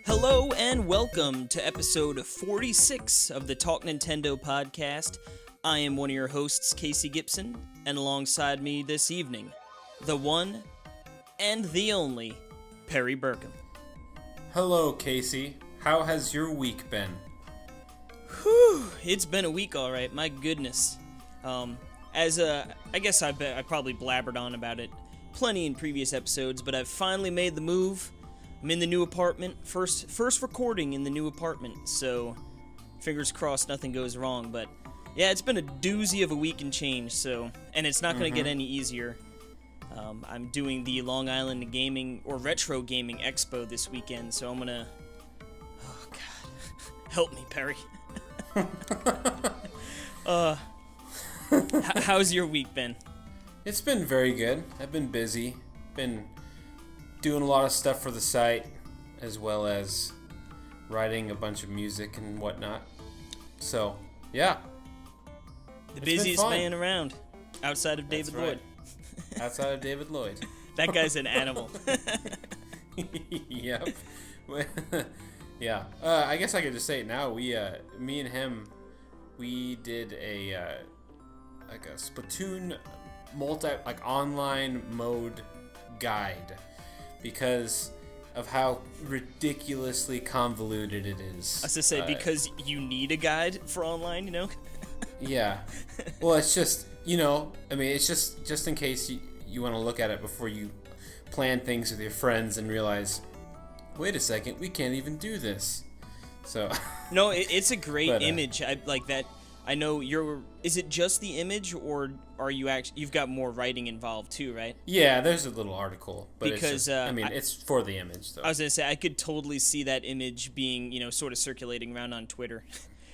Hello and welcome to episode 46 of the Talk Nintendo podcast. I am one of your hosts, Casey Gibson, and alongside me this evening, the one and the only Perry Burkham. Hello, Casey. How has your week been? Whew, it's been a week, all right. My goodness. I guess I probably blabbered on about it plenty in previous episodes, but I've finally made the move. I'm in the new apartment, first recording in the new apartment, so fingers crossed nothing goes wrong. But yeah, it's been a doozy of a week and change. And it's not going to get any easier. I'm doing the Long Island Gaming or Retro Gaming Expo this weekend, so I'm gonna. Oh God, help me, Perry. How's your week been? It's been very good. I've been busy. Been doing a lot of stuff for the site, as well as writing a bunch of music and whatnot. So, yeah. The busiest man around, outside of David Lloyd. Outside of David Lloyd. That guy's an animal. Yep. Yeah. I guess I could just say it now. Me and him, we did a Splatoon online mode guide because of how ridiculously convoluted it is. I was to say, because you need a guide for online, you know? Yeah. Well, it's just, it's just in case you want to look at it before you plan things with your friends and realize, wait a second, we can't even do this. So. No, it's a great image. I like that. I know is it just the image, or are you've got more writing involved too, right? Yeah, there's a little article, but because it's for the image though. I was gonna say I could totally see that image being, sort of circulating around on Twitter.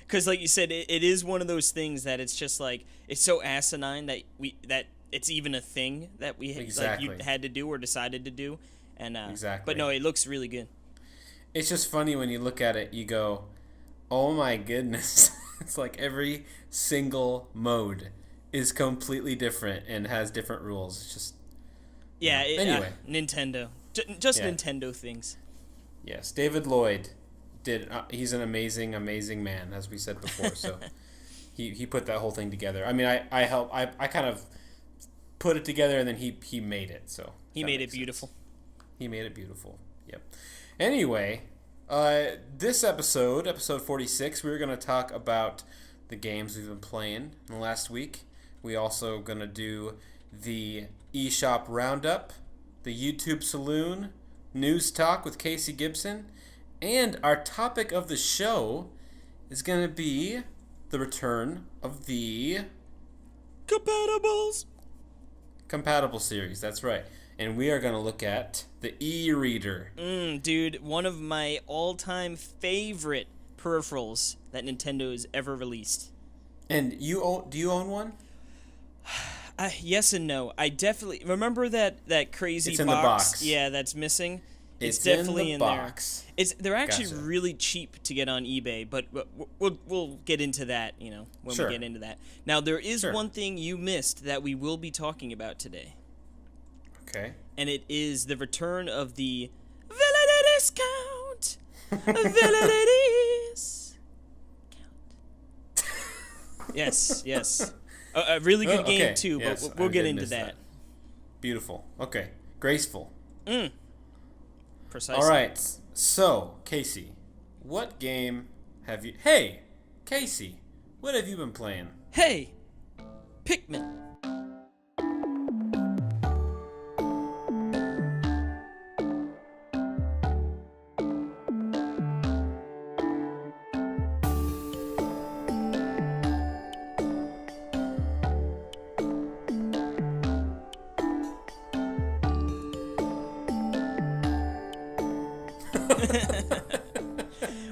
Because like you said, it is one of those things that it's just like, it's so asinine that it's even a thing that we exactly. you had to do or decided to do. And exactly. But no, it looks really good. It's just funny when you look at it, you go, oh my goodness. It's like every single mode is completely different and has different rules. It's just... Yeah, anyway. Nintendo. Just yeah. Nintendo things. Yes, David Lloyd he's an amazing, amazing man, as we said before. So he put that whole thing together. I mean, I kind of put it together, and then he made it. So he made it beautiful. He made it beautiful. Yep. Anyway, this episode 46, we're going to talk about the games we've been playing in the last week. We also going to do the eShop Roundup, the YouTube Saloon, News Talk with Casey Gibson, and our topic of the show is going to be the return of the Compatible series. That's right. And we are going to look at the e-reader. Dude, one of my all-time favorite peripherals that Nintendo has ever released. And do you own one? Yes and no. I definitely remember that crazy it's in the box. Yeah, that's missing. It's definitely in the box. There. They're actually really cheap to get on eBay, but we'll get into that, when we get into that. Now, there is one thing you missed that we will be talking about today. Okay. And it is the return of the Villainy Discount. Villainy Discount. Yes. A really good game, too, but we'll get into that. Beautiful. Okay. Graceful. Precisely. All right. So, Casey, what game have you... Hey, Casey, what have you been playing? Hey, Pikmin.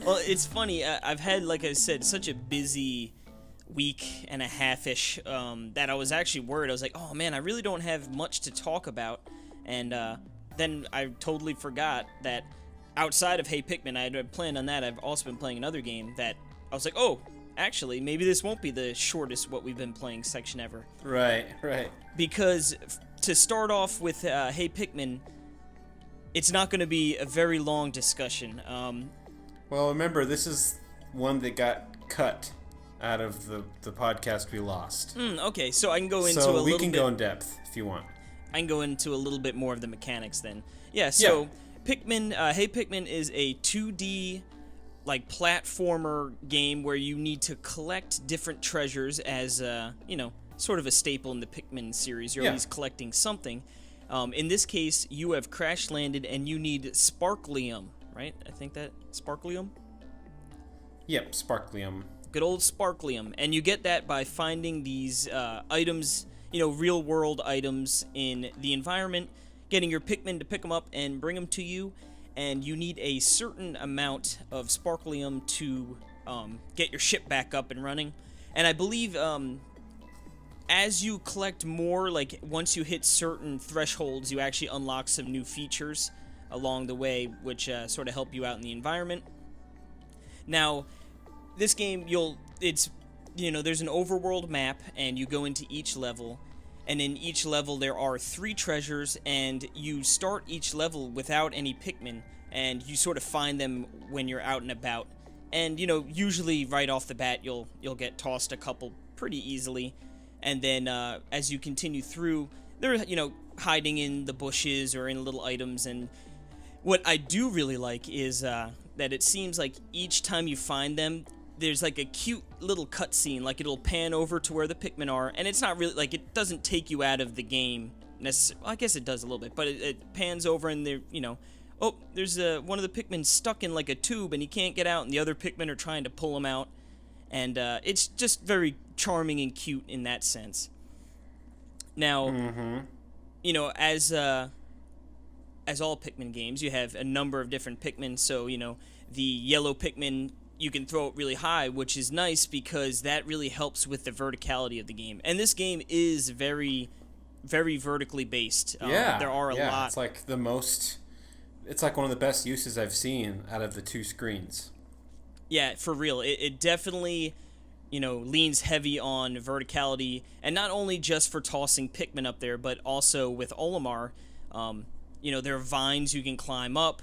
Well, it's funny. I've had, like I said, such a busy week and a half-ish that I was actually worried. I was like, oh, man, I really don't have much to talk about. And then I totally forgot that outside of Hey Pikmin, I had planned on that. I've also been playing another game that I was like, oh, actually, maybe this won't be the shortest what we've been playing section ever. Right. Because to start off with Hey Pikmin, it's not going to be a very long discussion. Well, remember, this is one that got cut out of the podcast we lost. Okay, so I can go into so a little bit... we can go in depth if you want. I can go into a little bit more of the mechanics then. Yeah, so Pikmin, Hey Pikmin is a 2D like platformer game where you need to collect different treasures as sort of a staple in the Pikmin series. You're always collecting something. In this case, you have crash landed and you need Sparklium, right? I think that Sparklium? Yep, Sparklium. Good old Sparklium. And you get that by finding these items, real world items in the environment, getting your Pikmin to pick them up and bring them to you. And you need a certain amount of Sparklium to get your ship back up and running. And I believe as you collect more, like once you hit certain thresholds, you actually unlock some new features along the way, which sort of help you out in the environment. Now, this game, there's an overworld map, and you go into each level. And in each level, there are 3 treasures, and you start each level without any Pikmin, and you sort of find them when you're out and about. And, usually right off the bat, you'll get tossed a couple pretty easily. And then as you continue through, they're, hiding in the bushes or in little items. And what I do really like is that it seems like each time you find them, there's like a cute little cutscene, like it'll pan over to where the Pikmin are, and it's not really, like, it doesn't take you out of the game necessarily. Well, I guess it does a little bit, but it pans over and they're, oh, there's one of the Pikmin stuck in like a tube and he can't get out, and the other Pikmin are trying to pull him out, and it's just very charming and cute in that sense. Now, as all Pikmin games, you have a number of different Pikmin, so, the yellow Pikmin, you can throw it really high, which is nice because that really helps with the verticality of the game. And this game is very, very vertically based. There are a lot. It's like it's like one of the best uses I've seen out of the 2 screens. Yeah, for real. It definitely, leans heavy on verticality, and not only just for tossing Pikmin up there, but also with Olimar. There are vines you can climb up.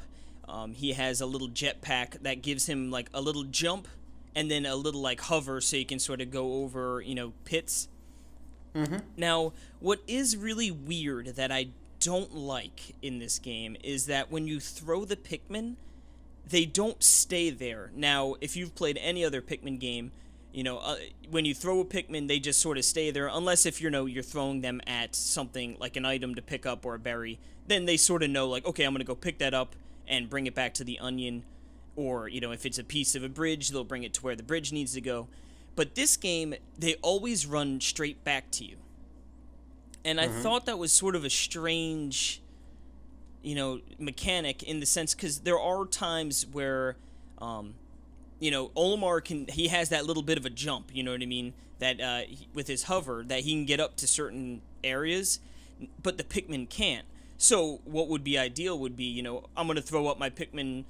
He has a little jetpack that gives him like a little jump and then a little like hover so you can sort of go over, pits. Now, what is really weird that I don't like in this game is that when you throw the Pikmin, they don't stay there. Now, if you've played any other Pikmin game, when you throw a Pikmin, they just sort of stay there, unless if you're throwing them at something like an item to pick up or a berry. Then they sort of know, like, okay, I'm going to go pick that up and bring it back to the onion, or, if it's a piece of a bridge, they'll bring it to where the bridge needs to go. But this game, they always run straight back to you. And I thought that was sort of a strange, mechanic in the sense, because there are times where, Olimar he has that little bit of a jump, you know what I mean, that with his hover, that he can get up to certain areas, but the Pikmin can't. So what would be ideal would be, I'm going to throw up my Pikmin,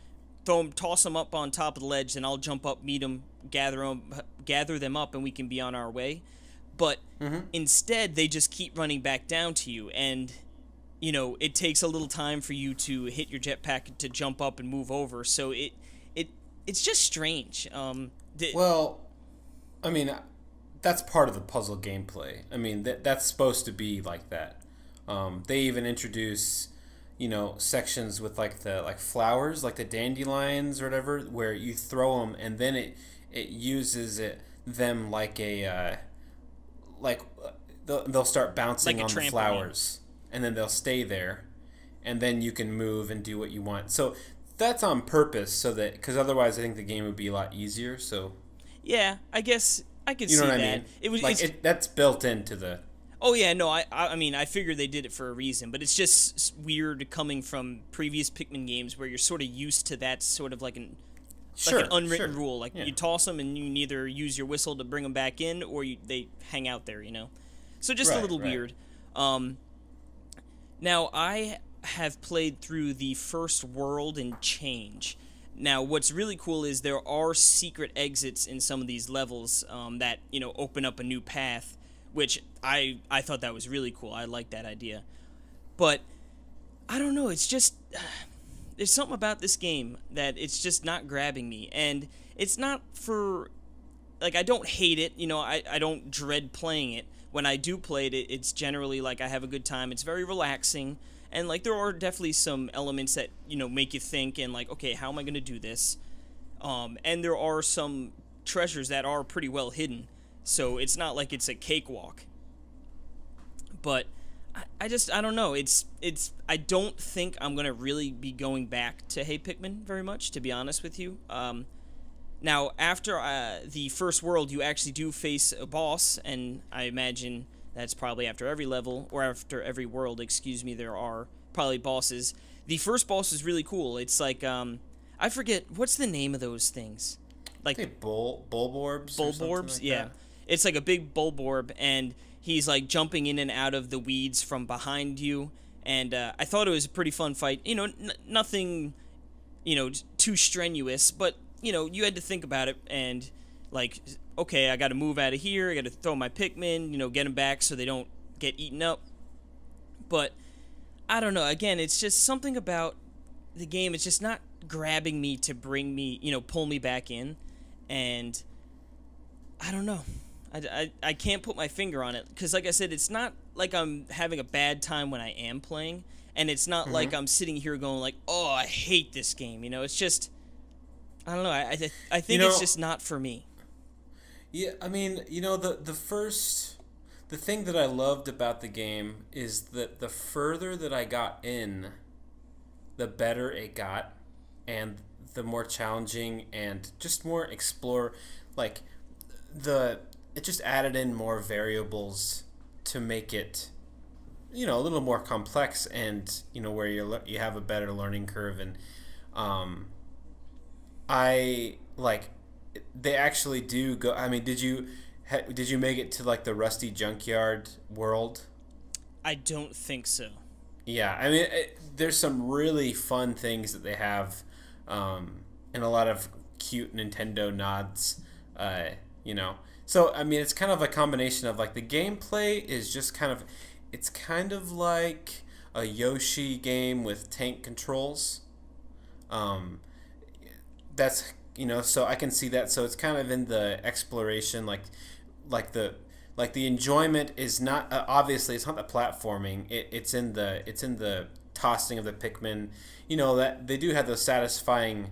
toss them up on top of the ledge, and I'll jump up, meet them, gather them up, and we can be on our way. But instead, they just keep running back down to you, and, it takes a little time for you to hit your jetpack to jump up and move over. So it's just strange. Well, I mean, that's part of the puzzle gameplay. I mean, that's supposed to be like that. They even introduce, sections with like the flowers, like the dandelions or whatever, where you throw them and then it uses them like a they'll start bouncing like on the flowers, and then they'll stay there, and then you can move and do what you want. So that's on purpose, so that because otherwise I think the game would be a lot easier. So yeah, I guess I could see what that. I mean? It was that's built into the. Oh yeah, no, I mean, I figured they did it for a reason, but it's just weird coming from previous Pikmin games where you're sort of used to that sort of like an unwritten rule. Like, you toss them and you can either use your whistle to bring them back in, or they hang out there, So just a little weird. Now, I have played through the first world and change, Now, what's really cool is there are secret exits in some of these levels that, open up a new path, which I thought that was really cool. I like that idea. But, I don't know, it's just... there's something about this game that it's just not grabbing me. And it's not for... Like, I don't hate it. I don't dread playing it. When I do play it, it's generally, like, I have a good time. It's very relaxing. And, like, there are definitely some elements that, make you think and, like, okay, how am I going to do this? And there are some treasures that are pretty well hidden. So it's not like it's a cakewalk. But I don't know. I don't think I'm going to really be going back to Hey Pikmin very much, to be honest with you. Now, after the first world, you actually do face a boss, and I imagine that's probably after every level, or after every world, there are probably bosses. The first boss is really cool. It's like, I forget, what's the name of those things? Like Bulborbs? Bulborbs, like yeah. that? It's like a big Bulborb, and he's like jumping in and out of the weeds from behind you, and I thought it was a pretty fun fight. Nothing, too strenuous, but, you had to think about it, and, like, okay, I gotta move out of here, I gotta throw my Pikmin, get them back so they don't get eaten up. But, I don't know, again, it's just something about the game, it's just not grabbing me to bring me, pull me back in, and I don't know. I can't put my finger on it, because like I said, it's not like I'm having a bad time when I am playing, and it's not like I'm sitting here going like, oh, I hate this game, it's just, I don't know, I think it's just not for me. Yeah, I mean, the thing that I loved about the game is that the further that I got in, the better it got, and the more challenging and just more explore, like, it just added in more variables to make it, a little more complex, and, where you have a better learning curve, and, they actually do go. I mean, did you make it to like the Rusty Junkyard world? I don't think so. Yeah, I mean, there's some really fun things that they have, and a lot of cute Nintendo nods. So I mean, it's kind of a combination of like the gameplay is just it's kind of like a Yoshi game with tank controls. That's so I can see that. So it's kind of in the exploration, like the enjoyment is not obviously it's not the platforming. It's in the tossing of the Pikmin. That they do have those satisfying,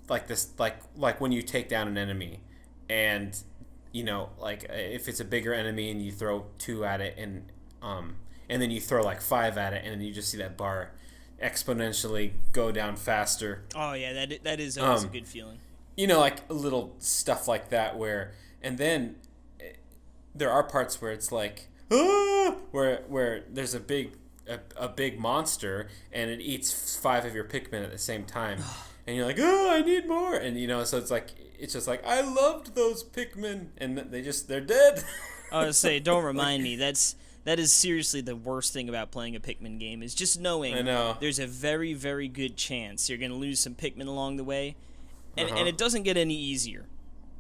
like this, like when you take down an enemy, and like if it's a bigger enemy and you throw 2 at it, and then you throw like 5 at it, and then you just see that bar exponentially go down faster. Oh yeah, that is always a good feeling. Like little stuff like that and then there are parts where it's like where there's a big monster and it eats 5 of your Pikmin at the same time, and you're like, oh, I need more, and so it's just like I loved those Pikmin, and they're dead. I was say, don't remind me. That is seriously the worst thing about playing a Pikmin game, is just knowing there's a very, very good chance you're going to lose some Pikmin along the way, and it doesn't get any easier.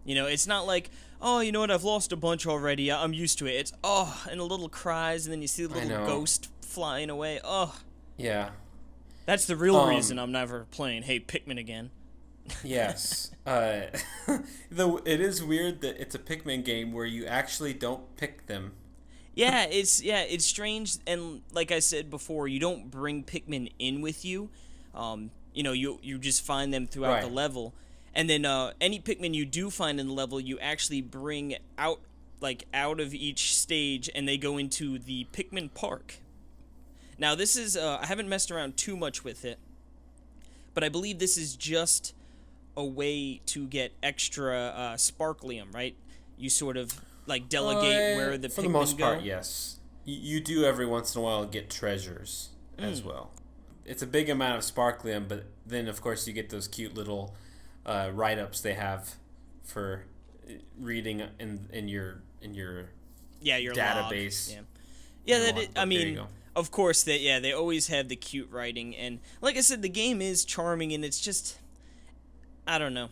It's not like, oh, you know what, I've lost a bunch already, I'm used to it. It's, and a little cries, and then you see the little ghost flying away. Yeah. That's the real reason I'm never playing Hey Pikmin again. Yes. Though it is weird that it's a Pikmin game where you actually don't pick them. Yeah, it's strange, and like I said before, you don't bring Pikmin in with you. You just find them throughout the level, and then any Pikmin you do find in the level, you actually bring out of each stage, and they go into the Pikmin Park. Now this is I haven't messed around too much with it, but I believe this is just a way to get extra Sparklium, right? You sort of delegate where the Pikmin go? For the most part, yes. You do every once in a while get treasures as well. It's a big amount of Sparklium, but then of course you get those cute little write-ups they have for reading in your your database. Log. Yeah, of course they always have the cute writing, and like I said, the game is charming, and it's just I don't know.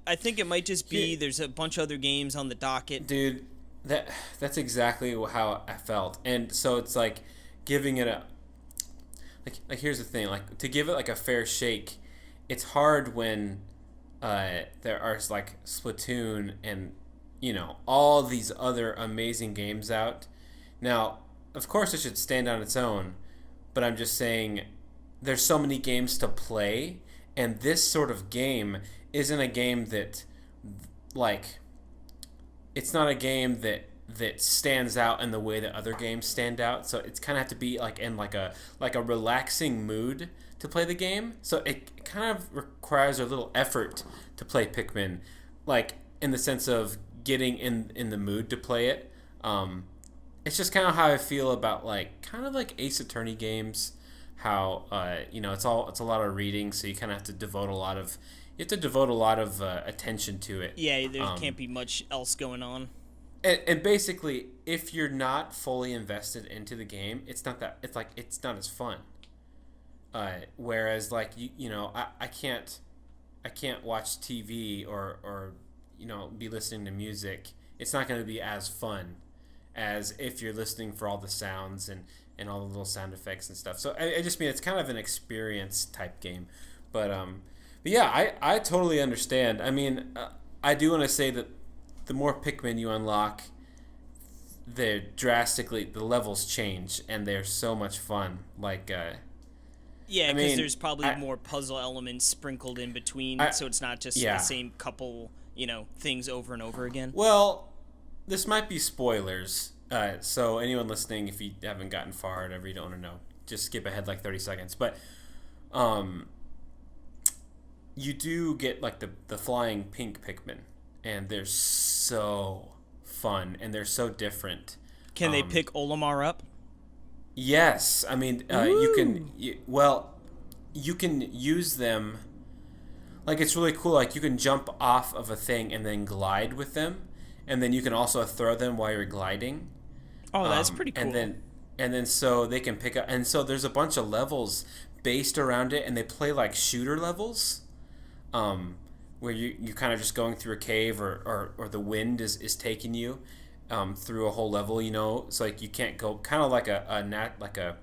I think it might just be there's a bunch of other games on the docket. Dude, that's exactly how I felt. And so it's like giving it a here's the thing, like to give it like a fair shake, it's hard when there are like Splatoon and all these other amazing games out. Now, of course it should stand on its own, but I'm just saying there's so many games to play, and this sort of game isn't a game that like it's not a game that stands out in the way that other games stand out. So it's kind of have to be like in like a relaxing mood to play the game. So it kind of requires a little effort to play Pikmin, like in the sense of getting in the mood to play it. It's just kind of how I feel about like kind of like Ace Attorney games. How it's a lot of reading, so you kind of have to devote a lot of attention to it. Yeah, there can't be much else going on. And basically, if you're not fully invested into the game, it's not as fun. Whereas like I can't watch TV or be listening to music. It's not going to be as fun as if you're listening for all the sounds and all the little sound effects and stuff. So I just mean it's kind of an experience type game. But yeah, I totally understand. I mean, I do want to say that the more Pikmin you unlock, the levels change, and they're so much fun. Like, yeah, because there's probably more puzzle elements sprinkled in between, so it's not just the same couple, things over and over again. Well, this might be spoilers, so anyone listening, if you haven't gotten far, whatever you don't want to know, just skip ahead like 30 seconds. But, you do get like the flying pink Pikmin, and they're so fun and they're so different. Can they pick Olimar up? Yes, I mean you can use them. Like it's really cool. Like you can jump off of a thing and then glide with them, and then you can also throw them while you're gliding. Oh, that's pretty cool. And then so they can pick up, and so there's a bunch of levels based around it, and they play like shooter levels. Where you're kind of just going through a cave or the wind is taking you through a whole level, so like you can't go, kind of like a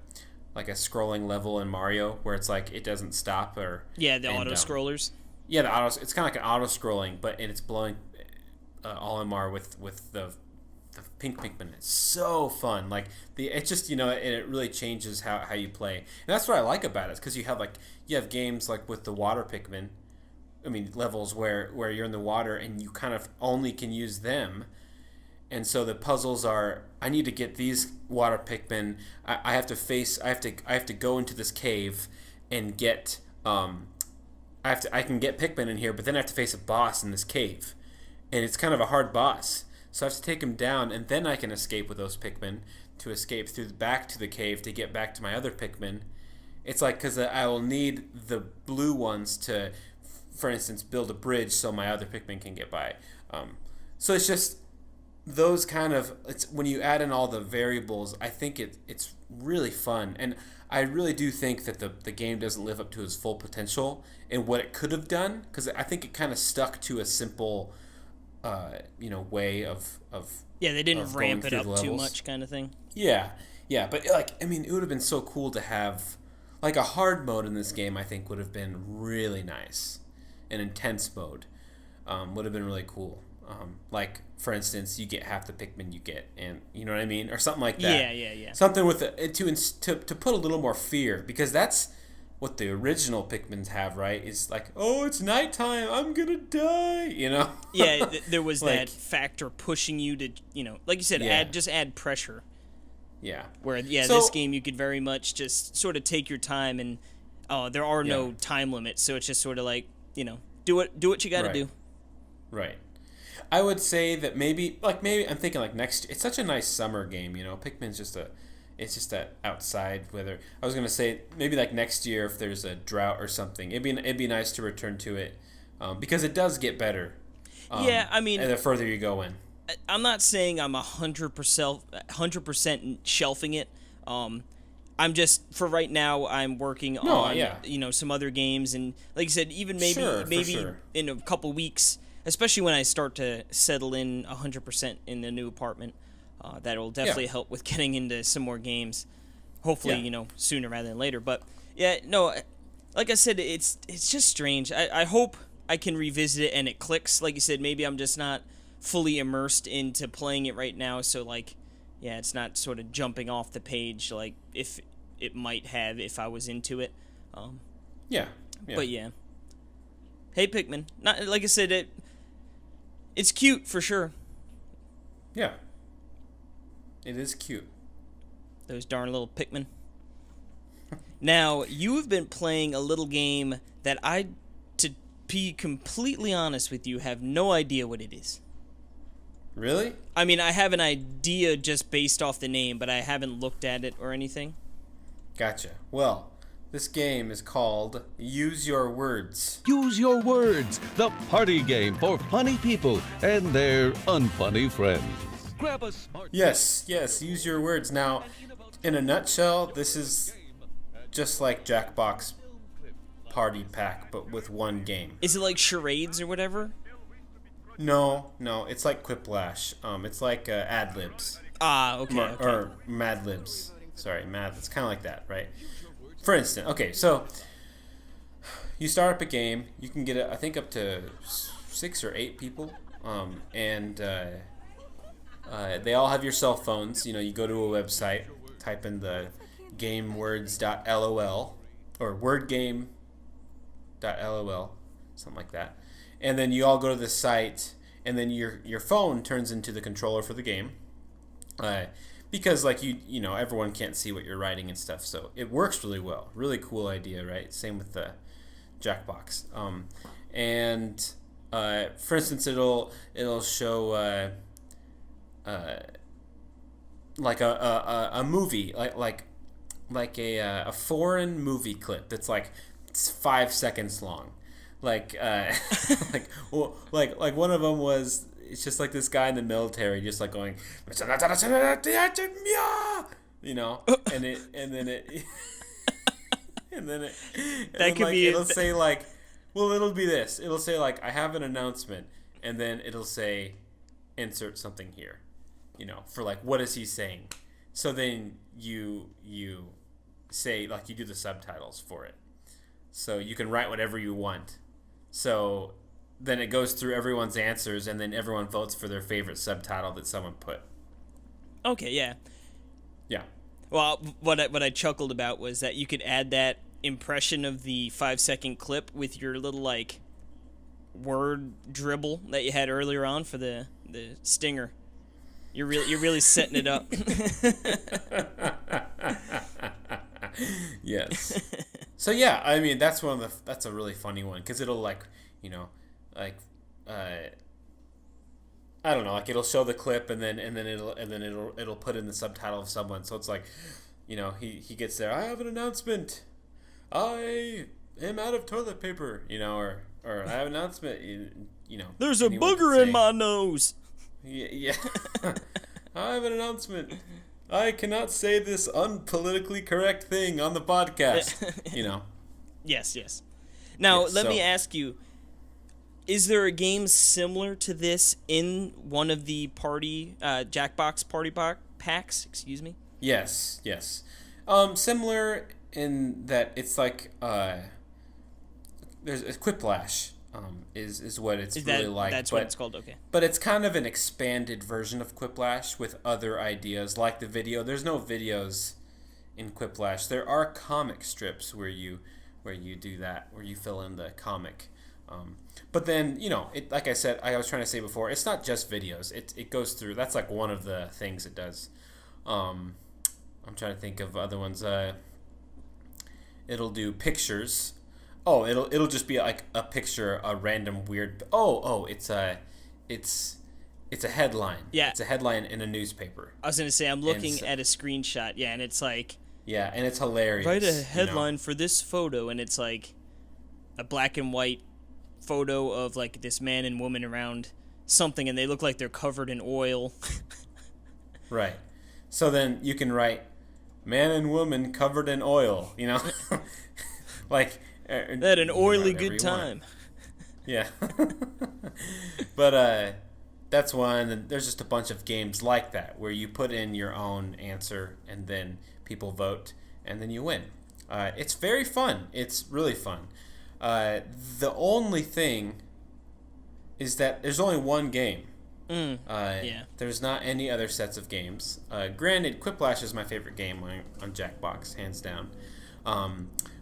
scrolling level in Mario where it's like it doesn't stop the auto scrollers. Yeah, it's kind of like an auto scrolling, but it's blowing Olimar with the pink Pikmin. It's so fun. Like it's just and it really changes how you play, and that's what I like about it, because you have games like with the water Pikmin. I mean, levels where you're in the water and you kind of only can use them. And so the puzzles are, I need to get these water Pikmin. I have to go into this cave and get, I can get Pikmin in here, but then I have to face a boss in this cave. And it's kind of a hard boss. So I have to take him down, and then I can escape with those Pikmin to escape back to the cave to get back to my other Pikmin. It's like, because I will need the blue ones to, for instance, build a bridge so my other Pikmin can get by. So it's just those kind of, it's when you add in all the variables, I think it's really fun. And I really do think that the game doesn't live up to its full potential in what it could have done, because I think it kind of stuck to a simple way of they didn't ramp it up too much, kind of thing. Yeah, but it would have been so cool to have like a hard mode in this game. I think would have been really nice. An intense mode would have been really cool. Like, for instance, you get half the Pikmin you get, and you know what I mean, or something like that. Yeah. Something with to put a little more fear, because that's what the original Pikmins have, right? Is like, oh, it's nighttime, I'm gonna die, Yeah, there was that factor pushing you to, like you said, add pressure. Yeah. Where this game you could very much just sort of take your time, and there are no time limits, so it's just sort of like, do what you got to do. Right. I would say that maybe I'm thinking like next. It's such a nice summer game, Pikmin's it's just that outside weather. I was gonna say maybe like next year if there's a drought or something, it'd be nice to return to it, because it does get better. And the further you go in. I'm not saying I'm 100% shelving it. I'm just, for right now, I'm working on, some other games. And like I said, even maybe in a couple weeks, especially when I start to settle in 100% in the new apartment, that'll definitely help with getting into some more games. Hopefully, sooner rather than later. But, yeah, no, like I said, it's just strange. I hope I can revisit it and it clicks. Like you said, maybe I'm just not fully immersed into playing it right now. So, like, yeah, it's not sort of jumping off the page like if it might have if I was into it. Yeah. But, yeah. Hey, Pikmin. Not, like I said, it's cute for sure. Yeah. It is cute. Those darn little Pikmin. Now, you have been playing a little game that to be completely honest with you, have no idea what it is. Really? I mean, I have an idea just based off the name, but I haven't looked at it or anything. Gotcha. Well, this game is called Use Your Words. Use Your Words, the party game for funny people and their unfunny friends. Grab a smart... Yes, use your words. Now, in a nutshell, this is just like Jackbox Party Pack, but with one game. Is it like charades or whatever? No, it's like Quiplash. It's like Ad-libs. Okay. Or Mad Libs. Sorry, it's kind of like that, right? For instance, okay, so you start up a game. You can get, I think, up to 6 or 8 people. And they all have your cell phones. You go to a website, type in the gamewords.lol or wordgame.lol, something like that. And then you all go to the site, and then your phone turns into the controller for the game. Because everyone can't see what you're writing and stuff, so it works really well. Really cool idea, right? Same with the Jackbox. And for instance, it'll show like a movie, like a foreign movie clip that's like 5 seconds long. Like one of them was, it's just like this guy in the military just like going, and then it'll say like, well, it'll be this. It'll say like, I have an announcement, and then it'll say, insert something here, for like, what is he saying? So then you say, like, you do the subtitles for it. So you can write whatever you want. So then it goes through everyone's answers, and then everyone votes for their favorite subtitle that someone put. Okay, yeah. Yeah. Well, what I chuckled about was that you could add that impression of the 5-second clip with your little, like, word dribble that you had earlier on for the stinger. You're really setting it up. Yes. So yeah, I mean that's a really funny one because it'll I don't know, like it'll show the clip and then it'll put in the subtitle of someone. So it's like, he gets there. I have an announcement. I am out of toilet paper. Or I have an announcement. There's a booger in my nose. Yeah. I have an announcement. I cannot say this unpolitically correct thing on the podcast. Yes. Now, let me ask you, is there a game similar to this in one of the Jackbox Party packs? Excuse me? Yes. Similar in that it's like, there's a Quiplash. Is what it's really like. That's what it's called, okay. But it's kind of an expanded version of Quiplash with other ideas, like the video. There's no videos in Quiplash. There are comic strips where you do that, where you fill in the comic. But then, like I said, I was trying to say before, it's not just videos. It goes through. That's like one of the things it does. I'm trying to think of other ones. It'll do pictures. Oh, it'll just be like a picture, a random weird. It's a headline. Yeah, it's a headline in a newspaper. I was gonna say I'm looking at a screenshot. Yeah, and it's like. Yeah, and it's hilarious. Write a headline for this photo, and it's like a black and white photo of like this man and woman around something, and they look like they're covered in oil. Right. So then you can write, man and woman covered in oil, you know? Like, They had an oily good time. Yeah. But that's one, and there's just a bunch of games like that where you put in your own answer and then people vote and then you win. It's very fun. It's really fun. The only thing is that there's only one game. Yeah. There's not any other sets of games. Granted, Quiplash is my favorite game on Jackbox, hands down.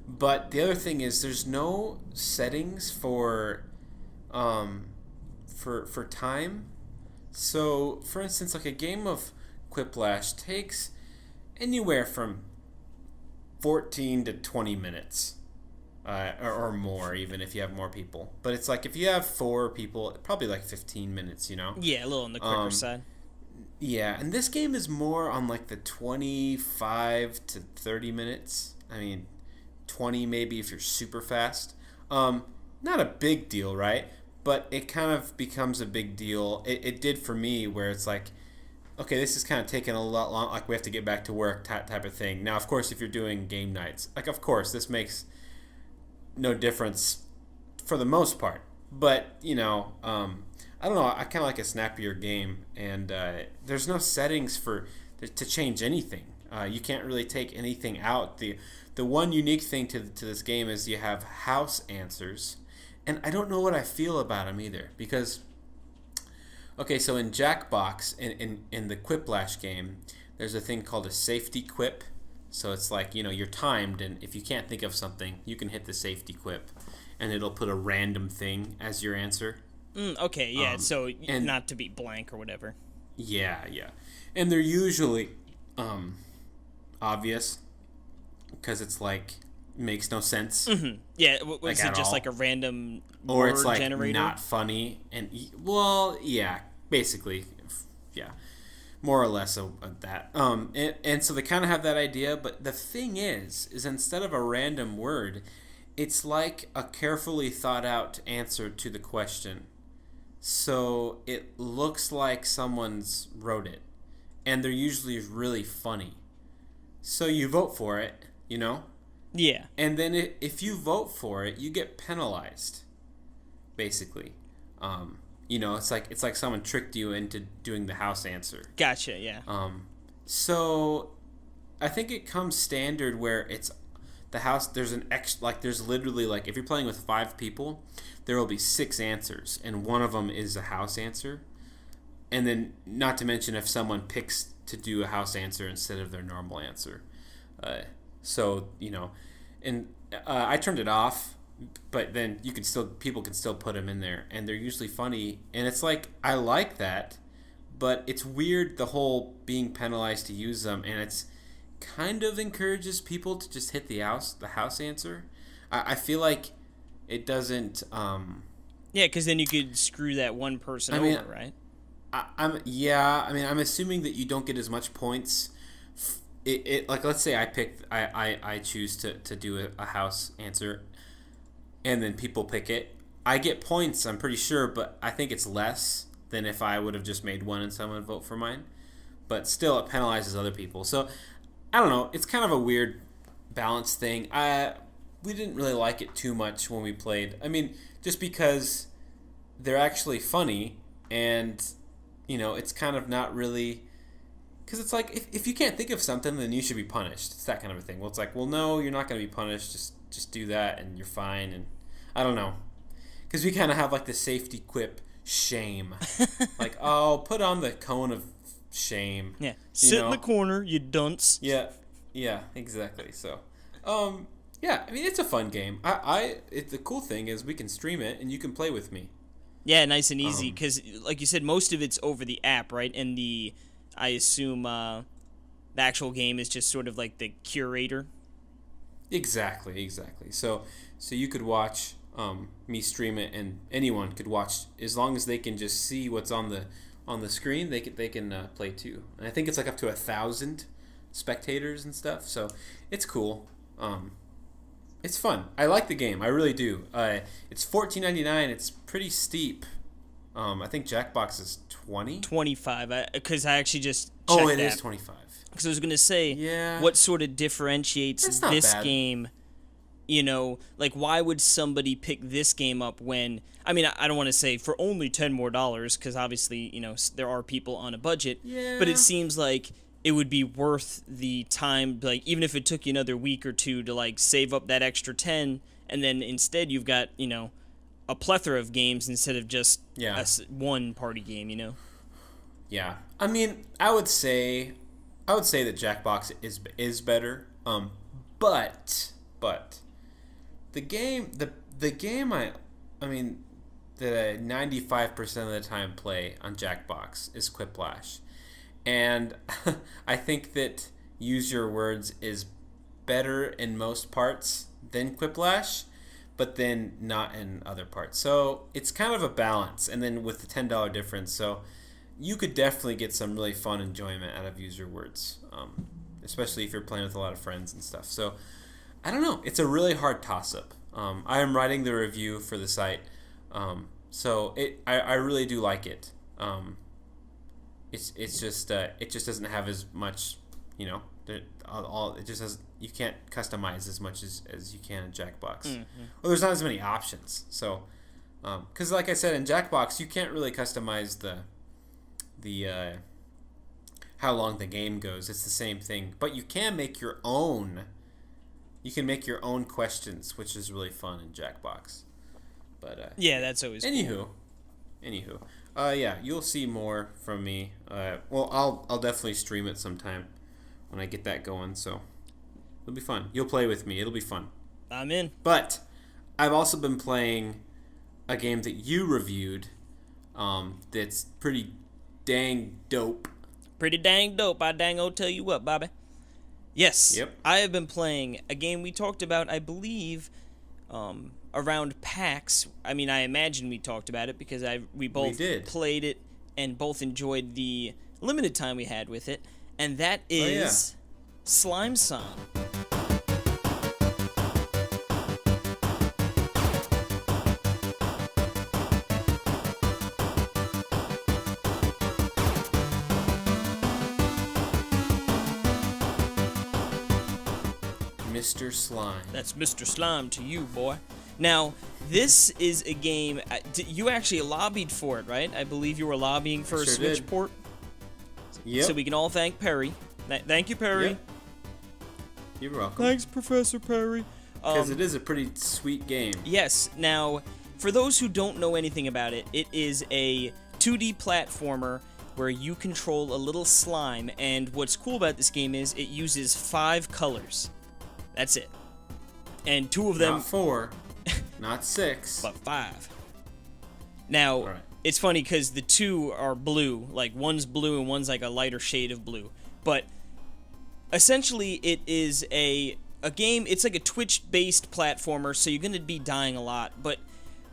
But the other thing is there's no settings for time. So, for instance, like a game of Quiplash takes anywhere from 14 to 20 minutes. Or more, even if you have more people. But it's like if you have 4 people, probably like 15 minutes, you know? Yeah, a little on the quicker side. Yeah, and this game is more on like the 25 to 30 minutes. I mean, 20 maybe if you're super fast. Not a big deal, right? But it kind of becomes a big deal. It did for me, where it's like, okay, this is kind of taking a lot long, like we have to get back to work type of thing. Now, of course, if you're doing game nights, like of course, this makes no difference for the most part. But, you know, I don't know, I kind of like a snappier game, and there's no settings to change anything. You can't really take anything out. The one unique thing to this game is you have house answers, and I don't know what I feel about them either, because, okay, so in Jackbox, in the Quiplash game, there's a thing called a safety quip. So it's like, you know, you're timed, and if you can't think of something, you can hit the safety quip, and it'll put a random thing as your answer. Okay, yeah, so not to be blank or whatever. Yeah. And they're usually obvious, because it's like, makes no sense. Mm-hmm. Yeah, was like it just all. Like a random or word it's like generator? Not funny, and well, yeah, basically, yeah. More or less of that. And so they kind of have that idea, but the thing is instead of a random word, it's like a carefully thought out answer to the question. So it looks like someone's wrote it, and they're usually really funny. So you vote for it, you know? Yeah. And then if you vote for it, you get penalized, basically. You know, it's like someone tricked you into doing the house answer. Gotcha, yeah. So I think it comes standard where it's the house, there's there's literally, like, if you're playing with 5 people, there will be 6 answers, and one of them is a house answer. And then, not to mention if someone picks to do a house answer instead of their normal answer. So, you know, and I turned it off, but then people can still put them in there, and they're usually funny. And it's like, I like that, but it's weird, the whole being penalized to use them, and it's kind of encourages people to just hit the house answer. I feel like it doesn't. Yeah, because then you could screw that one person over, right? I'm assuming that you don't get as much points. Like, let's say I choose to do a house answer, and then people pick it. I get points, I'm pretty sure, but I think it's less than if I would have just made one and someone vote for mine. But still, it penalizes other people. So, I don't know. It's kind of a weird balance thing. We didn't really like it too much when we played. I mean, just because they're actually funny, and, you know, it's kind of not really... Because it's like, if you can't think of something, then you should be punished. It's that kind of a thing. Well, it's like, well, no, you're not going to be punished. Just do that, and you're fine. And I don't know. Because we kind of have, like, the safety quip, shame. Like, oh, put on the cone of shame. Yeah. Sit in the corner, you dunce. Yeah, exactly. So, yeah, I mean, it's a fun game. The cool thing is we can stream it, and you can play with me. Yeah, nice and easy. Because, like you said, most of it's over the app, right? And I assume the actual game is just sort of like the curator. Exactly. So you could watch me stream it, and anyone could watch, as long as they can just see what's on the screen. They can play too. And I think it's like up to 1,000 spectators and stuff. So it's cool. It's fun. I like the game. I really do. It's $14.99. It's pretty steep. I think Jackbox is $20. 25, because I actually just Oh, it is 25. Because I was going to say, Yeah. what sort of differentiates It's not this bad. game? You know, like, why would somebody pick this game up when... I mean, I don't want to say for only $10 more, because obviously, you know, there are people on a budget. Yeah. But it seems like it would be worth the time, like, even if it took you another week or two to, like, save up that extra 10, and then instead you've got, you know, a plethora of games instead of just one party game, you know? Yeah. I mean, I would say that Jackbox is better. But the game I mean that I 95% of the time play on Jackbox is Quiplash. And I think that Use Your Words is better in most parts than Quiplash, but then not in other parts. So it's kind of a balance. And then with the $10 difference, so you could definitely get some really fun enjoyment out of Use Your Words, especially if you're playing with a lot of friends and stuff. So I don't know. It's a really hard toss-up. I am writing the review for the site, so I really do like it. It's just it just doesn't have as much, you know, it just has, you can't customize as much as you can in Jackbox. Well, there's not as many options. So because like I said, in Jackbox you can't really customize the how long the game goes. It's the same thing, but you can make your own. You can make your own questions, which is really fun in Jackbox. But Yeah, that's always Anywho, yeah, you'll see more from me. Well, I'll definitely stream it sometime when I get that going. So it'll be fun. You'll play with me. It'll be fun. I'm in. But I've also been playing a game that you reviewed. That's pretty dang dope. Pretty dang dope. I dang-o tell you what, Bobby. Yes. Yep. I have been playing a game we talked about, I believe, around PAX. I mean, I imagine we talked about it because we both played it and both enjoyed the limited time we had with it, and that is Slime-san. Mr. Slime. That's Mr. Slime to you, boy. Now, this is a game... you actually lobbied for it, right? I believe you were lobbying for a Switch did. port. Yep. So we can all thank Perry. Thank you, Perry. Yep. You're welcome. Thanks, Professor Perry. Because it is a pretty sweet game. Yes. Now, for those who don't know anything about it, it is a 2D platformer where you control a little slime, and what's cool about this game is it uses 5 colors. That's it. And 2 of them... Not 4, not 6. But 5. Now, Right. It's funny because the 2 are blue. Like, one's blue and one's like a lighter shade of blue. But essentially, it is a game... It's like a Twitch-based platformer, so you're going to be dying a lot. But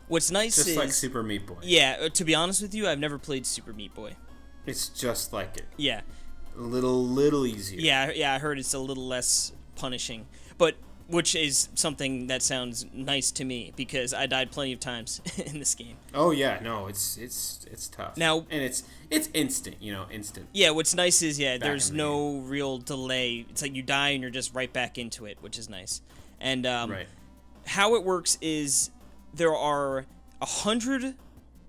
what's nice is... Just like Super Meat Boy. Yeah, to be honest with you, I've never played Super Meat Boy. It's just like it. Yeah. A little easier. Yeah, I heard it's a little less punishing. But... Which is something that sounds nice to me, because I died plenty of times in this game. Oh yeah, no, it's tough. Now, and it's instant, instant. Yeah, what's nice is there's in the no real delay. It's like you die and you're just right back into it, which is nice. And Right. how it works is there are 100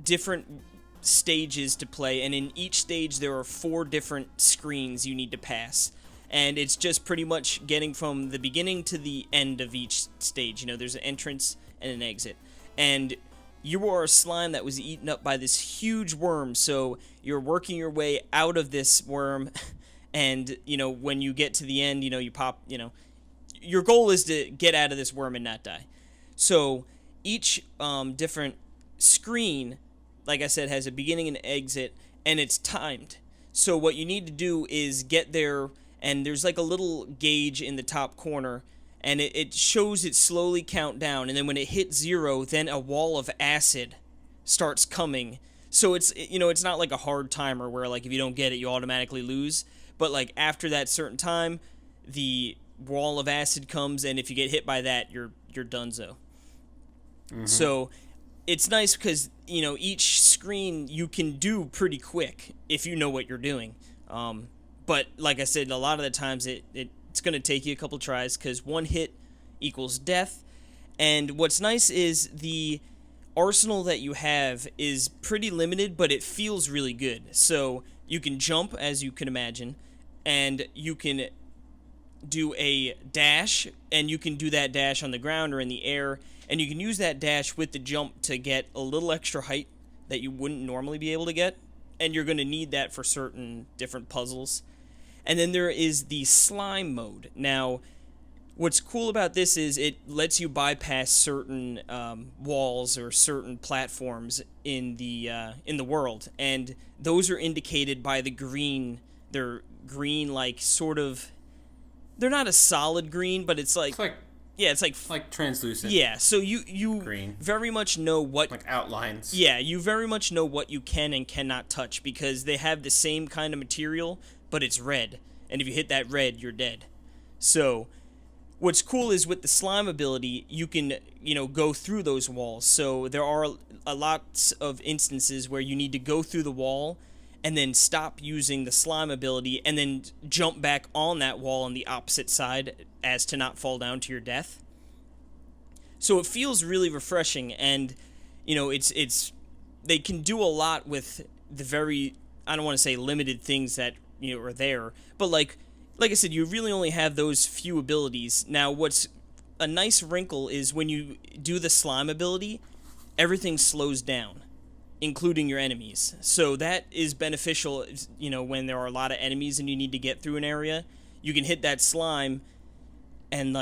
different stages to play, and in each stage there are 4 different screens you need to pass. And it's just pretty much getting from the beginning to the end of each stage. There's an entrance and an exit. And you are a slime that was eaten up by this huge worm, so you're working your way out of this worm, and, when you get to the end, you pop, your goal is to get out of this worm and not die. So each different screen, like I said, has a beginning and exit, and it's timed. So what you need to do is get there... And there's like a little gauge in the top corner, and it shows it slowly count down. And then when it hits 0, then a wall of acid starts coming. So it's not like a hard timer where like if you don't get it, you automatically lose. But like after that certain time, the wall of acid comes, and if you get hit by that, you're donezo. Mm-hmm. So it's nice because each screen you can do pretty quick if you know what you're doing. but like I said, a lot of the times it's going to take you a couple tries because one hit equals death. And what's nice is the arsenal that you have is pretty limited, but it feels really good. So you can jump, as you can imagine, and you can do a dash, and you can do that dash on the ground or in the air, and you can use that dash with the jump to get a little extra height that you wouldn't normally be able to get, and you're going to need that for certain different puzzles. And then there is the slime mode. Now, what's cool about this is it lets you bypass certain walls or certain platforms in the world, and those are indicated by the green. They're green, like sort of. They're not a solid green, but it's like yeah, it's like translucent. Yeah, so you green. Very much know what like outlines. Yeah, you very much know what you can and cannot touch because they have the same kind of material, but it's red, and if you hit that red, you're dead. So what's cool is with the slime ability, you can, go through those walls. So there are a lot of instances where you need to go through the wall and then stop using the slime ability and then jump back on that wall on the opposite side as to not fall down to your death. So it feels really refreshing, and it's they can do a lot with the very, I don't want to say limited things that are there, but like I said, you really only have those few abilities. Now, what's a nice wrinkle is when you do the slime ability, everything slows down, including your enemies. So that is beneficial, when there are a lot of enemies and you need to get through an area. You can hit that slime and,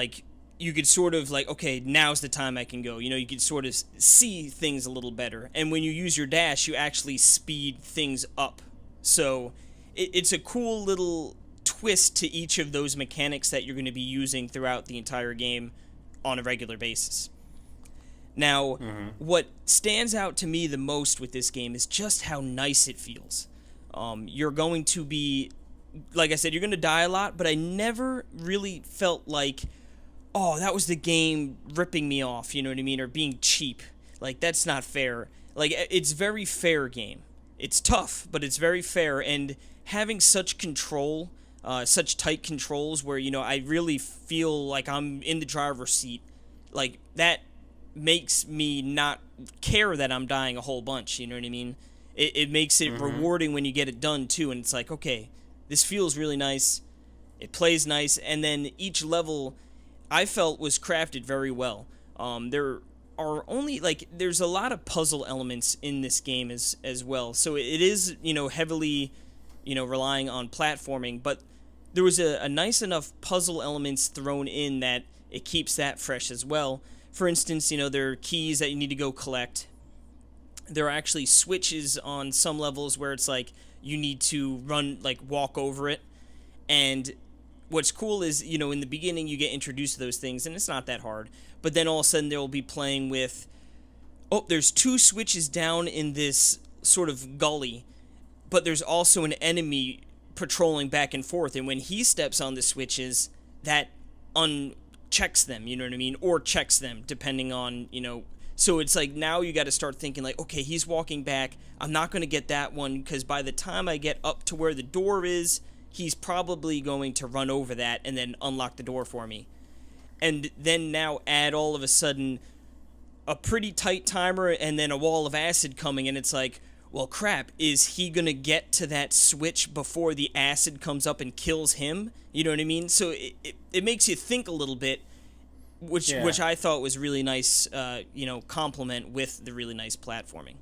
you could sort of, okay, now's the time I can go. You could sort of see things a little better. And when you use your dash, you actually speed things up. So it's a cool little twist to each of those mechanics that you're going to be using throughout the entire game on a regular basis. Now, what stands out to me the most with this game is just how nice it feels. You're going to be, like I said, you're going to die a lot, but I never really felt like, oh, that was the game ripping me off, you know what I mean, or being cheap. That's not fair. It's very fair game. It's tough, but it's very fair, and having such control, such tight controls where, I really feel like I'm in the driver's seat, that makes me not care that I'm dying a whole bunch, you know what I mean? It makes it rewarding when you get it done, too, and it's like, okay, this feels really nice, it plays nice, and then each level, I felt, was crafted very well. There are only, there's a lot of puzzle elements in this game as well, so it is, heavily, relying on platforming, but there was a nice enough puzzle elements thrown in that it keeps that fresh as well. For instance, there are keys that you need to go collect. There are actually switches on some levels where it's you need to run, walk over it. And what's cool is, in the beginning you get introduced to those things, and it's not that hard. But then all of a sudden they'll be playing with, oh, there's 2 switches down in this sort of gully, but there's also an enemy patrolling back and forth. And when he steps on the switches, that checks them, you know what I mean, or checks them depending on, so it's now you got to start thinking okay, he's walking back, I'm not going to get that one because by the time I get up to where the door is, he's probably going to run over that and then unlock the door for me. And then now add all of a sudden a pretty tight timer and then a wall of acid coming, and it's well, crap, is he going to get to that switch before the acid comes up and kills him? You know what I mean? So it makes you think a little bit, which I thought was really nice, complement with the really nice platforming.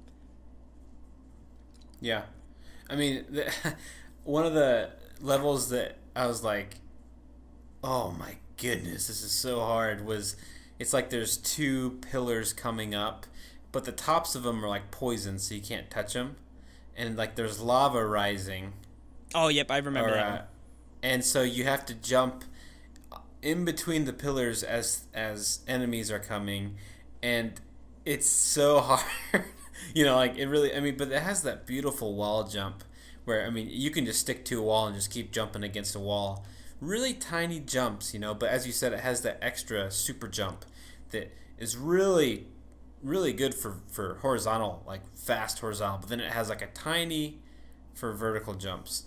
Yeah. I mean, one of the levels that I was oh my goodness, this is so hard, was it's there's 2 pillars coming up, but the tops of them are poison, so you can't touch them, and there's lava rising. Oh, yep, I remember that one. And so you have to jump in between the pillars as enemies are coming, and it's so hard. It really, but it has that beautiful wall jump where, you can just stick to a wall and just keep jumping against a wall. Really tiny jumps, but as you said, it has that extra super jump that is really, really good for horizontal, fast horizontal, but then it has a tiny for vertical jumps.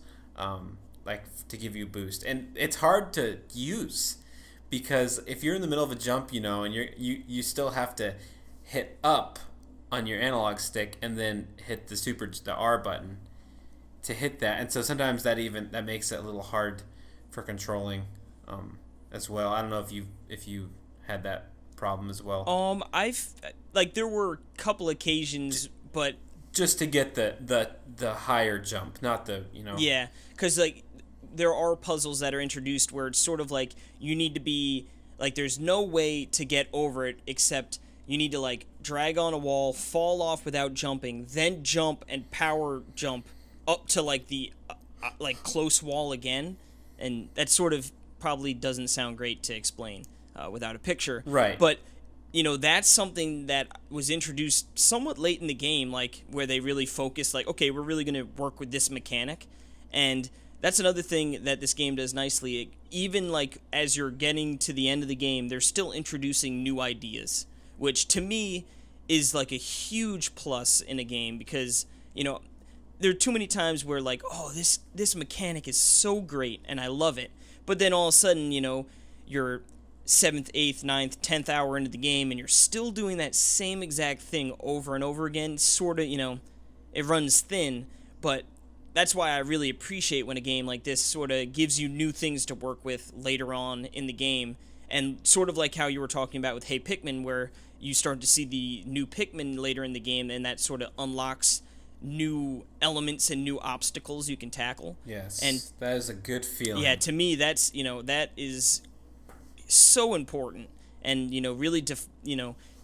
like to give you a boost, and it's hard to use because if you're in the middle of a jump, and you still have to hit up on your analog stick and then hit the R button to hit that, and so sometimes that makes it a little hard for controlling as well. I don't know if you had that problem as well. I've there were a couple occasions, but just to get the higher jump, not the Yeah, because there are puzzles that are introduced where it's sort of like you need to be there's no way to get over it except you need to drag on a wall, fall off without jumping, then jump and power jump up to the close wall again, and that sort of probably doesn't sound great to explain without a picture. Right. But that's something that was introduced somewhat late in the game, where they really focused, okay, we're really going to work with this mechanic. And that's another thing that this game does nicely. Even, as you're getting to the end of the game, they're still introducing new ideas, which, to me, is, a huge plus in a game because, there are too many times where, this mechanic is so great, and I love it. But then all of a sudden, you're 7th, 8th, 9th, 10th hour into the game, and you're still doing that same exact thing over and over again. Sort of, it runs thin, but that's why I really appreciate when a game like this sort of gives you new things to work with later on in the game, and sort of like how you were talking about with Hey Pikmin, where you start to see the new Pikmin later in the game, and that sort of unlocks new elements and new obstacles you can tackle. Yes, and that is a good feeling. Yeah, to me, that's that is so important, and really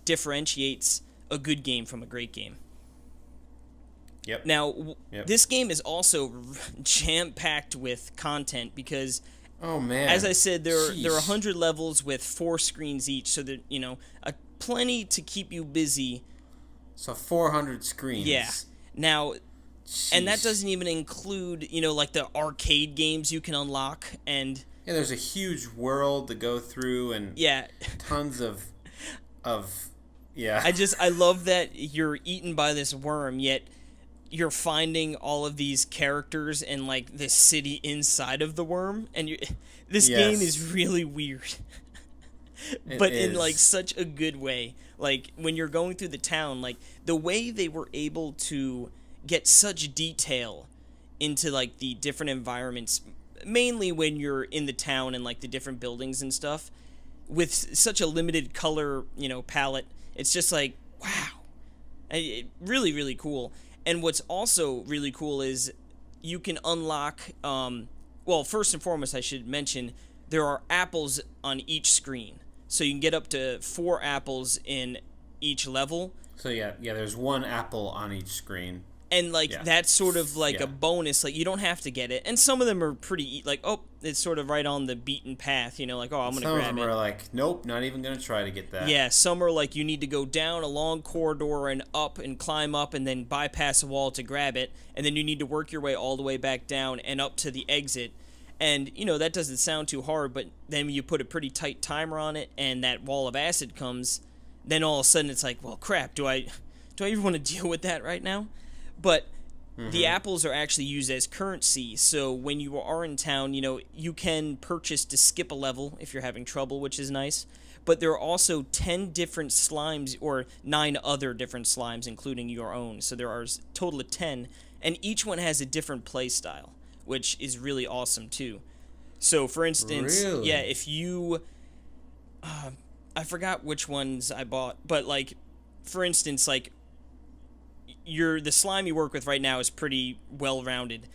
differentiates a good game from a great game. Yep. Now, this game is also jam-packed with content because, oh man, as I said, there are 100 levels with 4 screens each, so that plenty to keep you busy. So 400 screens. Yeah. Now, and that doesn't even include the arcade games you can unlock, and yeah, there's a huge world to go through, and tons of I love that you're eaten by this worm, yet you're finding all of these characters and this city inside of the worm, and this game is really weird. But in such a good way. When you're going through the town, the way they were able to get such detail into the different environments, mainly when you're in the town and the different buildings and stuff, with such a limited color palette, it's just wow, really, really cool. And what's also really cool is you can unlock well, first and foremost, I should mention there are apples on each screen, so you can get up to 4 apples in each level. So there's 1 apple on each screen. And that's sort of a bonus. You don't have to get it. And some of them are pretty it's sort of right on the beaten path. I'm gonna grab it. Some of them are nope, not even gonna try to get that. Yeah, some are you need to go down a long corridor and up and climb up and then bypass a wall to grab it, and then you need to work your way all the way back down and up to the exit. And that doesn't sound too hard, but then you put a pretty tight timer on it, and that wall of acid comes. Then all of a sudden it's well, crap. Do I even want to deal with that right now? But the apples are actually used as currency, so when you are in town, you can purchase to skip a level if you're having trouble, which is nice. But there are also 10 different slimes, or 9 other different slimes, including your own. So there are a total of 10, and each one has a different play style, which is really awesome, too. So, for instance, if you... I forgot which ones I bought, but, for instance, the slime you work with right now is pretty well-rounded.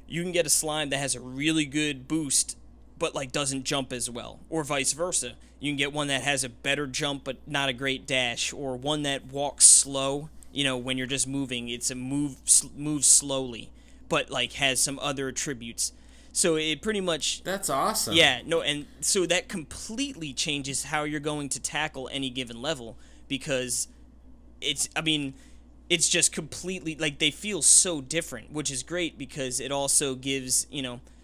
You can get a slime that has a really good boost, but doesn't jump as well, or vice versa. You can get one that has a better jump but not a great dash, or one that walks slow. When you're just moving, it's a moves slowly, but has some other attributes. So it pretty much... That's awesome. Yeah, no, and so that completely changes how you're going to tackle any given level, because it's just completely, they feel so different, which is great because it also gives,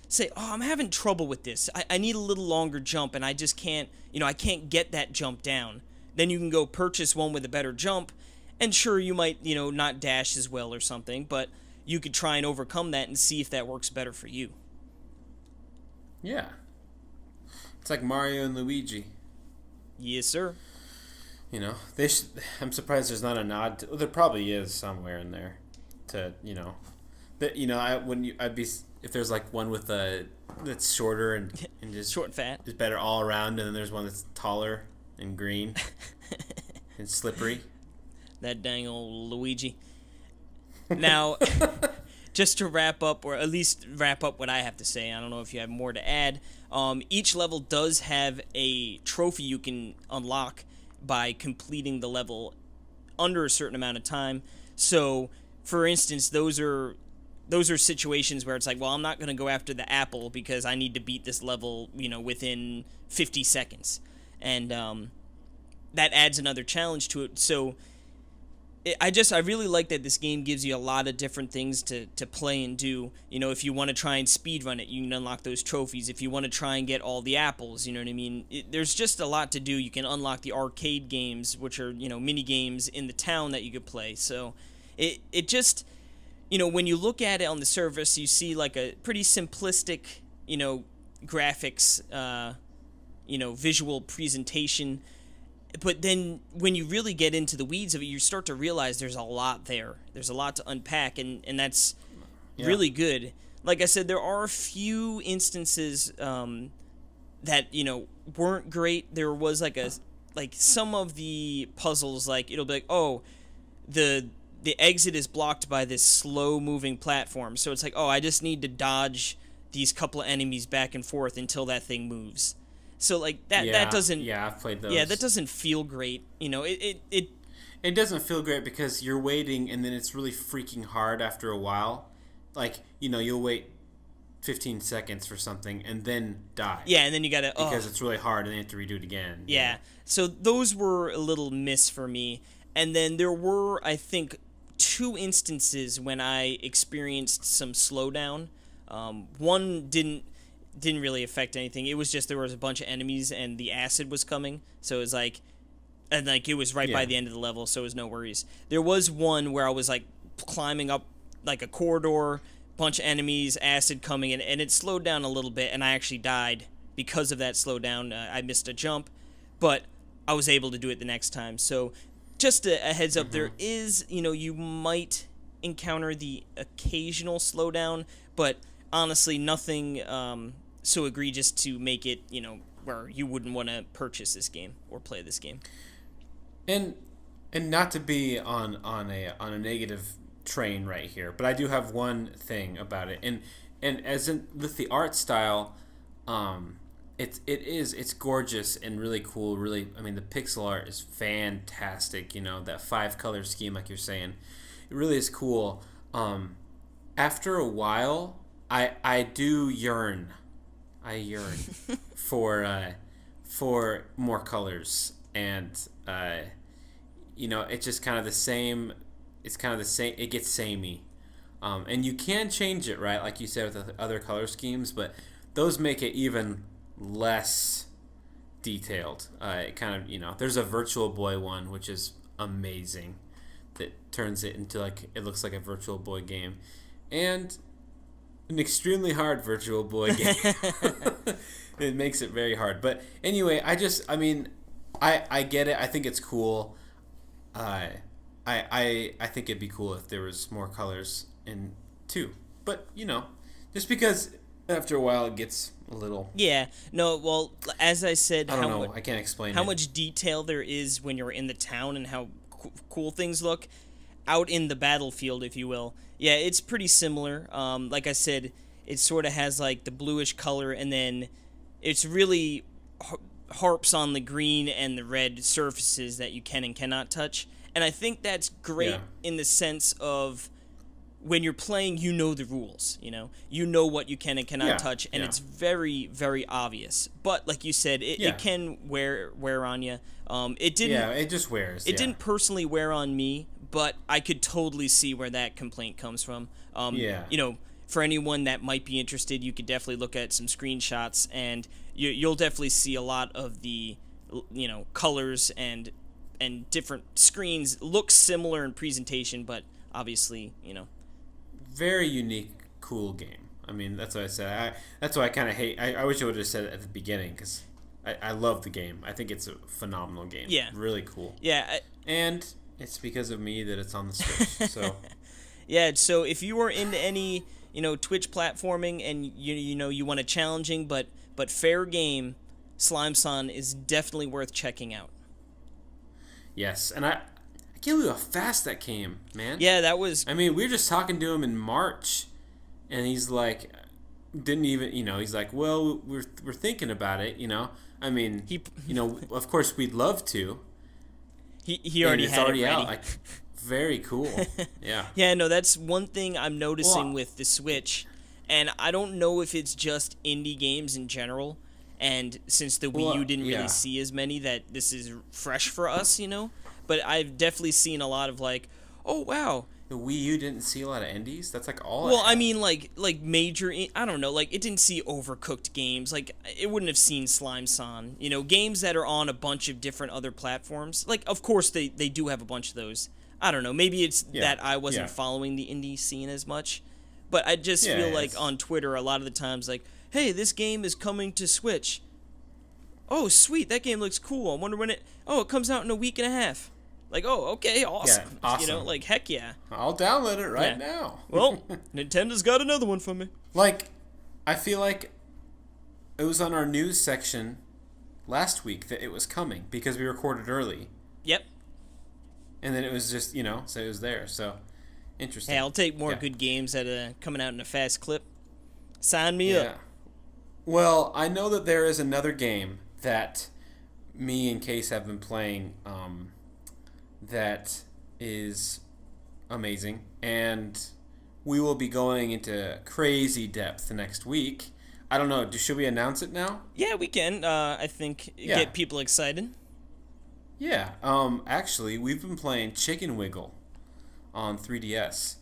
say, oh, I'm having trouble with this. I need a little longer jump, and I just can't, I can't get that jump down. Then you can go purchase one with a better jump, and sure, you might, not dash as well or something, but you could try and overcome that and see if that works better for you. Yeah. It's like Mario and Luigi. Yes, sir. You know, they should. I'm surprised there's not a nod. Well, there probably is somewhere in there. To that I'd be if there's like one with that's shorter and just short and fat. is better all around, and then there's one that's taller and green and slippery. That dang old Luigi. Now, just to wrap up, or at least wrap up what I have to say, I don't know if you have more to add. Each level does have a trophy you can unlock by completing the level under a certain amount of time. So, for instance, those are situations where it's like, well, I'm not going to go after the apple because I need to beat this level, within 50 seconds. And that adds another challenge to it. So I really like that this game gives you a lot of different things to play and do. If you want to try and speedrun it, you can unlock those trophies. If you want to try and get all the apples, you know what I mean? There's just a lot to do. You can unlock the arcade games, which are, mini games in the town that you could play. So it just, when you look at it on the surface, you see like a pretty simplistic, graphics, visual presentation. But then when you really get into the weeds of it, you start to realize there's a lot there. There's a lot to unpack, and that's really good. Like I said, there are a few instances that, weren't great. There was like some of the puzzles, like it'll be like, oh, the exit is blocked by this slow-moving platform. So it's like, oh, I just need to dodge these couple of enemies back and forth until that thing moves. So like that doesn't. Yeah, I've played those. Yeah, that doesn't feel great. It doesn't feel great because you're waiting, and then it's really freaking hard after a while. Like, you'll wait 15 seconds for something and then die. Yeah, and then you gotta because it's really hard, and then you have to redo it again. Yeah. So those were a little miss for me, and then there were, I think, 2 instances when I experienced some slowdown. One didn't really affect anything. It was just there was a bunch of enemies and the acid was coming, so it was like, and like it was right by the end of the level, so it was no worries. There was one where I was like climbing up like a corridor, bunch of enemies, acid coming in, and it slowed down a little bit, and I actually died because of that slowdown. I missed a jump, but I was able to do it the next time. So just a heads up, there is, you might encounter the occasional slowdown, but honestly, nothing so egregious to make it, where you wouldn't want to purchase this game or play this game. And not to be on a negative train right here, but I do have one thing about it. And as in with the art style, it's gorgeous and really cool. Really, I mean, the pixel art is fantastic. That 5-color scheme, like you're saying, it really is cool. After a while, I do yearn. I yearn for more colors, and it's just kind of the same. It's kind of the same. It gets samey, and you can change it, right? Like you said with the other color schemes, but those make it even less detailed. It kind of there's a Virtual Boy one which is amazing, that turns it into like it looks like a Virtual Boy game, and an extremely hard Virtual Boy game. It makes it very hard. But anyway, I get it. I think it's cool. I think it'd be cool if there was more colors in 2. But, just because after a while it gets a little... Yeah. No, well, as I said... I don't know. I can't explain how much detail there is when you're in the town and how cool things look out in the battlefield, if you will. Yeah, it's pretty similar. Like I said, it sort of has like the bluish color, and then it's really harps on the green and the red surfaces that you can and cannot touch. And I think that's great in the sense of when you're playing, the rules, you know what you can and cannot touch, and it's very, very obvious. But like you said, it can wear on you. It didn't. Yeah, it just wears. It didn't personally wear on me, but I could totally see where that complaint comes from. For anyone that might be interested, you could definitely look at some screenshots, and you'll definitely see a lot of the, colors and different screens look similar in presentation, but obviously, Very unique, cool game. I mean, that's what I said. That's why I kind of hate. I wish I would have said it at the beginning because I love the game. I think it's a phenomenal game. Yeah. Really cool. Yeah. And it's because of me that it's on the Switch. So. Yeah. So if you are into any Twitch platforming and you want a challenging but fair game, Slime-san is definitely worth checking out. Yes, and I can't believe how fast that came, man. Yeah, that was... I mean, we were just talking to him in March, and he's like, didn't even, he's like, well, we're thinking about it, I mean, of course we'd love to. He already it's had already it ready. out. Like, very cool. Yeah. Yeah, no, that's one thing I'm noticing with the Switch, and I don't know if it's just indie games in general, and since the Wii U didn't really see as many, that this is fresh for us, But I've definitely seen a lot of like, oh wow, the Wii U didn't see a lot of indies. That's like all. Well, I mean, like major. I don't know. Like it didn't see Overcooked games. Like it wouldn't have seen Slime-san. Games that are on a bunch of different other platforms. Like of course they do have a bunch of those. I don't know. Maybe it's that I wasn't following the indie scene as much, but I just feel like on Twitter a lot of the times like, hey, this game is coming to Switch. Oh sweet, that game looks cool. I wonder when it. Oh, it comes out in a week and a half. Like, oh, okay, awesome. Yeah, awesome. Like, heck yeah. I'll download it right now. Well, Nintendo's got another one for me. Like, I feel like it was on our news section last week that it was coming because we recorded early. Yep. And then it was just, so it was there. So, interesting. Hey, I'll take more good games that are coming out in a fast clip. Sign me up. Well, I know that there is another game that me and Case have been playing that is amazing, and we will be going into crazy depth next week. I don't know. Should we announce it now? Yeah, we can. I think get people excited. Yeah. Actually, we've been playing Chicken Wiggle on 3DS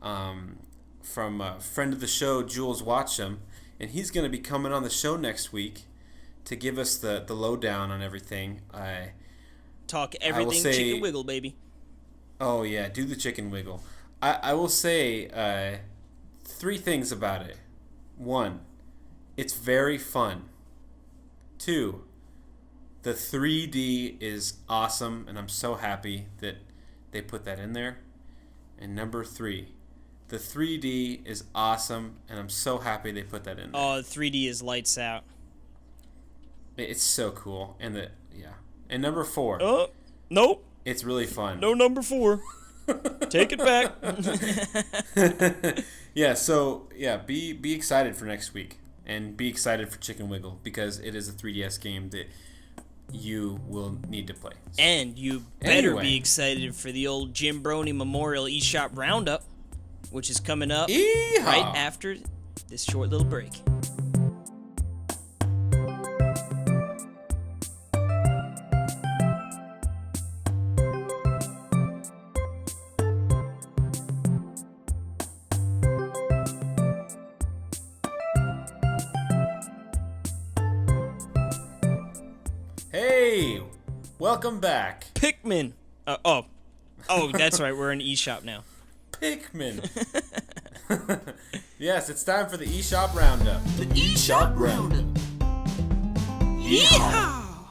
from a friend of the show, Jules Watcham, and he's going to be coming on the show next week to give us the lowdown on everything. Talk everything Chicken Wiggle, baby. Oh, yeah. Do the Chicken Wiggle. I will say 3 things about it. 1, it's very fun. 2, the 3D is awesome, and I'm so happy that they put that in there. And number 3, the 3D is awesome, and I'm so happy they put that in there. Oh, 3D is lights out. It's so cool. And And number 4. Oh, nope. It's really fun. No number 4. Take it back. Be excited for next week. And be excited for Chicken Wiggle because it is a 3DS game that you will need to play. So. And you better be excited for the old Jim Brony Memorial eShop Roundup, which is coming up right after this short little break. Hey, welcome back. Pikmin. That's right. We're in eShop now. Pikmin. Yes, it's time for the eShop Roundup. The eShop Roundup. Yeehaw!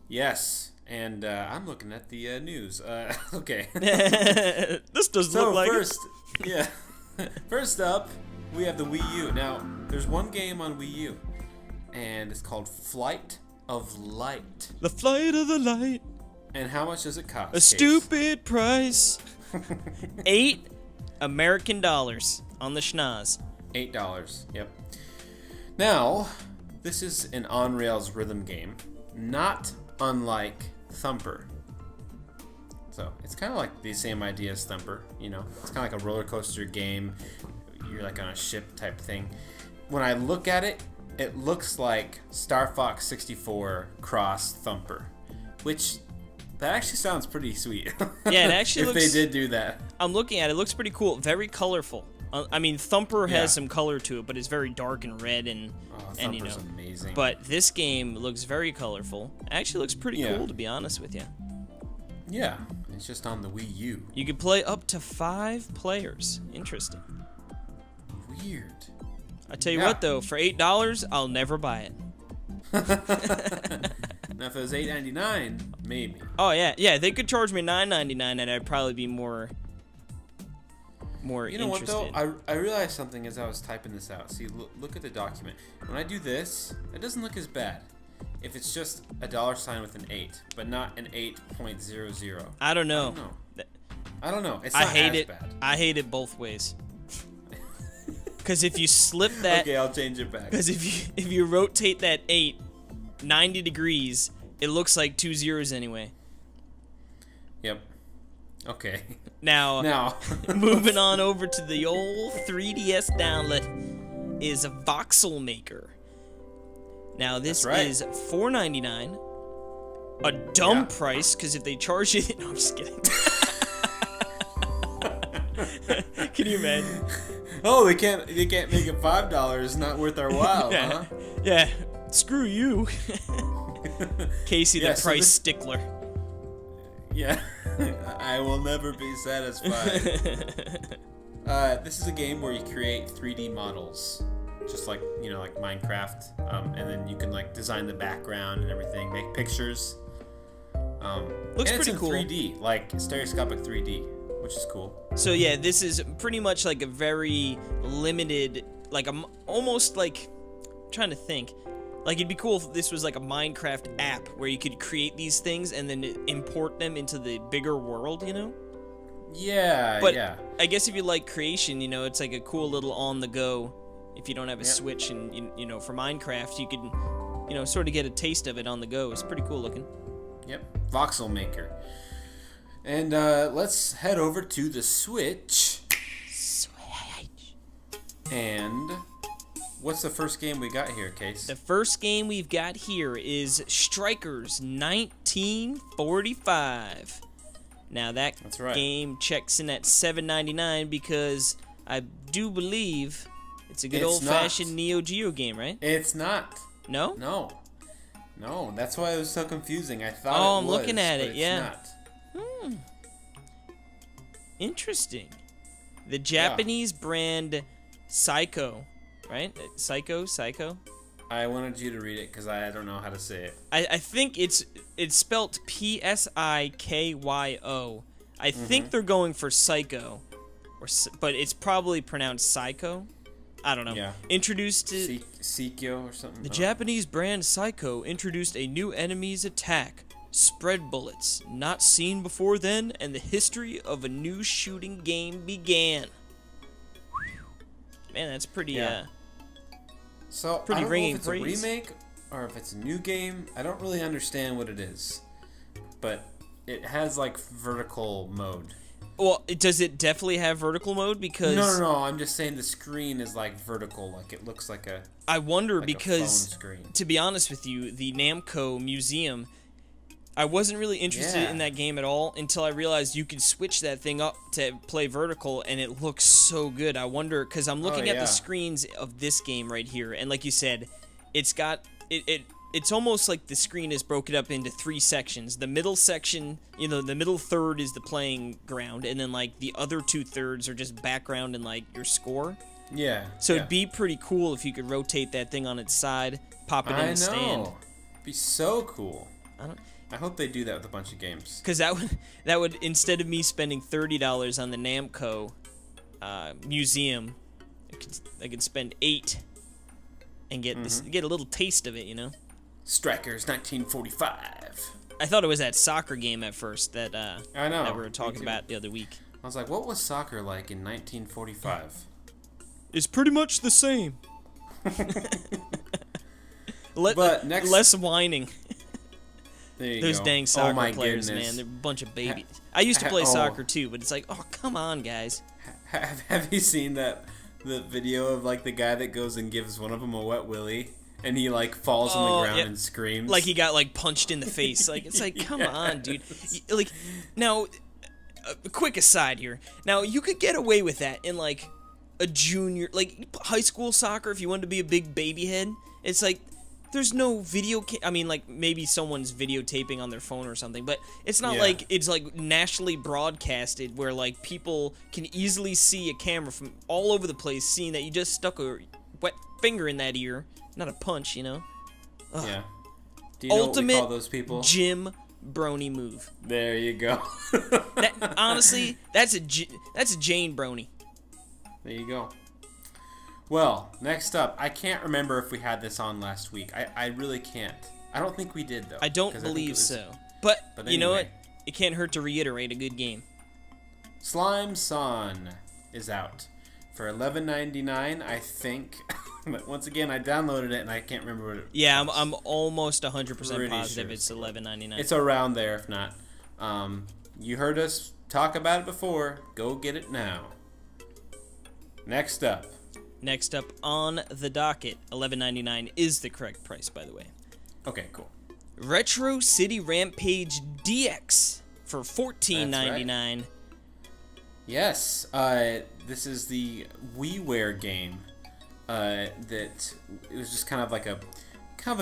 Yes, and I'm looking at the news. Okay. This doesn't look like it. First up, we have the Wii U. Now, there's one game on Wii U, and it's called Flight of Light. The Flight of the Light. And how much does it cost? A stupid price. $8 American dollars on the schnoz. $8. Yep. Now, this is an on-rails rhythm game, not unlike Thumper. So it's kind of like the same idea as Thumper. It's kind of like a roller coaster game. You're like on a ship type thing. When I look at it, it looks like Star Fox 64 cross Thumper, which that actually sounds pretty sweet. Yeah, it actually if they did do that. I'm looking at it. It looks pretty cool. Very colorful. I mean, Thumper has some color to it, but it's very dark and red and Thumper's amazing. But this game looks very colorful. Actually looks pretty cool, to be honest with you. Yeah, it's just on the Wii U. You can play up to 5 players. Interesting. Weird. I tell you what, though, for $8, I'll never buy it. Now, if it was $8.99, maybe. Oh yeah, they could charge me $9.99, and I'd probably be more You know interested. what, though? I realized something as I was typing this out. See, look at the document. When I do this, it doesn't look as bad. If it's just a $sign with an 8, but not an 8.00. I don't know. I don't know. It's not I hate as it. bad. I hate it both ways. Because if you slip that, Okay, I'll change it back. because if you rotate that 8 90 degrees, it looks like 2 zeros anyway. Yep. Okay. Now, moving on over to the old 3DS download is a voxel maker. Now this That's right. is $4.99, a dumb price because if they charge you, no, I'm just kidding. Can you imagine? Oh, they can't make it $5. Not worth our while, huh? Yeah. Screw you, Casey, Yeah, the so price this- stickler. Yeah. I will never be satisfied. This is a game where you create 3D models, just like like Minecraft, and then you can like design the background and everything, make pictures. Looks and pretty it's in cool. 3D, like stereoscopic 3D, which is cool. So yeah, this is pretty much like a very limited, like almost like, I'm trying to think. Like, it'd be cool if this was like a Minecraft app where you could create these things and then import them into the bigger world, Yeah, But yeah. I guess if you like creation, it's like a cool little on-the-go. If you don't have a Switch and, for Minecraft, you could, sort of get a taste of it on the go. It's pretty cool looking. Yep, voxel maker. And let's head over to the Switch. And what's the first game we got here, Case? The first game we've got here is Strikers 1945. Now That's right. game checks in at $7.99 because I do believe it's a good old-fashioned Neo Geo game, right? It's not. No? No, that's why it was so confusing. I thought Oh, it I'm was, looking at but it, it's yeah. not. Interesting. The Japanese brand Psycho, right? Psycho? I wanted you to read it because I don't know how to say it. I think it's spelt P-S-I-K-Y-O. I think they're going for Psycho, but it's probably pronounced Psycho. I don't know. Yeah. Introduced to Sikyo or something. the Japanese brand Psycho introduced a new enemy's attack. Spread bullets, not seen before then, and the history of a new shooting game began. Man, that's pretty. Yeah. So pretty I don't know ringing if it's praise. a remake or if it's a new game. I don't really understand what it is, but it has like vertical mode. Well, does it definitely have vertical mode? Because No. I'm just saying the screen is like vertical, like it looks like a. I wonder like a because, phone screen. to be honest with you, the Namco Museum, I wasn't really interested in that game at all until I realized you could switch that thing up to play vertical, and it looks so good. I wonder, because I'm looking at the screens of this game right here, and like you said, it's got it's almost like the screen is broken up into 3 sections. The middle section, the middle third is the playing ground, and then like the other 2/3 are just background and like your score. Yeah. So it'd be pretty cool if you could rotate that thing on its side, pop it in the stand. It'd be so cool. I don't. I hope they do that with a bunch of games. Because that would instead of me spending $30 on the Namco museum, I could spend $8 and get get a little taste of it. Strikers 1945. I thought it was that soccer game at first that I know. that we were Me talking too. about the other week. I was like, what was soccer like in 1945? It's pretty much the same. But next- less whining. There you Those go. dang soccer oh my players, goodness. man, they're a bunch of babies. I used to play oh. soccer too, but it's like, oh come on, guys. Have you seen the video of like the guy that goes and gives one of them a wet willy and he like falls on the ground and screams Like he got like punched in the face. Like it's like, come on, dude. Like now, a quick aside here. Now you could get away with that in like a junior, like high school soccer. If you wanted to be a big baby head, it's like there's no video. I mean, like maybe someone's videotaping on their phone or something, but it's not like it's like nationally broadcasted where like people can easily see a camera from all over the place, seeing that you just stuck wet finger in that ear. Not a punch, Ugh. Yeah. Do you know Ultimate what we call those people? Jim Brony move. There you go. Honestly, that's a Jane Brony. There you go. Well, next up, I can't remember if we had this on last week. I really can't. I don't think we did, though. I don't believe so. But you know what? anyway. It can't hurt to reiterate a good game. Slime-san is out for $11.99, I think. But once again, I downloaded it and I can't remember what it Yeah, was. I'm almost 100% Pretty positive sure it's $11.99. It's around there, if not. You heard us talk about it before. Go get it now. Next up. Next up on the docket, $11.99 is the correct price, by the way. Okay, cool. Retro City Rampage DX for $14.99. Yes, this is the WiiWare game. That it was just kind of like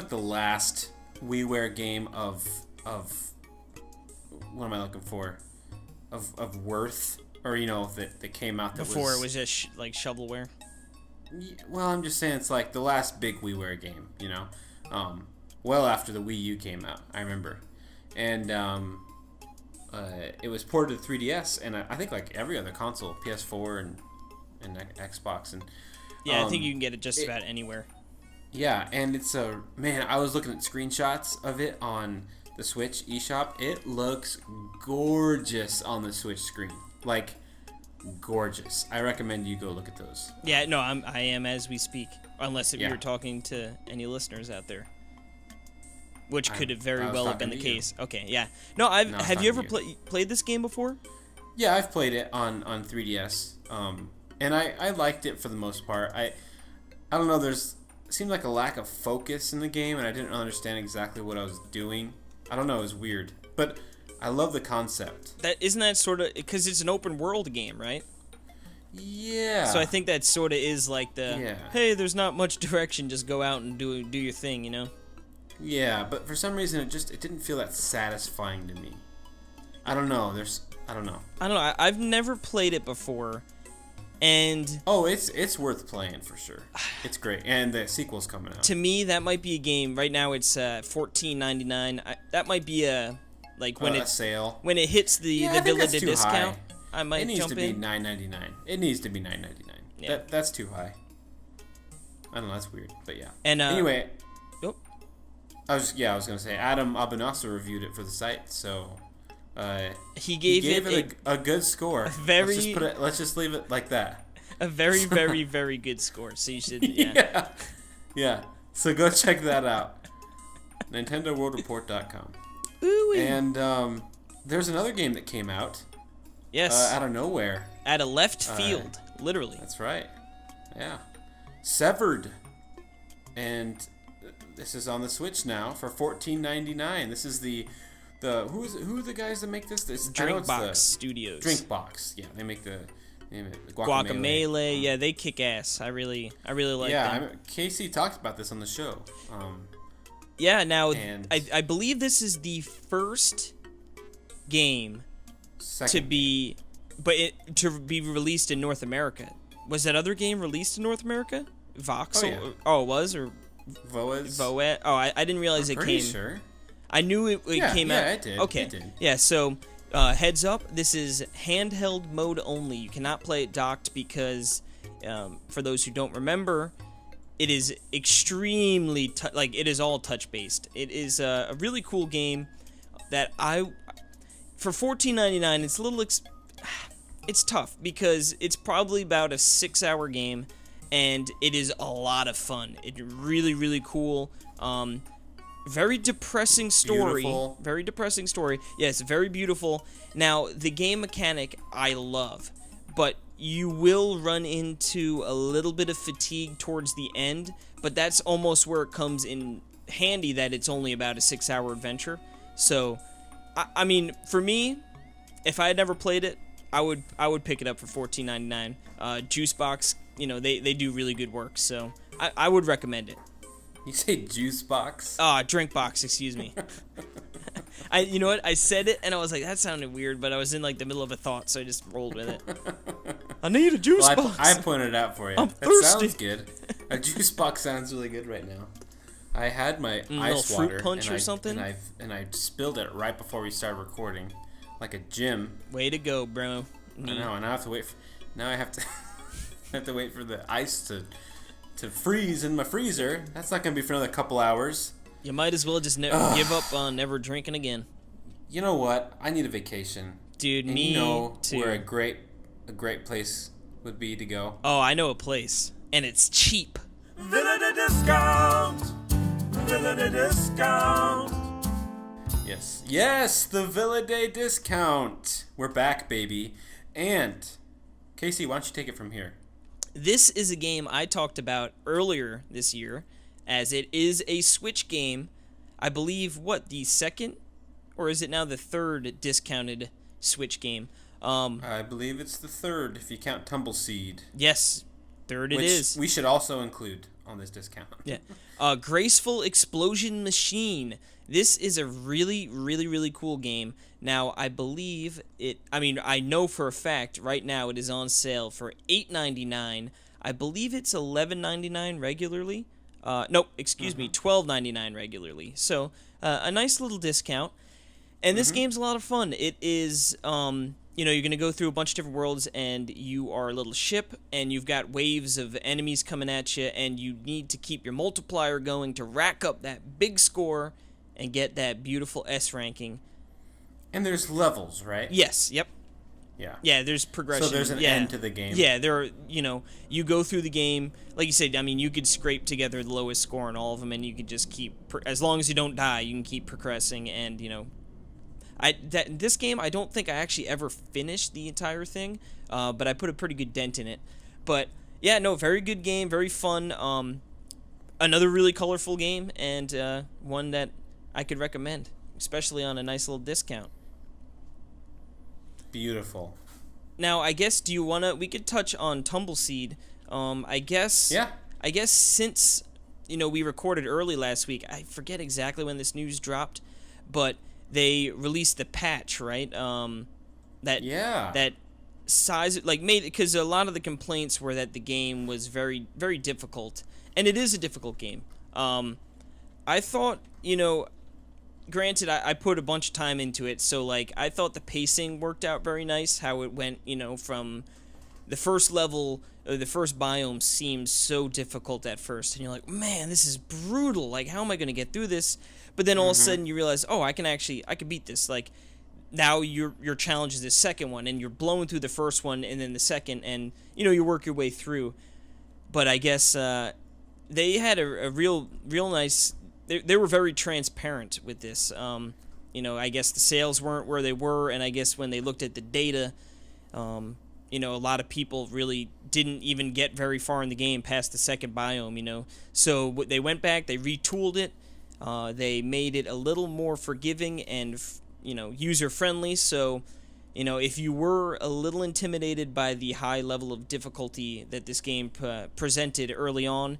the last WiiWare game of what am I looking for? Of worth, or that came out that Before it was just like shovelware. Well, I'm just saying it's like the last big WiiWare game, well after the Wii U came out, I remember, and it was ported to 3DS, and I think like every other console, PS4 and Xbox, and yeah, I think you can get it just about anywhere. Yeah, and it's I was looking at screenshots of it on the Switch eShop. It looks gorgeous on the Switch screen, like gorgeous. I recommend you go look at those. Yeah, no, I am as we speak, unless if Yeah. you're talking to any listeners out there, which could have very I was well have been talking the to you. case. Okay, yeah. No, I was have you ever talking to played this game before? Yeah, I've played it on 3DS, and I liked it for the most part. I don't know. It seemed like a lack of focus in the game, and I didn't understand exactly what I was doing. I don't know. It was weird, but I love the concept. Isn't that sort of because it's an open world game, right? Yeah. So I think that sort of is like Yeah. hey, there's not much direction, just go out and do your thing, Yeah, but for some reason it didn't feel that satisfying to me. I don't know. I don't know. I've never played it before, and Oh, it's worth playing for sure. It's great, and the sequel's coming out. to me that might be a game. Right now it's $14.99. That might be a when a sale. when it hits the I think ability that's to too discount. high. I might It needs jump to be in. $9.99. It needs to be $9.99. Yeah. That's too high. I don't know. That's weird, but yeah. And anyway, oh, I was gonna say Adam Abinasa reviewed it for the site, so he gave it a good score. very- Let's just leave it like that. a very very very good score. So you should yeah. Yeah. So go check that out. NintendoWorldReport.com. Ooh-wee. And there's another game that came out Yes, out of nowhere. at a left field, literally. That's right. Yeah. Severed. And this is on the Switch now for $14.99. This is the who are the guys that make this? I know it's Drinkbox Studios. Drinkbox. Yeah, they make the Guacamelee. Yeah, they kick ass. I really like them. Casey talked about this on the show. Yeah, now And- I believe this is the first game to Second, be released in North America. Was that other game released in North America? Voxel? Oh, yeah. Oh, it was? Or Voez. Voet? Oh, I didn't realize it Pretty came. sure. I knew it came out. Yeah, it did. Okay. It did. Yeah, so heads up, this is handheld mode only. You cannot play it docked because, for those who don't remember, it is extremely it is all touch based. It is a really cool game that for $14.99 it's a little it's tough because it's probably about a 6-hour game and it is a lot of fun. It's really cool. Very depressing story. Beautiful. Very depressing story. Yes, very beautiful. Now, the game mechanic I love, but you will run into a little bit of fatigue towards the end, but that's almost where it comes in handy that it's only about a 6-hour adventure. So, I mean, for me, if I had never played it, I would pick it up for $14.99. Juicebox, they do really good work, so I would recommend it. You say juice box? Drinkbox, excuse me. You know what? I said it and I was like, that sounded weird, but I was in like the middle of a thought, so I just rolled with it. I need a juice box. I pointed it out for you. I'm That thirsty. sounds good. A juice box sounds really good right now. I had my ice little water fruit punch or something? and I spilled it right before we started recording, like a gym. Way to go, bro. I know, and I have to wait. Now I have to I have to wait for the ice to freeze in my freezer. That's not gonna be for another couple hours. You might as well just give up on never drinking again. You know what? I need a vacation, Dude, and me you know too. where a great place would be to go. Oh, I know a place, and it's cheap. Villa de discount. Villa de discount. Yes, the Villa Day discount. We're back, baby. And Casey, why don't you take it from here? This is a game I talked about earlier this year, as it is a Switch game. I believe, the second? Or is it now the third discounted Switch game? I believe it's the third, if you count Tumbleseed. Yes, third it is. Which we should also include on this discount. Yeah. Graceful Explosion Machine. This is a really, really, really cool game. Now, I believe I know for a fact right now it is on sale for $8.99. I believe it's $11.99 regularly. Nope, excuse me, $12.99 regularly. So, a nice little discount. And this game's a lot of fun. It is, you're going to go through a bunch of different worlds, and you are a little ship, and you've got waves of enemies coming at you, and you need to keep your multiplier going to rack up that big score and get that beautiful S ranking. And there's levels, right? Yes, yep. Yeah. Yeah, there's progression. So there's an end to the game. Yeah, there are, you go through the game, like you said, you could scrape together the lowest score on all of them, and you could just keep, as long as you don't die, you can keep progressing, and, this game, I don't think I actually ever finished the entire thing, but I put a pretty good dent in it. But, yeah, no, very good game, very fun, another really colorful game, and one that I could recommend, especially on a nice little discount. Beautiful. Now, I guess, we could touch on Tumbleseed. I guess since, we recorded early last week, I forget exactly when this news dropped, but they released the patch, right? That size, because a lot of the complaints were that the game was very, very difficult, and it is a difficult game. I thought, granted, I put a bunch of time into it, so, I thought the pacing worked out very nice, how it went, from the first level, the first biome seemed so difficult at first, and you're like, man, this is brutal, how am I going to get through this? But then all of a sudden you realize, oh, I can beat this, now your challenge is the second one, and you're blowing through the first one, and then the second, and, you work your way through. But I guess, they had a real nice... They were very transparent with this. I guess the sales weren't where they were, and I guess when they looked at the data, a lot of people really didn't even get very far in the game past the second biome, So they went back, they retooled it, they made it a little more forgiving and, user-friendly, so... if you were a little intimidated by the high level of difficulty that this game presented early on,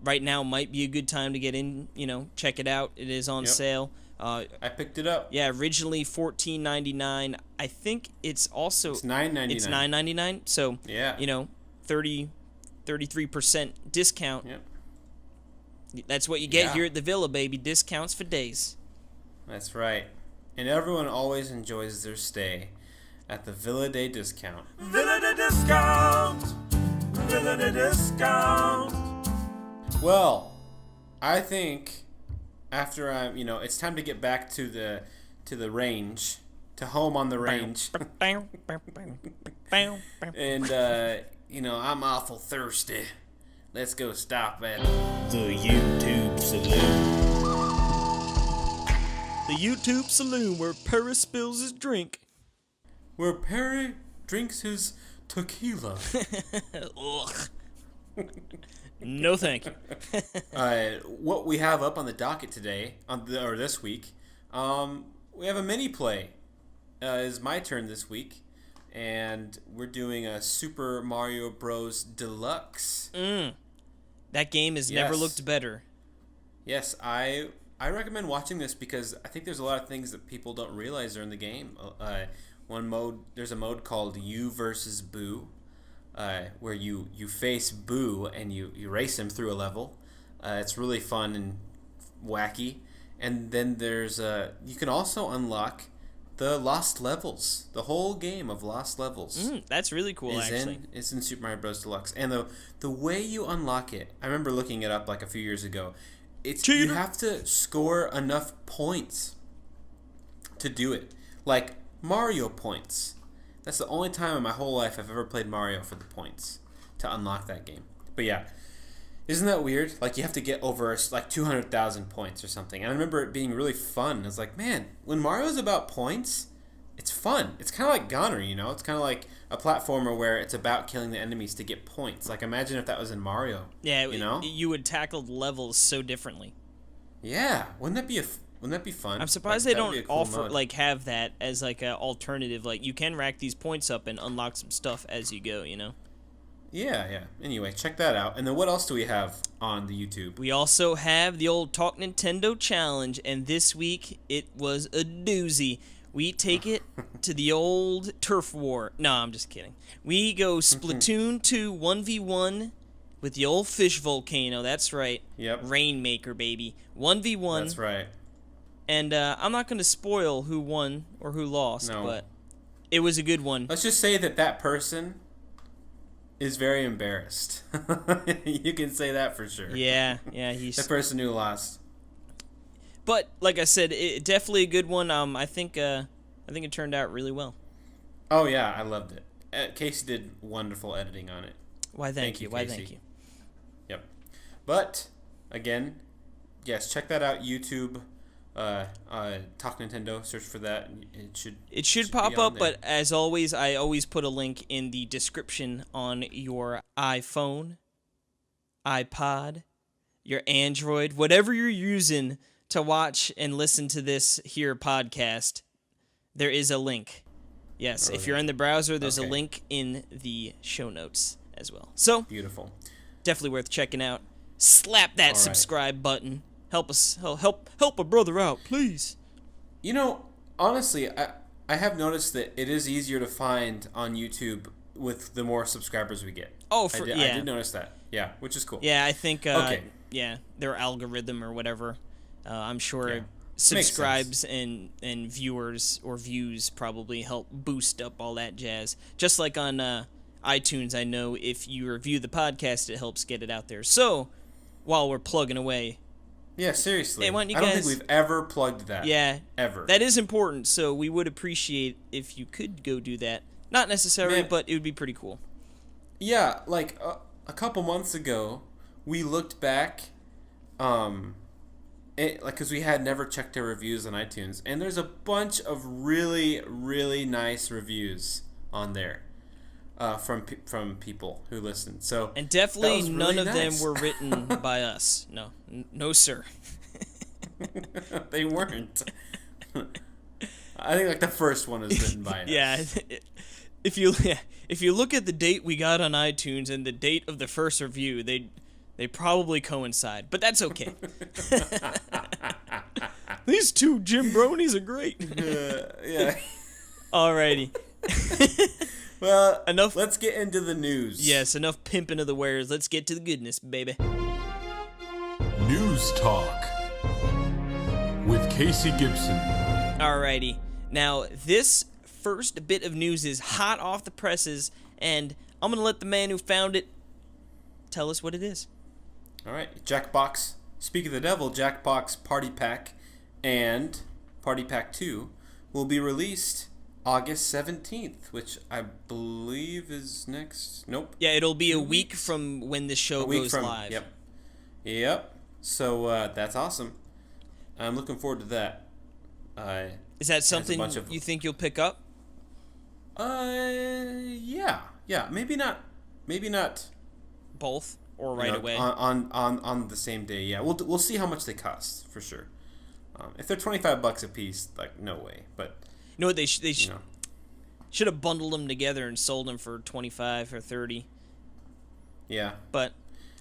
right now might be a good time to get in, check it out. It is on sale. I picked it up. Yeah, originally $14.99. I think it's also... It's $9.99. It's $9.99, so, yeah. 33% discount. Yep. That's what you get here at the Villa, baby. Discounts for days. That's right. And everyone always enjoys their stay at the Villa Day discount. Villa de discount. Villa de discount. Well, I think after it's time to get back to the range, to home on the range. And I'm awful thirsty. Let's go stop at the YouTube Saloon. The YouTube Saloon, where Perry spills his drink. Where Perry drinks his tequila. Ugh. No thank you. What we have up on the docket today, or this week, we have a mini play. It's my turn this week, and we're doing a Super Mario Bros. Deluxe. That game has never looked better. Yes, I recommend watching this because I think there's a lot of things that people don't realize are in the game. There's a mode called You versus Boo, where you face Boo and you race him through a level. It's really fun and wacky. And then there's you can also unlock the Lost Levels. The whole game of Lost Levels. That's really cool, actually. It's in Super Mario Bros. Deluxe. And the way you unlock it, I remember looking it up like a few years ago. You have to score enough points to do it. Like Mario points. That's the only time in my whole life I've ever played Mario for the points to unlock that game. But yeah, isn't that weird? Like you have to get over like 200,000 points or something. And I remember it being really fun. It's like, man, when Mario's about points, it's fun. It's kind of like Goner, you know? It's kind of like a platformer where it's about killing the enemies to get points. Like imagine if that was in Mario. Yeah, you know? You would tackle the levels so differently. Yeah, wouldn't that be fun? I'm surprised they don't offer have that as like an alternative. Like you can rack these points up and unlock some stuff as you go, you know? Yeah. Anyway, check that out. And then what else do we have on the YouTube? We also have the old Talk Nintendo Challenge, and this week it was a doozy. We take it to the old turf war. No, I'm just kidding. We go Splatoon 2 1v1 with the old fish volcano. That's right. Yep. Rainmaker, baby. 1v1. That's right. And I'm not going to spoil who won or who lost, but it was a good one. Let's just say that person is very embarrassed. You can say that for sure. Yeah, he's the person who lost. But like I said, it definitely a good one. I think it turned out really well. Oh yeah, I loved it. Casey did wonderful editing on it. Why thank you. Yep. But again, yes, check that out. YouTube. Talk Nintendo. Search for that. It should pop up. But as always, I always put a link in the description on your iPhone, iPod, your Android, whatever you're using to watch and listen to this here podcast. There is a link. Yes, if you're in the browser, there's a link in the show notes as well. So beautiful. Definitely worth checking out. Slap that subscribe button. Help us help a brother out, please. You know, honestly, I have noticed that it is easier to find on YouTube with the more subscribers we get. I did notice that. Yeah, which is cool. Yeah, I think their algorithm or whatever. I'm sure subscribes and viewers or views probably help boost up all that jazz. Just like on iTunes, I know if you review the podcast, it helps get it out there. So, while we're plugging away. Yeah, seriously. Hey, I don't think we've ever plugged that. Yeah. Ever. That is important, so we would appreciate if you could go do that. Not necessarily, but it would be pretty cool. Yeah, like a couple months ago, we looked back, because we had never checked our reviews on iTunes, and there's a bunch of really, really nice reviews on there. From people who listened. So and definitely none really of them were written by us. No, sir. They weren't. I think like the first one is written by us. Yeah. If you look at the date we got on iTunes and the date of the first review, they probably coincide, but that's okay. These two Jim Bronies are great. Yeah. Alrighty. Well, let's get into the news. Yes, enough pimping of the wares. Let's get to the goodness, baby. News Talk with Casey Gibson. Alrighty. Now, this first bit of news is hot off the presses, and I'm going to let the man who found it tell us what it is. All right. Jackbox. Speak of the devil, Jackbox Party Pack and Party Pack 2 will be released August 17th, which I believe is next. Nope. Yeah, it'll be a week from when the show goes live. Yep. So that's awesome. I'm looking forward to that. Is that something you think you'll pick up? Yeah. Maybe not. Both or right away. On the same day. Yeah. We'll see how much they cost for sure. If they're $25 a piece, like no way. But you know what they should have bundled them together and sold them for 25 or 30. Yeah. But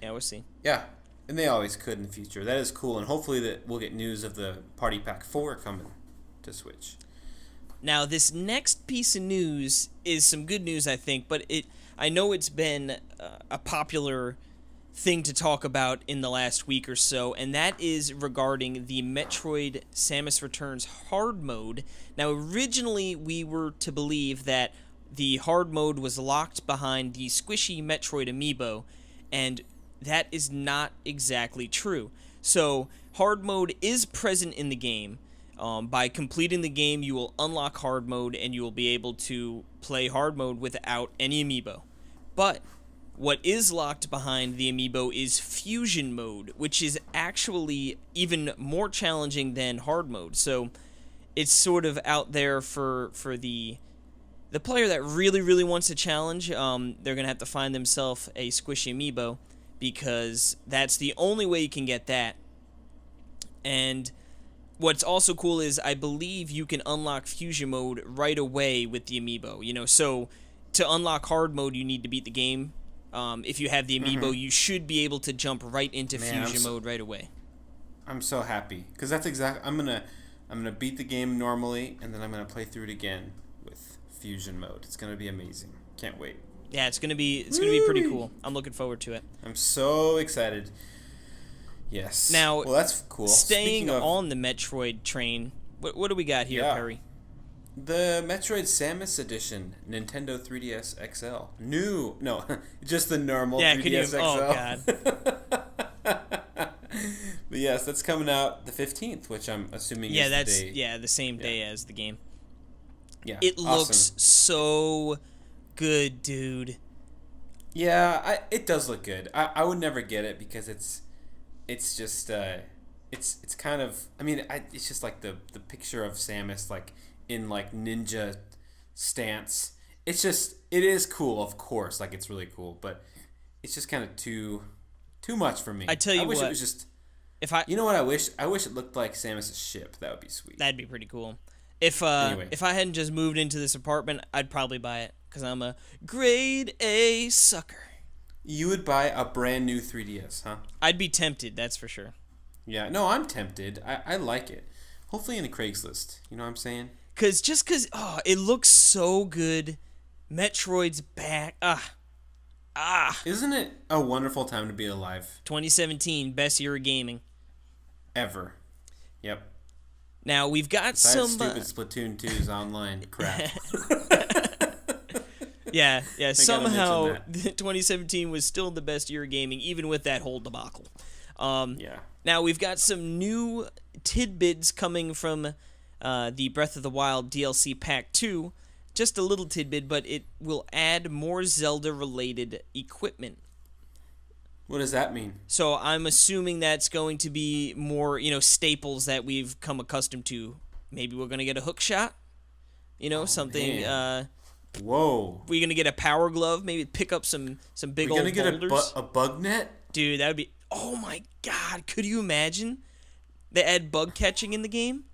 yeah, we'll see. Yeah. And they always could in the future. That is cool, and hopefully that we'll get news of the Party Pack 4 coming to Switch. Now, this next piece of news is some good news, I think, but I know it's been a popular thing to talk about in the last week or so, and that is regarding the Metroid Samus Returns hard mode. Now, originally, we were to believe that the hard mode was locked behind the squishy Metroid amiibo, and that is not exactly true. So, hard mode is present in the game. By completing the game, you will unlock hard mode, and you will be able to play hard mode without any amiibo. But what is locked behind the amiibo is fusion mode, which is actually even more challenging than hard mode. So it's sort of out there for the player that really wants a challenge. They're going to have to find themselves a squishy amiibo, because that's the only way you can get that. And what's also cool is I believe you can unlock fusion mode right away with the amiibo. You know, so to unlock hard mode, you need to beat the game. If you have the amiibo, you should be able to jump right into fusion mode right away. I'm so happy, because that's exactly. I'm gonna beat the game normally, and then I'm gonna play through it again with fusion mode. It's gonna be amazing. Can't wait. Yeah, it's gonna be pretty cool. I'm looking forward to it. I'm so excited. Yes. Now, well, that's cool. Staying on the Metroid train, what do we got here, Perry? The Metroid Samus Edition, Nintendo 3DS XL. No, just the normal 3DS XL. Oh, God. But yes, that's coming out the 15th, which I'm assuming is that's the day. the same day as the game. Yeah, it looks so good, dude. Yeah, it does look good. I would never get it because it's just it's kind of, I mean, it's just like the picture of Samus like in like ninja stance. It is cool, of course, like it's really cool, but it's just kind of too much for me. I tell you I wish what, it was just, you know what I wish it looked like Samus' ship. That would be sweet. That'd be pretty cool. If I hadn't just moved into this apartment, I'd probably buy it, because I'm a grade A sucker. You would buy a brand new 3DS, huh? I'd be tempted, that's for sure. Yeah, no, I'm tempted. I like it. Hopefully in a Craigslist. You know what I'm saying? Because it looks so good. Metroid's back. Isn't it a wonderful time to be alive? 2017, best year of gaming. Ever. Yep. Now, we've got Besides some... stupid Splatoon 2's online crap. Yeah. Somehow, 2017 was still the best year of gaming, even with that whole debacle. Yeah. Now, we've got some new tidbits coming from the Breath of the Wild DLC Pack 2. Just a little tidbit, but it will add more Zelda-related equipment. What does that mean? So I'm assuming that's going to be more, staples that we've come accustomed to. Maybe we're going to get a hook shot. Something... Whoa. We're going to get a power glove, maybe pick up some big old boulders. We're going to get a bug net? Dude, that would be... Oh my god, could you imagine? They add bug catching in the game?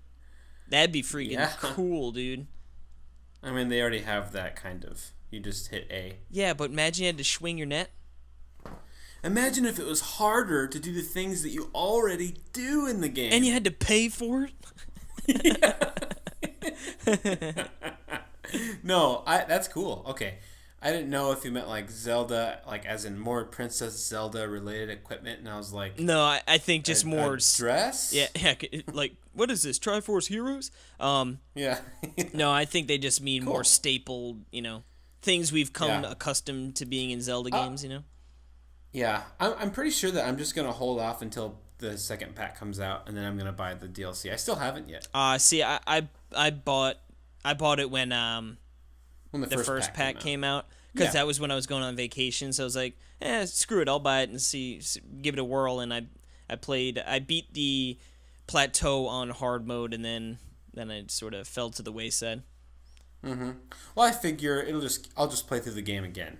That'd be freaking cool, dude. I mean, they already have that kind of. You just hit A. Yeah, but imagine you had to swing your net. Imagine if it was harder to do the things that you already do in the game. And you had to pay for it? No, that's cool. Okay. I didn't know if you meant like Zelda, like as in more Princess Zelda related equipment, and I was like... No, I think just more... dress? Yeah, like, what is this, Triforce Heroes? Yeah. No, I think they just mean more staple, things we've come accustomed to being in Zelda games, Yeah, I'm pretty sure that I'm just going to hold off until the second pack comes out, and then I'm going to buy the DLC. I still haven't yet. See, I bought it when the first pack came out, because that was when I was going on vacation, so I was like, screw it, I'll buy it and give it a whirl, and I beat the plateau on hard mode, and then I sort of fell to the wayside. Mm-hmm. Well, I figure I'll just play through the game again,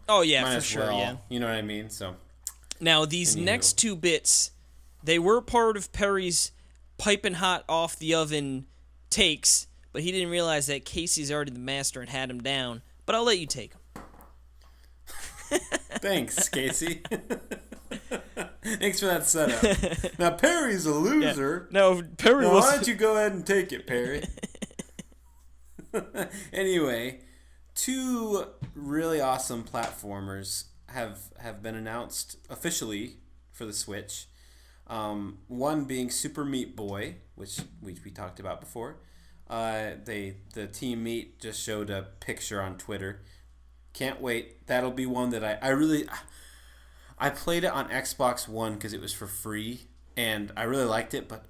Oh yeah, Might for as sure, well, yeah. You know what I mean? So now these next two bits, they were part of Perry's piping hot off the oven takes, but he didn't realize that Casey's already the master and had him down. But I'll let you take him. Thanks, Casey. Thanks for that setup. Now Perry's a loser. Yeah. No, Perry Now, was... why don't you go ahead and take it, Perry? Anyway, two really awesome platformers have been announced officially for the Switch. One being Super Meat Boy, which we talked about before. The Team Meat just showed a picture on Twitter. Can't wait. That'll be one that I played it on Xbox One because it was for free, and I really liked it, but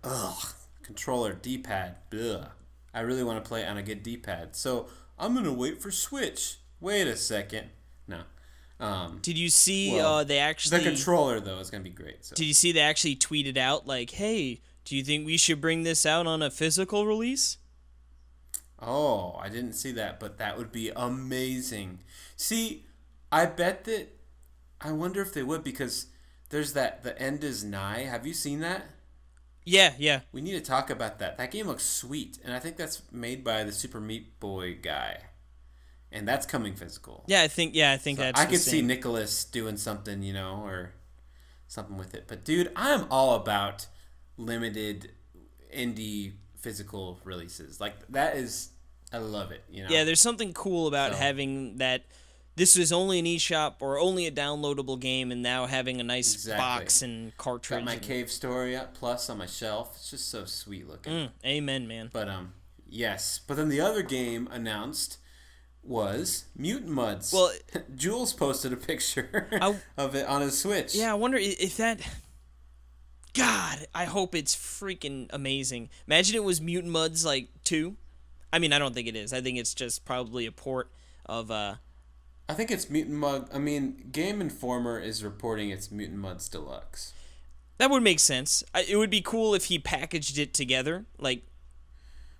controller, D-pad, ugh. I really want to play it on a good D-pad. So I'm going to wait for Switch. Wait a second. No. Did you see they actually... The controller, though, is going to be great. So. Did you see they actually tweeted out, like, hey, do you think we should bring this out on a physical release? Oh, I didn't see that, but that would be amazing. See, I bet that... I wonder if they would, because there's that The End Is Nigh. Have you seen that? Yeah. We need to talk about that. That game looks sweet, and I think that's made by the Super Meat Boy guy. And that's coming physical. Yeah, I think so that's I could see Nicholas doing something, or something with it. But dude, I'm all about limited indie physical releases. Like I love it, Yeah, there's something cool about having that. This is only an eShop or only a downloadable game, and now having a nice box and cartridge. Got my Cave Story Plus on my shelf. It's just so sweet looking. Amen, man. But yes. But then the other game announced was Mutant Mudds. Well, Jules posted a picture of it on his Switch. Yeah, I wonder if that... God, I hope it's freaking amazing. Imagine it was Mutant Mudds, 2. I mean, I don't think it is. I think it's just probably a port of... I think it's Mutant Mud... I mean, Game Informer is reporting it's Mutant Mudds Deluxe. That would make sense. It would be cool if he packaged it together,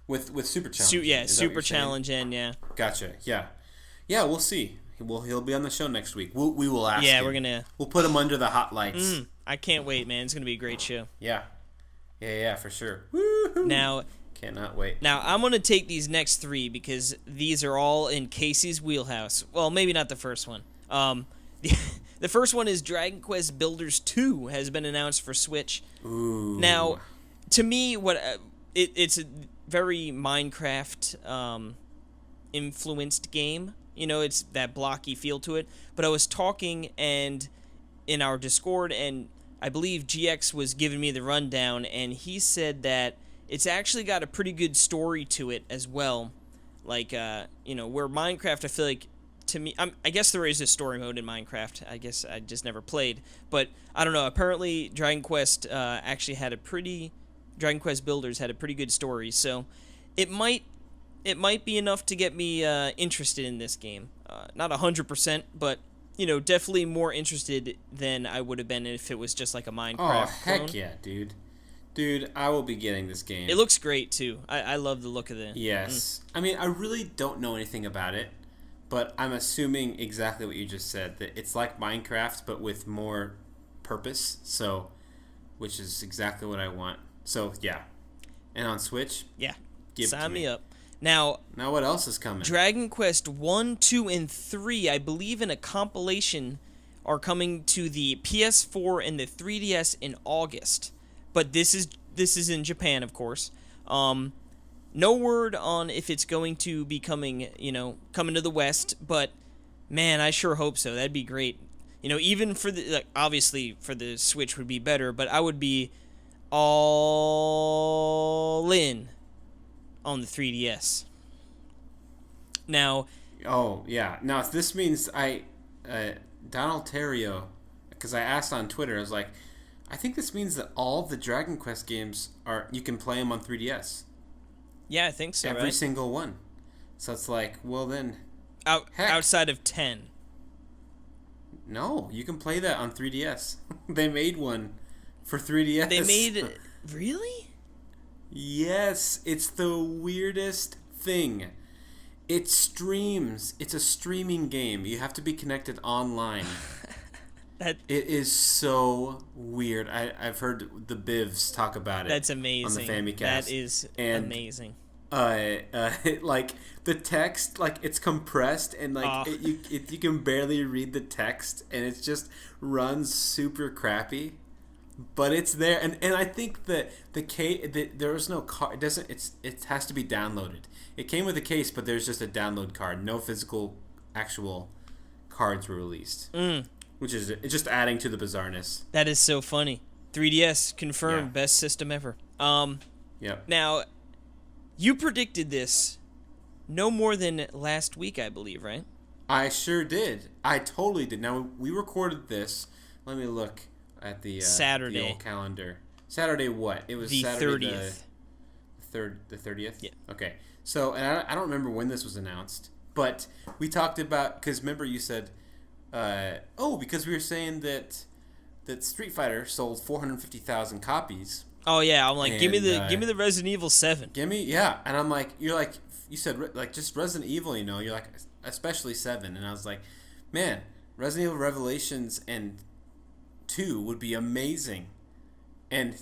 With Super Challenge. Super Challenge in, yeah. Gotcha, yeah. Yeah, we'll see. He'll be on the show next week. We will ask him. Yeah, we're going to... We'll put him under the hot lights. I can't wait, man. It's going to be a great show. Yeah. Yeah, for sure. Woo-hoo. Now... Cannot wait. Now, I'm going to take these next 3 because these are all in Casey's wheelhouse. Well, maybe not the first one. The first one is Dragon Quest Builders 2 has been announced for Switch. Ooh. Now, to me, it's a very Minecraft influenced game. It's that blocky feel to it. But I was talking in our Discord, and I believe GX was giving me the rundown, and he said that it's actually got a pretty good story to it as well. Where Minecraft, I feel like, to me, I guess there is a story mode in Minecraft. I guess I just never played. But, I don't know, apparently Dragon Quest Dragon Quest Builders had a pretty good story, so it might be enough to get me interested in this game. Not 100%, but, definitely more interested than I would have been if it was just like a Minecraft clone. Heck yeah, dude. Dude, I will be getting this game. It looks great, too. I love the look of it. Yes. I mean, I really don't know anything about it, but I'm assuming exactly what you just said, that it's like Minecraft, but with more purpose, which is exactly what I want. So, yeah. And on Switch? Yeah. Sign me up. Now what else is coming? Dragon Quest 1, 2, and 3, I believe in a compilation, are coming to the PS4 and the 3DS in August. But this is in Japan, of course. No word on if it's going to be coming to the West, but man, I sure hope so. That'd be great. Even for obviously for the Switch would be better, but I would be all in on the 3DS. Now, oh yeah. Now if this means Donald Terrio, because I asked on Twitter, I was like, I think this means that all of the Dragon Quest games you can play them on 3DS. Yeah, I think so. Every single one. So it's like, well then, outside of 10. No, you can play that on 3DS. They made one for 3DS. They made really? Yes, it's the weirdest thing. It streams. It's a streaming game. You have to be connected online. It is so weird. I've heard the Bivs talk about it. That's amazing. On the Famicast. That is amazing. Like the text, like it's compressed and you can barely read the text, and it just runs super crappy. but it's there, and I think that there was no card. It has to be downloaded. It came with a case, but there's just a download card. No physical actual cards were released, which is it's just adding to the bizarreness. That is so funny. 3DS confirmed, best system ever. Yep. Now, you predicted this no more than last week, I believe, right? I sure did. I totally did. Now, we recorded this. Let me look at the Saturday. the old calendar. Saturday what? It was The Saturday 30th. The 30th? Yeah. Okay. So, and I don't remember when this was announced, but we talked about, because remember you said, because we were saying that Street Fighter sold 450,000 copies. Oh yeah, I'm like, give me And, the Resident Evil 7. Yeah, and I'm like, you're like, you said like just Resident Evil, you're like, especially 7, and I was like, man, Resident Evil Revelations and 2 would be amazing, and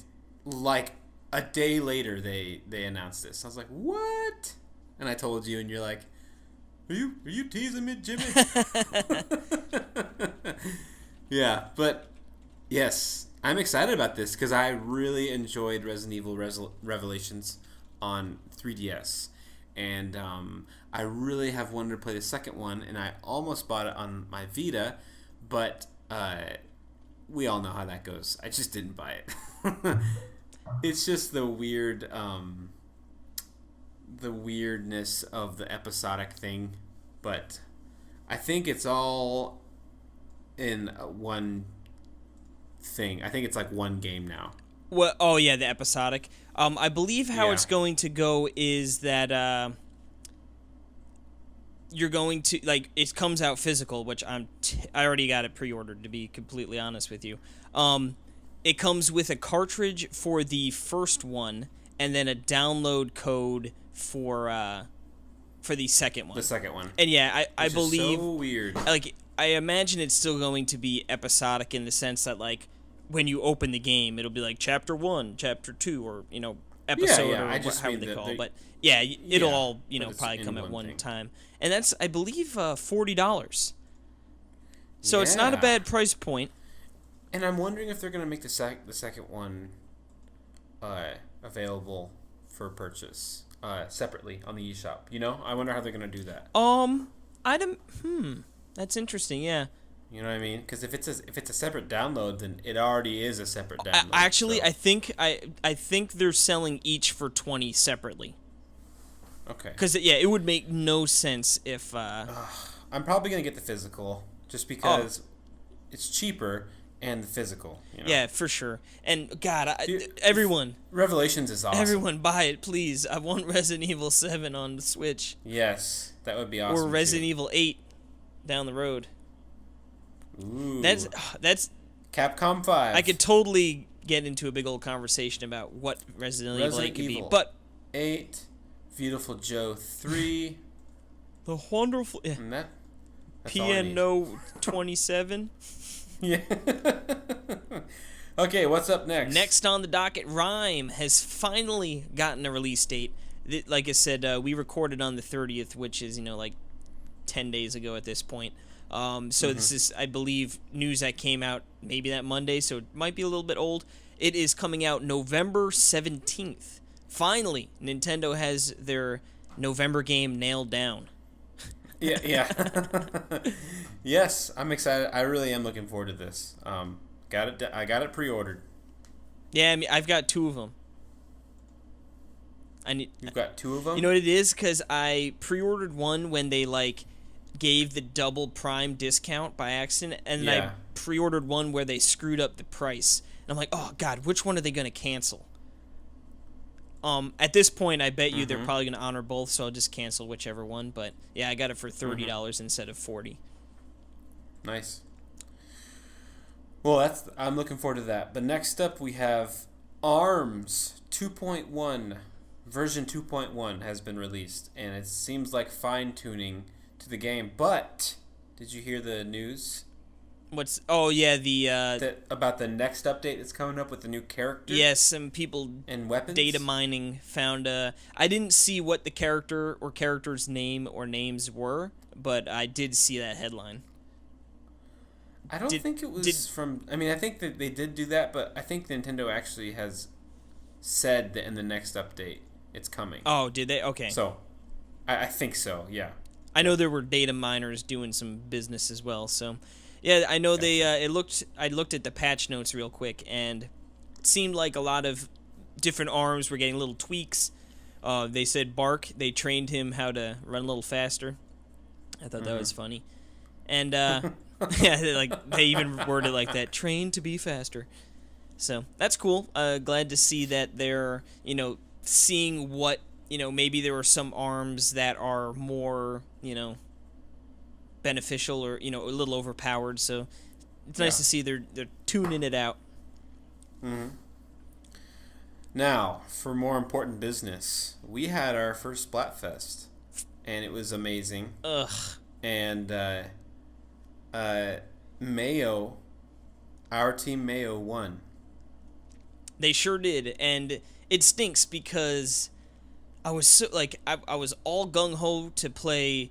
like a day later they announced this. I was like, what? And I told you, and you're like, are you teasing me, Jimmy? Yeah, but yes, I'm excited about this because I really enjoyed Resident Evil Revelations on 3DS, and I really have wanted to play the second one, and I almost bought it on my Vita, but we all know how that goes. I just didn't buy it. It's just the weirdness of the episodic thing, but I think it's all in one thing. I think it's like one game now. Well, oh yeah, the episodic. I believe how Yeah. it's going to go is that you're going to like it comes out physical, which I already got it pre-ordered, to be completely honest with you. It comes with a cartridge for the first one, and then a download code for the second one. The second one. And yeah, I Which believe is so weird. like I imagine it's still going to be episodic in the sense that like when you open the game, it'll be like chapter 1, chapter 2, or episode yeah, or I just however mean they that call they- it. But yeah, it'll Yeah, all but it's probably in come at one one thing. time, and that's I believe $40. So it's not a Yeah. bad price point. And I'm wondering if they're going to make the second one available for purchase separately on the eShop. I wonder how they're going to do that. That's interesting. Yeah. You know what I mean? Because if it's a separate download, then it already is a separate download. Actually, so. I think they're selling each for 20 separately. Okay. Because it would make no sense if. I'm probably going to get the physical just because it's cheaper and the physical. Yeah, for sure. And God, Dude, everyone. Revelations is awesome. Everyone buy it, please. I want Resident Evil 7 on the Switch. Yes, that would be awesome. Or Resident Evil 8 down the road. Ooh. That's Capcom 5. I could totally get into a big old conversation about what Resident Evil 8 could be. But 8, Beautiful Joe 3, the wonderful and that's all I need. Piano 27. Yeah. Okay, what's up next? Next on the docket, Rhyme has finally gotten a release date. Like I said, we recorded on the 30th, which is, like 10 days ago at this point. So this is, I believe, news that came out maybe that Monday, so it might be a little bit old. It is coming out November 17th. Finally, Nintendo has their November game nailed down. Yeah. Yes, I'm excited. I really am looking forward to this. I got it pre-ordered. Yeah, I mean, I've got 2 of them. You've got 2 of them? You know what it is? Because I pre-ordered one when they, gave the double Prime discount by accident, and then I pre-ordered one where they screwed up the price. And I'm like, oh, God, which one are they going to cancel? At this point, I bet you they're probably going to honor both, so I'll just cancel whichever one. But, yeah, I got it for $30 instead of $40. Nice. Well, I'm looking forward to that. But next up, we have ARMS 2.1. Version 2.1 has been released, and it seems like fine-tuning to the game. But did you hear the news? About the next update that's coming up with the new character? Yes, some people and weapons? data mining found I didn't see what the character or character's name or names were, but I did see that headline. I don't think it was from... I mean, I think that they did do that, but I think Nintendo actually has said that in the next update it's coming. Oh, did they? Okay. So, I think so, yeah. I know there were data miners doing some business as well, so... Yeah, I know they... I looked at the patch notes real quick, and it seemed like a lot of different arms were getting little tweaks. They said Bark, they trained him how to run a little faster. I thought that was funny. And, yeah, they even worded it like that, trained to be faster. So, that's cool. Glad to see that they're, seeing what, maybe there are some arms that are more, beneficial or, a little overpowered. So, it's nice to see they're tuning it out. Mm-hmm. Now, for more important business, we had our first Splatfest, and it was amazing. Ugh. And Mayo, our team Mayo won. They sure did, and it stinks because I was so I was all gung ho to play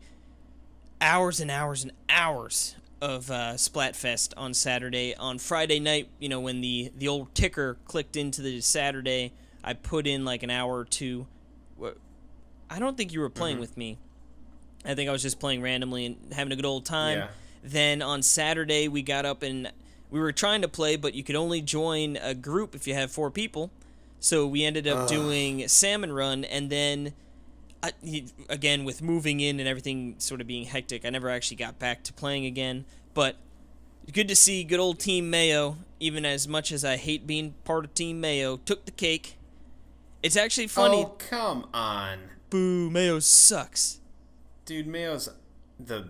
hours and hours and hours of Splatfest on Saturday. On Friday night, when the old ticker clicked into the Saturday, I put in like an hour or two. I don't think you were playing with me. I think I was just playing randomly and having a good old time. Yeah. Then on Saturday, we got up and we were trying to play, but you could only join a group if you have 4 people. So we ended up doing Salmon Run, and then, again, with moving in and everything sort of being hectic, I never actually got back to playing again. But good to see good old Team Mayo, even as much as I hate being part of Team Mayo, took the cake. It's actually funny. Oh, come on. Boo, Mayo sucks. Dude, Mayo's the...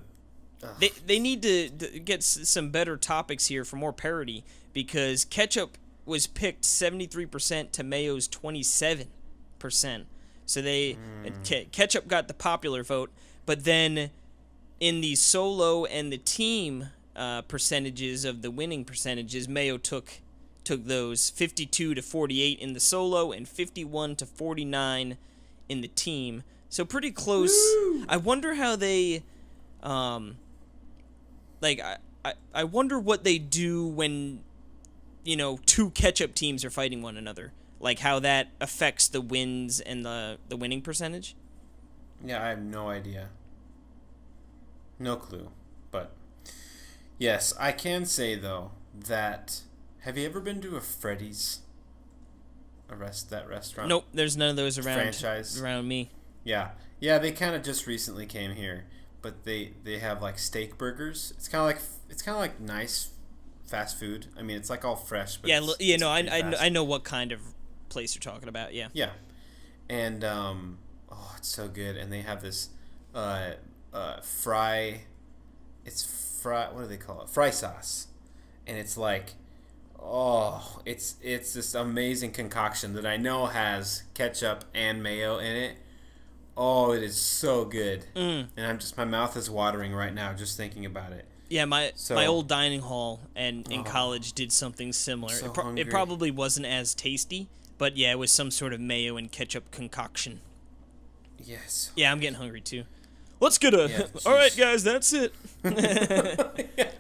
They need to get some better topics here for more parity, because Ketchup was picked 73% to Mayo's 27%. So Ketchup got the popular vote, but then in the solo and the team percentages of the winning percentages, Mayo took those 52 to 48 in the solo and 51 to 49 in the team. So pretty close. Woo! I wonder how they I wonder what they do when 2 Ketchup teams are fighting one another. Like how that affects the wins and the winning percentage. Yeah, I have no idea. No clue. But yes, I can say though that have you ever been to a Freddy's? That restaurant? Nope, there's none of those franchise around me. Yeah. Yeah, they kind of just recently came here, but they have like steak burgers. It's kind of like nice fast food. I mean, it's like all fresh, but I know what kind of place you're talking about. Yeah. Yeah. And it's so good. And they have this fry. What do they call it? Fry sauce. And it's like, it's this amazing concoction that I know has ketchup and mayo in it. Oh, it is so good. And my mouth is watering right now just thinking about it. Yeah, my old dining hall and in college did something similar. So it probably wasn't as tasty, but yeah, it was some sort of mayo and ketchup concoction. Yes. Yeah, I'm getting hungry too. Let's get all right, guys, that's it.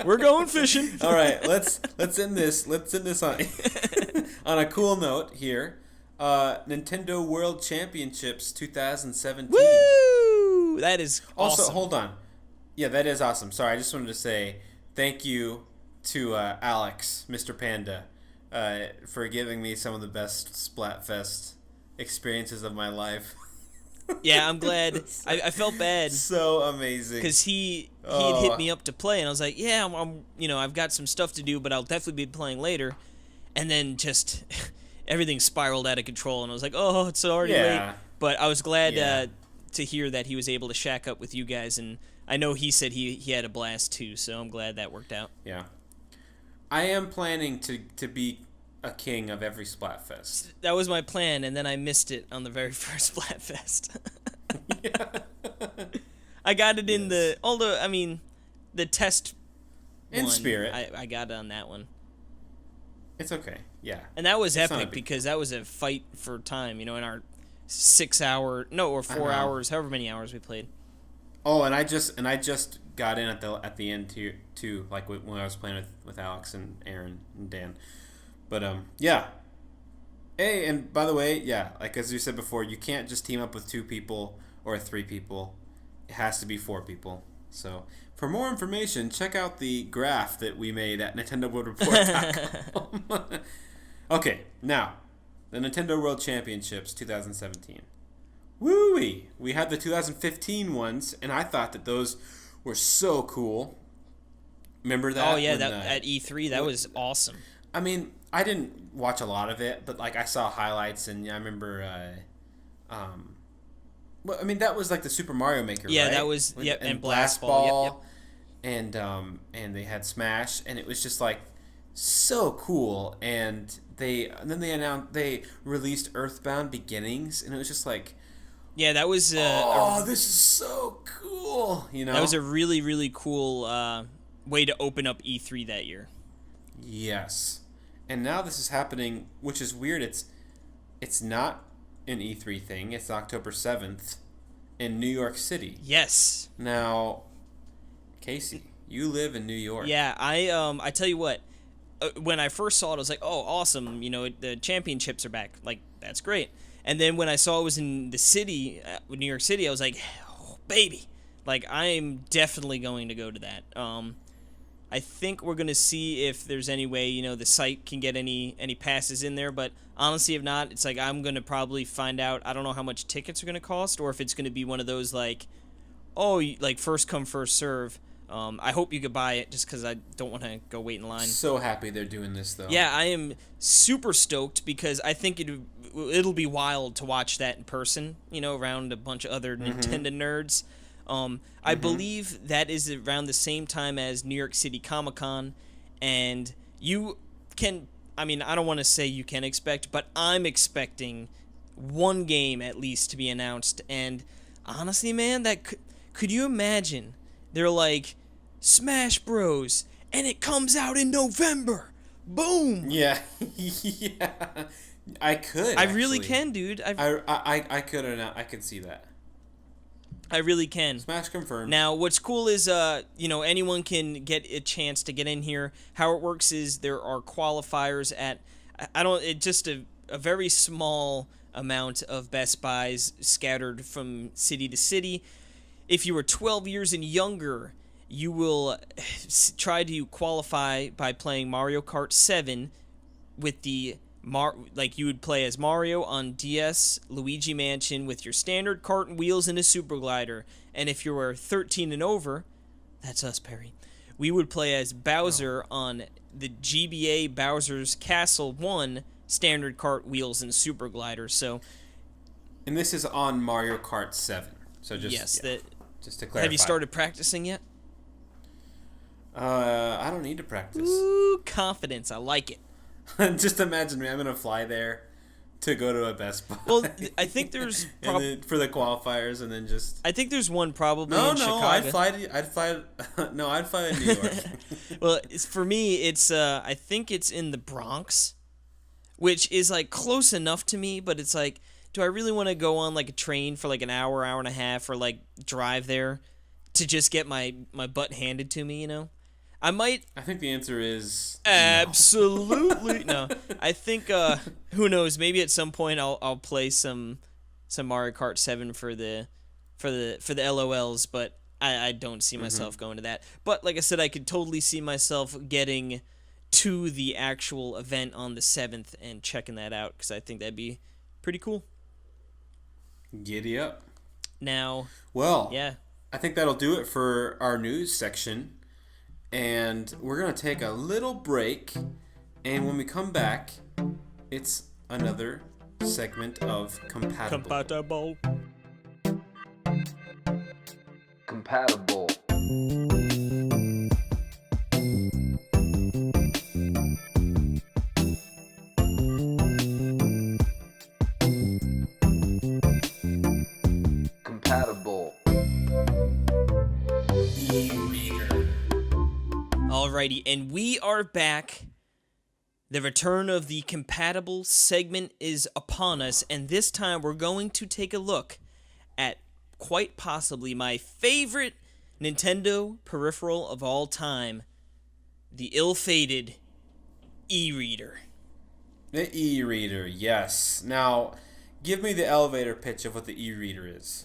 We're going fishing. All right, let's end this. Let's end this on on a cool note here. Nintendo World Championships 2017. Woo! That is awesome. Also, hold on. Yeah, that is awesome. Sorry, I just wanted to say thank you to Alex, Mr. Panda, for giving me some of the best Splatfest experiences of my life. Yeah, I'm glad. I felt bad. So amazing. Because he had hit me up to play, and I was like, yeah, I've got some stuff to do, but I'll definitely be playing later. And then just everything spiraled out of control, and I was like, oh, it's already late. But I was glad to hear that he was able to shack up with you guys, and I know he said he had a blast too, so I'm glad that worked out. Yeah. I am planning to be a king of every Splatfest. That was my plan, and then I missed it on the very first Splatfest. I got it in the test in one, spirit. I got it on that one. It's okay. Yeah. And that was epic because that was a fight for time, in our 6 hour, 4 hours, however many hours we played. Oh, and I just got in at the end too, like when I was playing with Alex and Aaron and Dan. But yeah. Hey, and by the way, yeah, like as you said before, you can't just team up with 2 people or 3 people. It has to be 4 people. So for more information, check out the graph that we made at NintendoWorldReport.com. Okay, now the Nintendo World Championships 2017. Woo-wee! We had the 2015 ones, and I thought that those were so cool. Remember that? Oh yeah, at E3 that was awesome. I mean, I didn't watch a lot of it, but like I saw highlights, and I remember. Well, I mean that was like the Super Mario Maker. Yeah, right? that was and Blast Ball. Yep. And they had Smash, and it was just like so cool. And then they released Earthbound Beginnings, and it was just like. Yeah, that was. This is so cool! You know, that was a really, really cool way to open up E3 that year. Yes, and now this is happening, which is weird. It's not an E3 thing. It's October 7th in New York City. Yes. Now, Casey, you live in New York. Yeah, I tell you what. When I first saw it, I was like, "Oh, awesome! You know, the championships are back. Like, that's great." And then when I saw it was in the city, New York City, I was like, oh, baby. Like, I'm definitely going to go to that. I think we're going to see if there's any way, you know, the site can get any passes in there. But honestly, if not, it's like I'm going to probably find out. I don't know how much tickets are going to cost or if it's going to be one of those, like, like first come, first serve. I hope you could buy it just because I don't want to go wait in line. So happy they're doing this, though. Yeah, I am super stoked because I think it'll be wild to watch that in person, you know, around a bunch of other Nintendo nerds. I believe that is around the same time as New York City Comic-Con, and you can, I mean, I don't want to say you can expect, but I'm expecting one game at least to be announced, and honestly, man, could you imagine? They're like, Smash Bros, and it comes out in November. Boom. Yeah, yeah. I could. I really can, dude. I could or not. I could see that. I really can. Smash confirmed. Now, what's cool is, you know, anyone can get a chance to get in here. How it works is there are qualifiers at, just a very small amount of Best Buys scattered from city to city. If you are 12 years and younger, you will try to qualify by playing Mario Kart 7 with the like you would play as Mario on DS, Luigi Mansion with your standard cart and wheels and a super glider. And if you were 13 and over, that's us, Perry, we would play as Bowser on the GBA Bowser's Castle 1 standard cart, wheels, and super glider. So, and this is on Mario Kart 7. So just just to clarify. Have you started practicing yet? I don't need to practice. Ooh, confidence. I like it. Just imagine me. I'm gonna fly there to go to a Best Buy. Well, I think there's for the qualifiers, and then just. I think there's one probably in Chicago. I'd fly to New York. Well, for me, it's I think it's in the Bronx, which is like close enough to me, but it's like, do I really want to go on like a train for like an hour and a half, or like drive there to just get my butt handed to me? You know. I might. I think the answer is absolutely no. I think who knows? Maybe at some point I'll play some Mario Kart 7 for the LOLs, but I don't see myself going to that. But like I said, I could totally see myself getting to the actual event on the 7th and checking that out because I think that'd be pretty cool. Giddy up. Now. Well. Yeah. I think that'll do it for our news section. And we're going to take a little break. And when we come back, it's another segment of Compatible. Compatible. Compatible. Alrighty, and we are back. The return of the Compatible segment is upon us, and this time we're going to take a look at quite possibly my favorite Nintendo peripheral of all time, the ill-fated e-reader. The e-reader, yes. Now, give me the elevator pitch of what the e-reader is.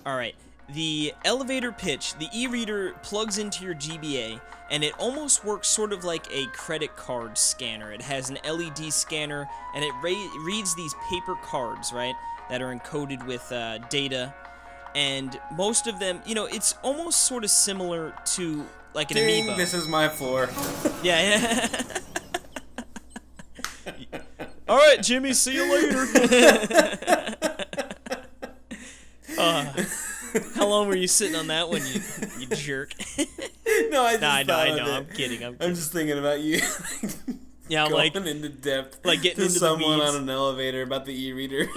All right. The elevator pitch, the e-reader plugs into your GBA, and it almost works sort of like a credit card scanner. It has an LED scanner, and it reads these paper cards, right, that are encoded with data. And most of them, it's almost sort of similar to like an Ding, amiibo. this is my floor. Yeah. All right, Jimmy, see you later. How long were you sitting on that one, you jerk? No, I know. I'm kidding. I'm just thinking about you. Yeah, I'm going like into depth, like getting to into someone the weeds. on an elevator about the e-reader.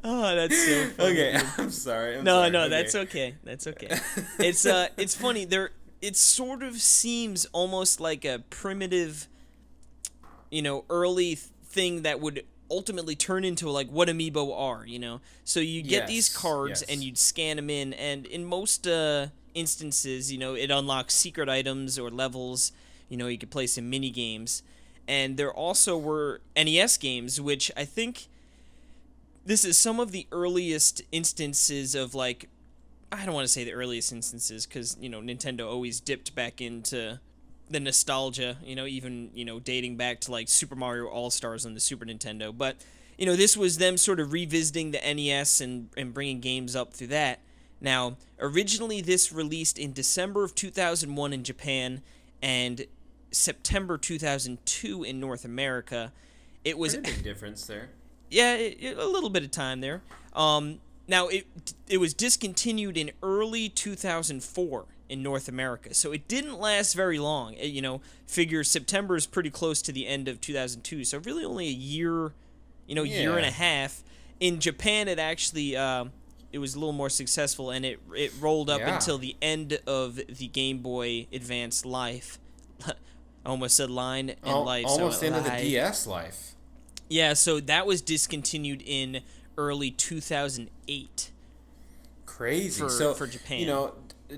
Oh, that's so funny. Okay, I'm sorry. No, okay. that's okay. That's okay. It's funny. It sort of seems almost like a primitive, early thing that would ultimately turn into like what amiibo are, So you get these cards and you'd scan them in, and in most instances, it unlocks secret items or levels. You could play some mini games, and there also were NES games, which I think this is some of the earliest instances of like, I don't want to say the earliest instances because Nintendo always dipped back into the nostalgia, even dating back to like Super Mario All-Stars on the Super Nintendo. But this was them sort of revisiting the NES and bringing games up through that. Now, originally this released in December of 2001 in Japan and September 2002 in North America. It was pretty big difference there. Yeah, a little bit of time there. Now, it was discontinued in early 2004 in North America, so it didn't last very long. Figure September is pretty close to the end of 2002, so really only a year, year and a half. In Japan, it actually it was a little more successful, and it rolled up until the end of the Game Boy Advance life. I almost said line and life. Almost so into the DS life. Yeah, so that was discontinued in early 2008. Crazy. For Japan.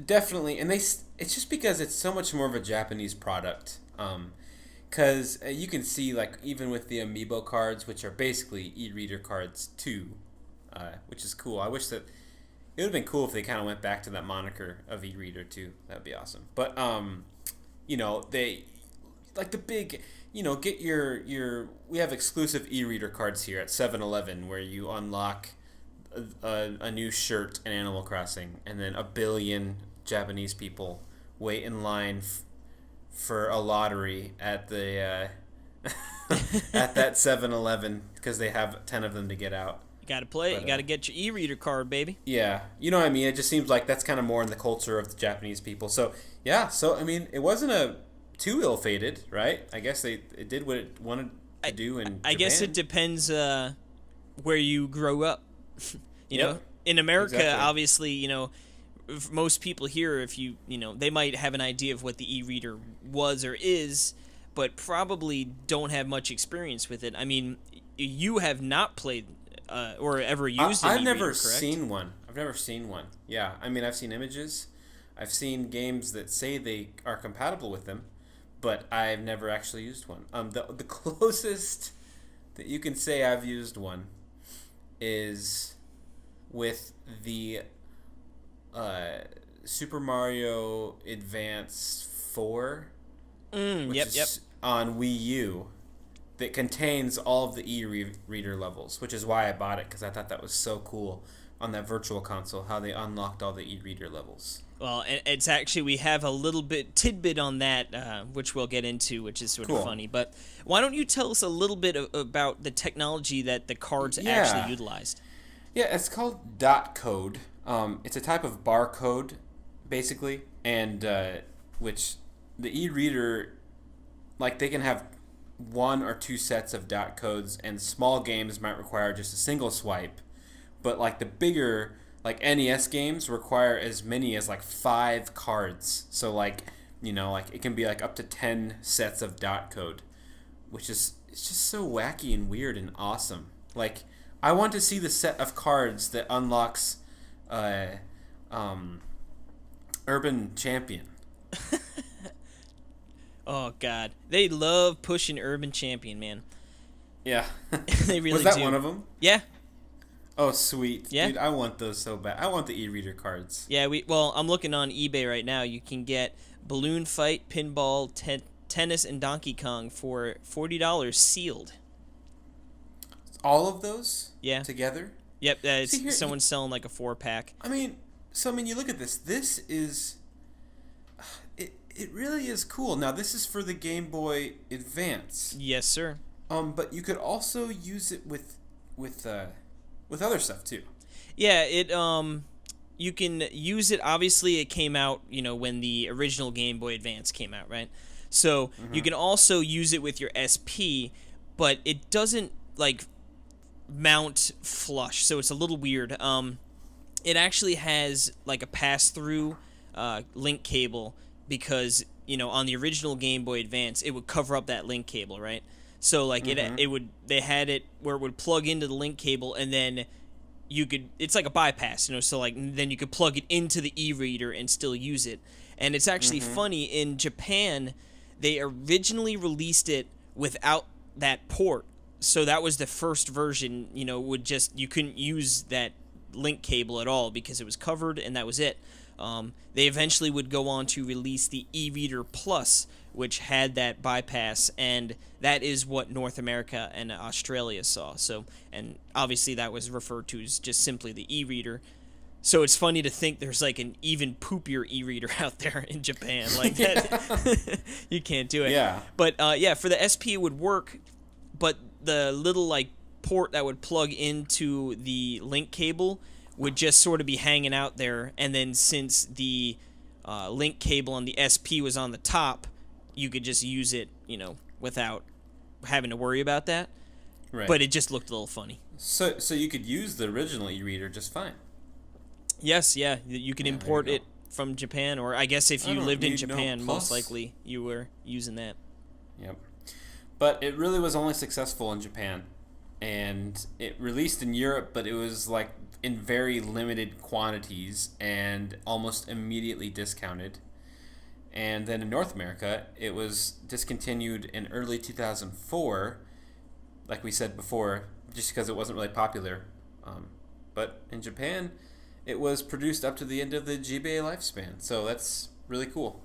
Definitely, and it's just because it's so much more of a Japanese product. Because you can see, like, even with the amiibo cards, which are basically e-reader cards too, which is cool. I wish that it would have been cool if they kind of went back to that moniker of e-reader too. That would be awesome. But they like the big. Get your we have exclusive e-reader cards here at 7-Eleven where you unlock a new shirt in Animal Crossing, and then 1 billion Japanese people wait in line for a lottery at the at that 7-Eleven because they have 10 of them to get out. You gotta play it. You gotta get your e-reader card, baby. Yeah, you know what I mean? It just seems like that's kind of more in the culture of the Japanese people. So, yeah. So, I mean, it wasn't too ill-fated, right? I guess it did what it wanted to do in Japan. I guess it depends where you grow up. you know, in America, exactly. Obviously, most people here, if they might have an idea of what the e-reader was or is, but probably don't have much experience with it. I mean, you have not played or ever used an I've e-reader, never correct? seen one. I've never seen one. Yeah, I mean, I've seen images. I've seen games that say they are compatible with them, but I've never actually used one. The closest that you can say I've used one is with the Super Mario Advance 4, which is on Wii U, that contains all of the e-reader levels, which is why I bought it, because I thought that was so cool on that virtual console, how they unlocked all the e-reader levels. Well, it's actually, we have a little bit tidbit on that, which we'll get into, which is sort of funny. But why don't you tell us a little bit about the technology that the cards actually utilized? Yeah, it's called dot code. It's a type of barcode, basically, and which the e-reader, like, they can have 1 or 2 sets of dot codes, and small games might require just a single swipe. But, like, the bigger, like, NES games require as many as, like, 5 cards. So, like, like, it can be, like, up to 10 sets of dot code, which is it's just so wacky and weird and awesome. Like, I want to see the set of cards that unlocks Urban Champion. Oh God, they love pushing Urban Champion, man. Yeah. They really Was that do. one of them? Yeah. Oh, sweet. Yeah. Dude, I want those so bad. I want the e-reader cards. Yeah, well, I'm looking on eBay right now. You can get Balloon Fight, Pinball, Tennis, and Donkey Kong for $40 sealed. All of those? Yeah. Together? Yep, See, here- someone's selling like a 4-pack. I mean, you look at this. This is... It really is cool. Now, this is for the Game Boy Advance. Yes, sir. But you could also use it with other stuff too. Yeah, you can use it. Obviously, it came out, when the original Game Boy Advance came out, right? So you can also use it with your SP, but it doesn't mount flush, so it's a little weird. It actually has like a pass-through link cable because on the original Game Boy Advance it would cover up that link cable, right? So they had it where it would plug into the link cable and then it's like a bypass, so then you could plug it into the e-reader and still use it. And it's actually funny, in Japan they originally released it without that port. So that was the first version, you couldn't use that link cable at all because it was covered and that was it. They eventually would go on to release the e-reader Plus, which had that bypass, and that is what North America and Australia saw. So, and obviously that was referred to as just simply the e-reader. So it's funny to think there's like an even poopier e-reader out there in Japan like that. You can't do it. Yeah. But for the SP it would work, but the little port that would plug into the link cable would just sort of be hanging out there, and then since the link cable on the SP was on the top, you could just use it, without having to worry about that. Right. But it just looked a little funny. So you could use the original e-reader just fine. Yes, yeah, you could import it from Japan, or I guess if you lived in need no Japan, most Plus. likely you were using that. Yep. But it really was only successful in Japan. And it released in Europe, but it was in very limited quantities and almost immediately discounted. And then in North America, it was discontinued in early 2004, like we said before, just because it wasn't really popular. But in Japan, it was produced up to the end of the GBA lifespan, so that's really cool.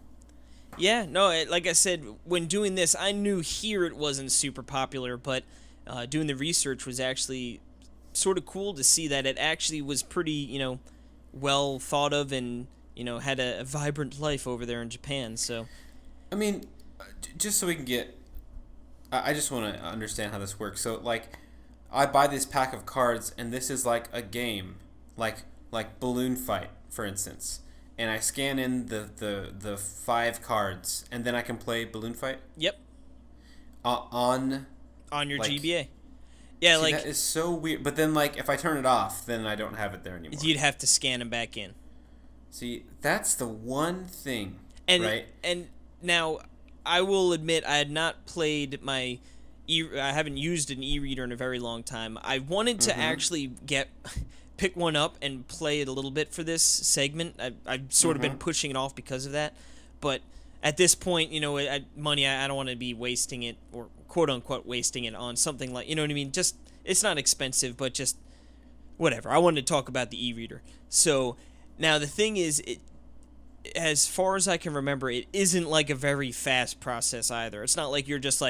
Yeah, no, like I said, when doing this, I knew here it wasn't super popular, but doing the research was actually sort of cool to see that it actually was pretty, well thought of and, had a vibrant life over there in Japan, so. I mean, just so we can get... I just want to understand how this works. So, I buy this pack of cards, and this is like a game, like Balloon Fight, for instance. And I scan in the 5 cards, and then I can play Balloon Fight? Yep. On your GBA. Yeah, see, that is so weird. But then, if I turn it off, then I don't have it there anymore. You'd have to scan them back in. See, that's the one thing, right? And now, I will admit, I had not played I haven't used an e-reader in a very long time. I wanted to actually pick one up and play it a little bit for this segment. I've sort of been pushing it off because of that. But at this point, money, I don't want to be wasting it, or quote-unquote wasting it on something like, you know what I mean? Just, it's not expensive, but just whatever. I wanted to talk about the e-reader. So, now the thing is, as far as I can remember, it isn't a very fast process either. It's not like you're just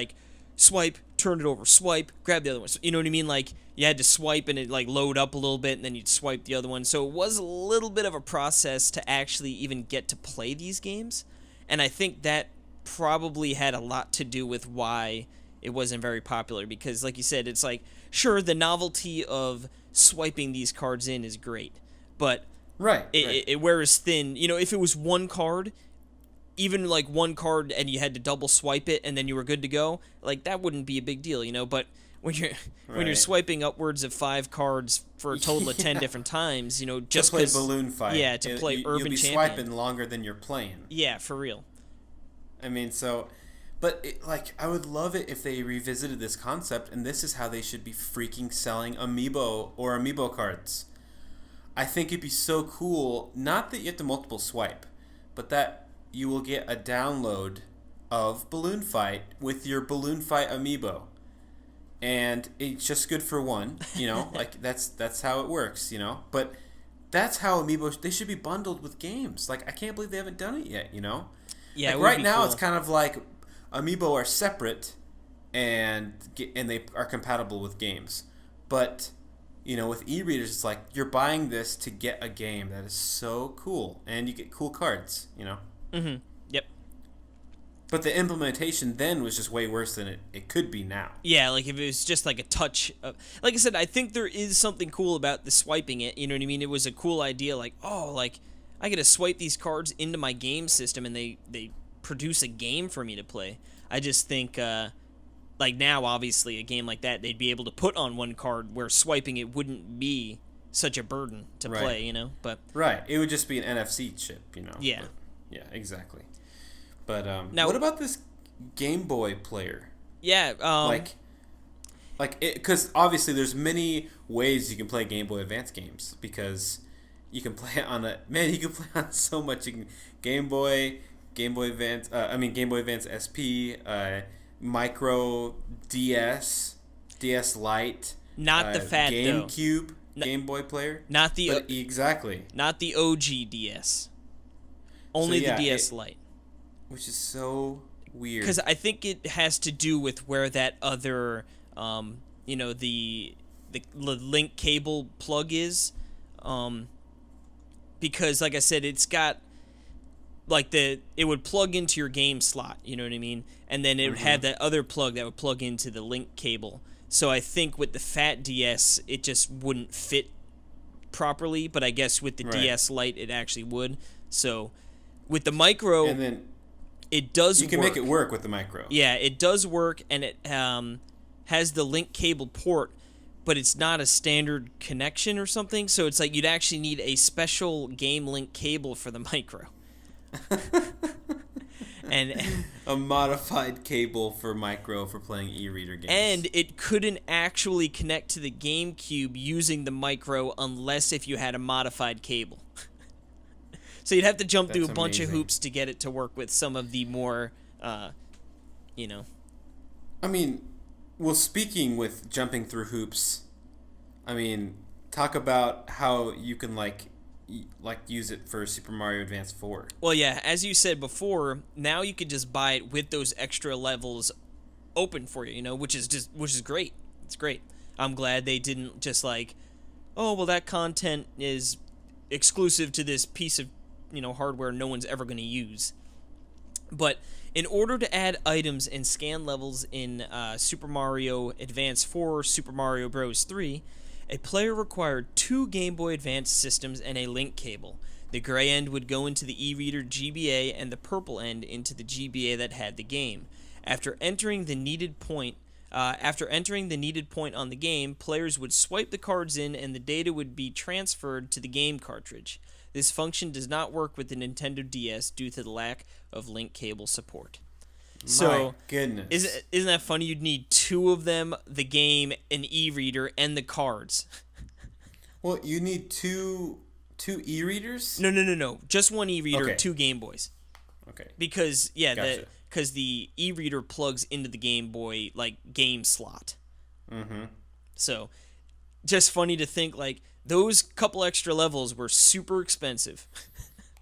swipe, turn it over, swipe, grab the other one. So, you know what I mean? You had to swipe and it load up a little bit, and then you'd swipe the other one. So it was a little bit of a process to actually even get to play these games. And I think that probably had a lot to do with why it wasn't very popular. Because, like you said, it's sure, the novelty of swiping these cards in is great. But right. It wears thin. If it was one card, even one card, and you had to double swipe it and then you were good to go, that wouldn't be a big deal, But when you're swiping upwards of 5 cards for a total of 10 different times, just to play Balloon Fight. Yeah, to play Urban You'll be Champion. swiping longer than you're playing. Yeah, for real. I mean, so, But I would love it if they revisited this concept, and this is how they should be freaking selling amiibo cards. I think it'd be so cool. Not that you have to multiple swipe, but that you will get a download of Balloon Fight with your Balloon Fight amiibo, and it's just good for one. That's how it works. But that's how amiibo, they should be bundled with games. I can't believe they haven't done it yet. Yeah, right now it's kind of like amiibo are separate, and they are compatible with games. But with e-readers, it's like you're buying this to get a game. That is so cool, and you get cool cards. Mm-hmm. Yep. But the implementation then was just way worse than it could be now. Yeah, if it was just a touch of, like I said, I think there is something cool about the swiping it. You know what I mean? It was a cool idea. I get to swipe these cards into my game system, and they produce a game for me to play. I just think, now, obviously, a game like that, they'd be able to put on one card where swiping it wouldn't be such a burden to play, But right, it would just be an NFC chip, Yeah. But, yeah, exactly. But now, what about this Game Boy player? Yeah, because obviously there's many ways you can play Game Boy Advance games, because you can play it on you can play on so much. You can Game Boy Advance, Game Boy Advance SP, Micro, DS, DS Lite, not the fat GameCube, Game Boy player, not the exactly, not the OG DS, only the DS Lite, which is so weird. Because I think it has to do with where that other, the link cable plug is, because like I said, it's got it would plug into your game slot, you know what I mean? And then it would have that other plug that would plug into the link cable. So I think with the fat DS, it just wouldn't fit properly, but I guess with the DS Lite, it actually would. So with the micro, and then it does work. You can make it work with the micro. Yeah, it does work, and it has the link cable port, but it's not a standard connection or something. So it's you'd actually need a special game link cable for the micro. And a modified cable for micro for playing e-reader games. And it couldn't actually connect to the GameCube using the micro unless if you had a modified cable. So you'd have to jump through a bunch of hoops to get it to work with some of the more, speaking with jumping through hoops, talk about how you can use it for Super Mario Advance 4. Well, yeah, as you said before, now you could just buy it with those extra levels open for you, which is great. It's great. I'm glad they didn't just that content is exclusive to this piece of, hardware no one's ever going to use. But in order to add items and scan levels in Super Mario Advance 4, Super Mario Bros. 3, a player required 2 Game Boy Advance systems and a link cable. The gray end would go into the e-reader GBA and the purple end into the GBA that had the game. After entering the needed point on the game, players would swipe the cards in and the data would be transferred to the game cartridge. This function does not work with the Nintendo DS due to the lack of link cable support. My goodness. Isn't that funny? You'd need 2 of them, the game, an e-reader, and the cards. Well, you need two e-readers? No. Just one e-reader, Okay. 2 Game Boys. Okay. Because, Gotcha. because the e-reader plugs into the Game Boy, game slot. Mm-hmm. So, just funny to think, those couple extra levels were super expensive.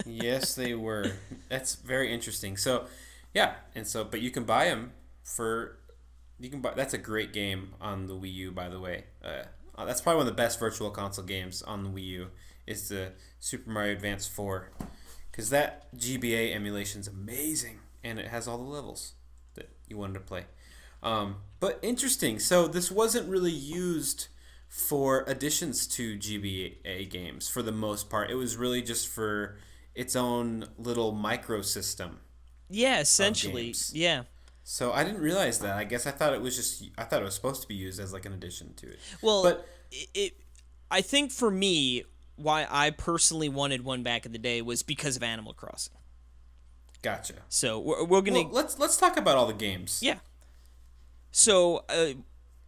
Yes, they were. That's very interesting. So, yeah, but you can buy them that's a great game on the Wii U, by the way. That's probably one of the best virtual console games on the Wii U is the Super Mario Advance 4, because that GBA emulation is amazing, and it has all the levels that you wanted to play. But interesting. So this wasn't really used for additions to GBA games for the most part. It was really just for its own little microsystem. Yeah, essentially. Yeah. So I didn't realize that. I guess I thought it was supposed to be used as an addition to it. Well, but I think for me, why I personally wanted one back in the day was because of Animal Crossing. Gotcha. So we're gonna let's talk about all the games. yeah. So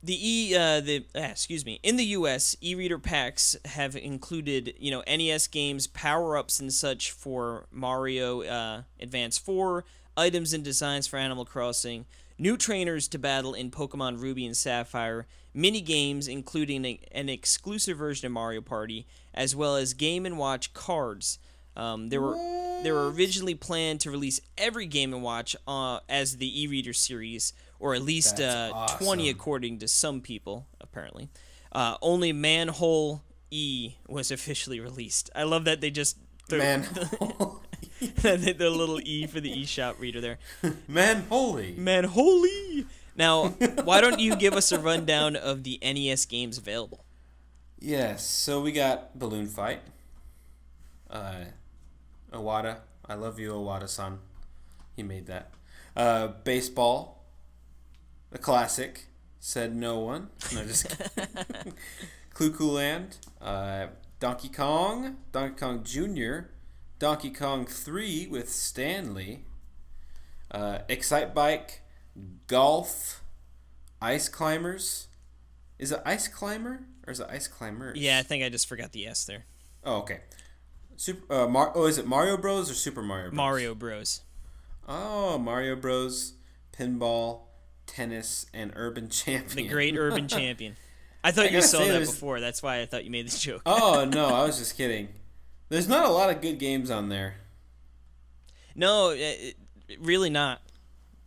excuse me, in the U.S., e-reader packs have included NES games, power-ups and such for Mario Advance 4, items and designs for Animal Crossing, new trainers to battle in Pokemon Ruby and Sapphire, mini games including an exclusive version of Mario Party, as well as Game & Watch cards. They were originally planned to release every Game & Watch as the e-reader series, or at least That's 20 awesome. according to some people, apparently. Only Manhole-e was officially released. I love that they just Manhole. the little E for the eShop reader there. Manhole-e. Manhole-e! Now, why don't you give us a rundown of the NES games available? Yes, so we got Balloon Fight. Iwata. I love you, Iwata-san. He made that. Baseball. The classic. Said no one. No, just kidding. Cuckoo Land. Donkey Kong. Donkey Kong Jr. Donkey Kong 3 with Stanley. Excite Bike. Golf. Ice Climbers. Is it Ice Climber? Or is it Ice Climbers? Yeah, I think I just forgot the S there. Oh, okay. Is it Mario Bros or Super Mario Bros? Mario Bros. Oh, Mario Bros, Pinball, Tennis, and Urban The Champion. great urban champion. I thought you gotta saw say, that there's- before. That's why I thought you made the joke. Oh, no, I was just kidding. There's not a lot of good games on there. No, really not.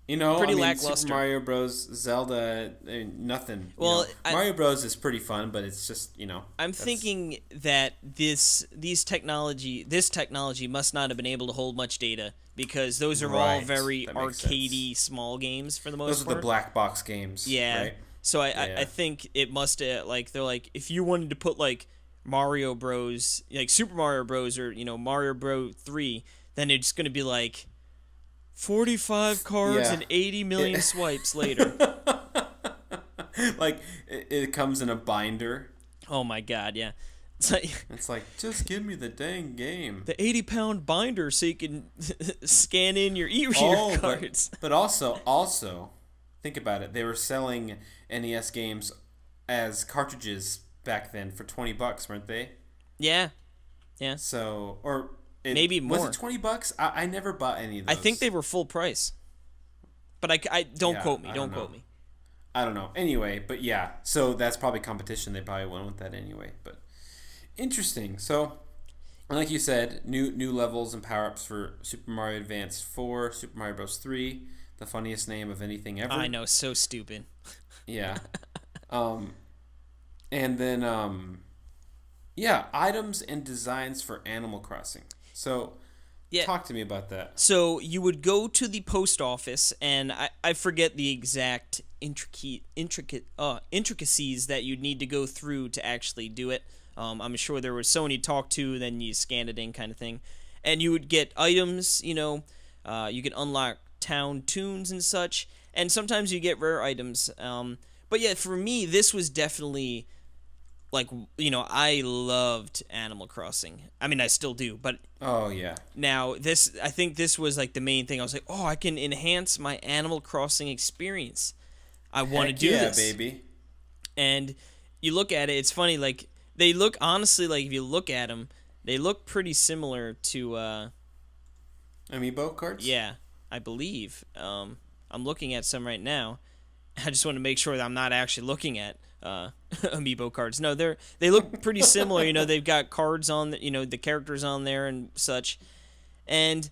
Pretty lackluster. Super Mario Bros, Zelda, nothing. Well, Mario Bros is pretty fun, but it's just, I'm thinking that this technology must not have been able to hold much data, because those are all Right, very that makes arcadey small games for the most those are part. the black box games. Yeah. Right? So I Yeah. think it must they're like, if you wanted to put like Mario Bros, like Super Mario Bros, or Mario Bros 3, then it's going to be like 45 cards Yeah. and 80 million swipes later. Like, it comes in a binder. Oh my god, yeah. It's like, just give me the dang game. The 80-pound binder so you can scan in your e-reader Oh, cards. but also, think about it. They were selling NES games as cartridges back then for $20, weren't they? Yeah. So, Maybe Was more. it $20? I never bought any of those. I think they were full price. But I don't Yeah, quote me. I Don't don't quote know. me. I don't know. Anyway, but yeah. So that's probably competition. They probably went with that anyway. But interesting. So, like you said, new levels and power ups for Super Mario Advance 4, Super Mario Bros 3, the funniest name of anything ever. I know, so stupid. Yeah. And then items and designs for Animal Crossing. So, Yeah. talk to me about that. So you would go to the post office, and I forget the exact intricacies that you'd need to go through to actually do it. I'm sure there was someone you talk to, then you scan it in, kind of thing, and you would get items. You could unlock town tunes and such, and sometimes you get rare items. But yeah, for me, this was definitely like, I loved Animal Crossing. I mean, I still do, but Oh, yeah. now I think this was like the main thing. I was like, oh, I can enhance my Animal Crossing experience. I want to Heck do yeah, this. baby. And you look at it, it's funny, like, they look, honestly, like, if you look at them, they look pretty similar to, Amiibo cards? yeah, I believe. I'm looking at some right now. I just want to make sure that I'm not actually looking at amiibo cards. No, they look pretty similar. They've got cards on, the characters on there and such. And,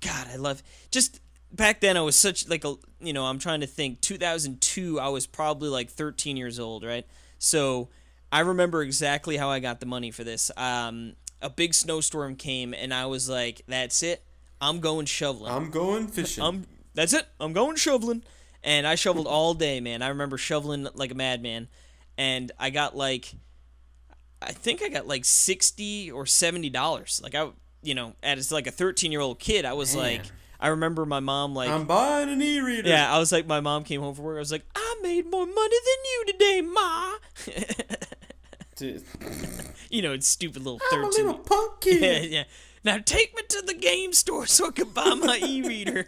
God, I love, just back then I was such like I'm trying to think, 2002, I was probably like 13 years old, right? So I remember exactly how I got the money for this. A big snowstorm came, and I was like, that's it. I'm going shoveling. I'm going fishing. That's it. I'm going shoveling. And I shoveled all day, man. I remember shoveling like a madman. And I think I got like $60 or $70. Like as like a 13-year-old kid, I was Man. like, I remember my mom like, I'm buying an e-reader. yeah, I was like, my mom came home from work. I was like, I made more money than you today, Ma. Dude, It's stupid little I'm a 13. little punk kid. Yeah. Now take me to the game store so I can buy my e-reader.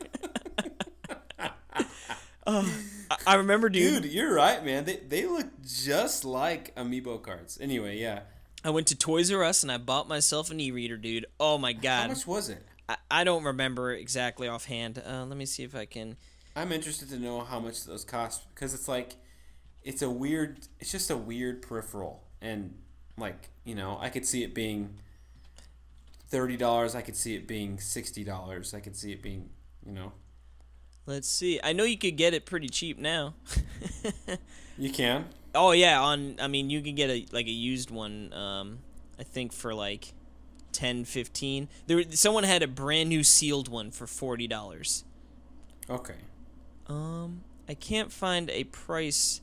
I remember, dude. Dude, you're right, man. They look just like amiibo cards. Anyway, yeah. I went to Toys R Us and I bought myself an e-reader, dude. Oh my god. How much was it? I don't remember exactly offhand. Let me see if I can. I'm interested to know how much those cost because it's like it's just a weird peripheral, and like, you know, I could see it being $30. I could see it being $60. I could see it being, you know. Let's see. I know you could get it pretty cheap now. You can. Oh yeah, I mean, you can get a used one. I think for like 10, 15. Someone had a brand new sealed one for $40. Okay. I can't find a price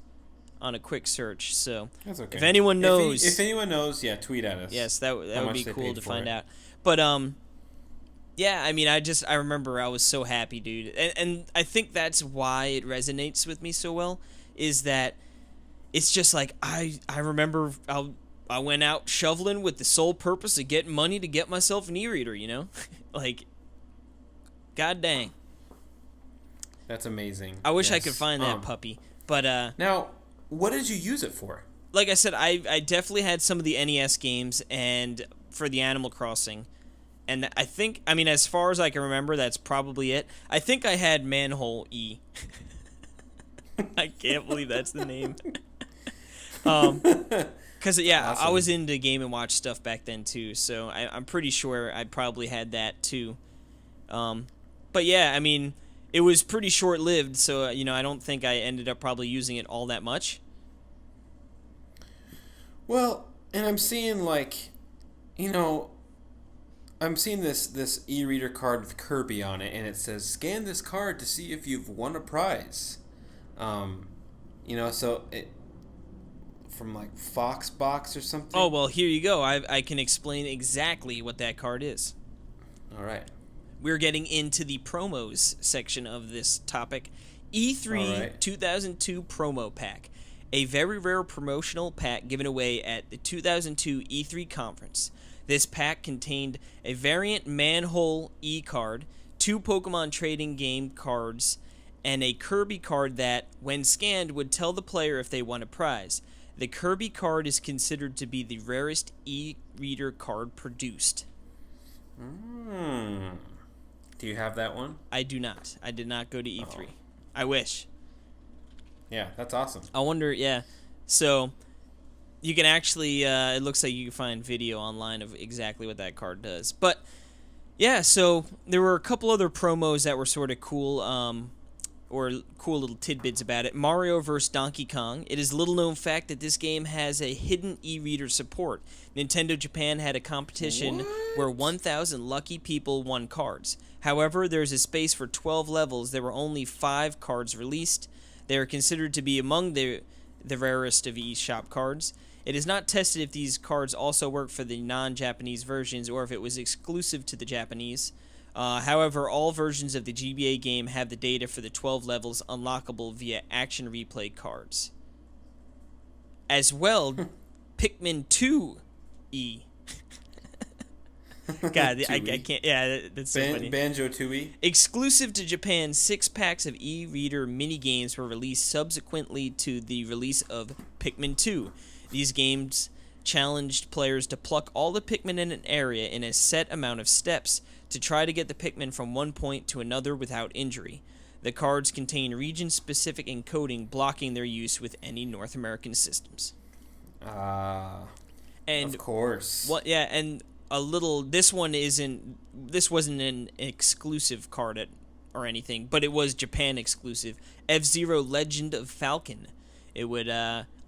on a quick search, so That's okay. if anyone knows, if anyone knows, yeah, tweet at us. yes, that would much be they cool paid to for find it. out. But yeah, I mean, I remember I was so happy, dude, and I think that's why it resonates with me so well, is that it's just like I remember I went out shoveling with the sole purpose of getting money to get myself an e-reader, you know, like, god dang. That's amazing. I wish I Yes. could find that puppy, but Now, what did you use it for? like I said, I definitely had some of the NES games and for the Animal Crossing. And I think, I mean, as far as I can remember, that's probably it. I think I had Manhole-e. I can't believe that's the name. Because, yeah, Awesome. I was into Game & Watch stuff back then, too. So I'm pretty sure I probably had that, too. But, yeah, I mean, it was pretty short-lived. So, you know, I don't think I ended up probably using it all that much. Well, and I'm seeing, like, you know, I'm seeing this e-reader card with Kirby on it, and it says, scan this card to see if you've won a prize. You know, so it from like Foxbox or something. Oh, well, here you go. I can explain exactly what that card is. All right. We're getting into the promos section of this topic. E3 All right. 2002 promo pack. A very rare promotional pack given away at the 2002 E3 conference. This pack contained a variant Manhole-e card, 2 Pokemon trading game cards, and a Kirby card that, when scanned, would tell the player if they won a prize. The Kirby card is considered to be the rarest e-reader card produced. Do you have that one? I do not. I did not go to E3. I wish. Yeah, that's awesome. I wonder, yeah. So, you can actually, it looks like you can find video online of exactly what that card does. But, yeah, so there were a couple other promos that were sort of cool, or cool little tidbits about it. Mario vs. Donkey Kong. It is a little known fact that this game has a hidden e-reader support. Nintendo Japan had a competition where 1,000 lucky people won cards. However, there's a space for 12 levels. There were only 5 cards released. They are considered to be among the rarest of eShop cards. It is not tested if these cards also work for the non-Japanese versions or if it was exclusive to the Japanese. However, all versions of the GBA game have the data for the 12 levels unlockable via action replay cards. As well, Pikmin 2E. God, I can't. Yeah, that's so funny. Banjo-Tooie. Exclusive to Japan, 6 packs of e-reader mini-games were released subsequently to the release of Pikmin 2. These games challenged players to pluck all the Pikmin in an area in a set amount of steps to try to get the Pikmin from one point to another without injury. The cards contain region-specific encoding blocking their use with any North American systems. And And of course. Well, yeah, and a little. This wasn't an exclusive card or anything, but it was Japan exclusive. F-Zero Legend of Falcon. It would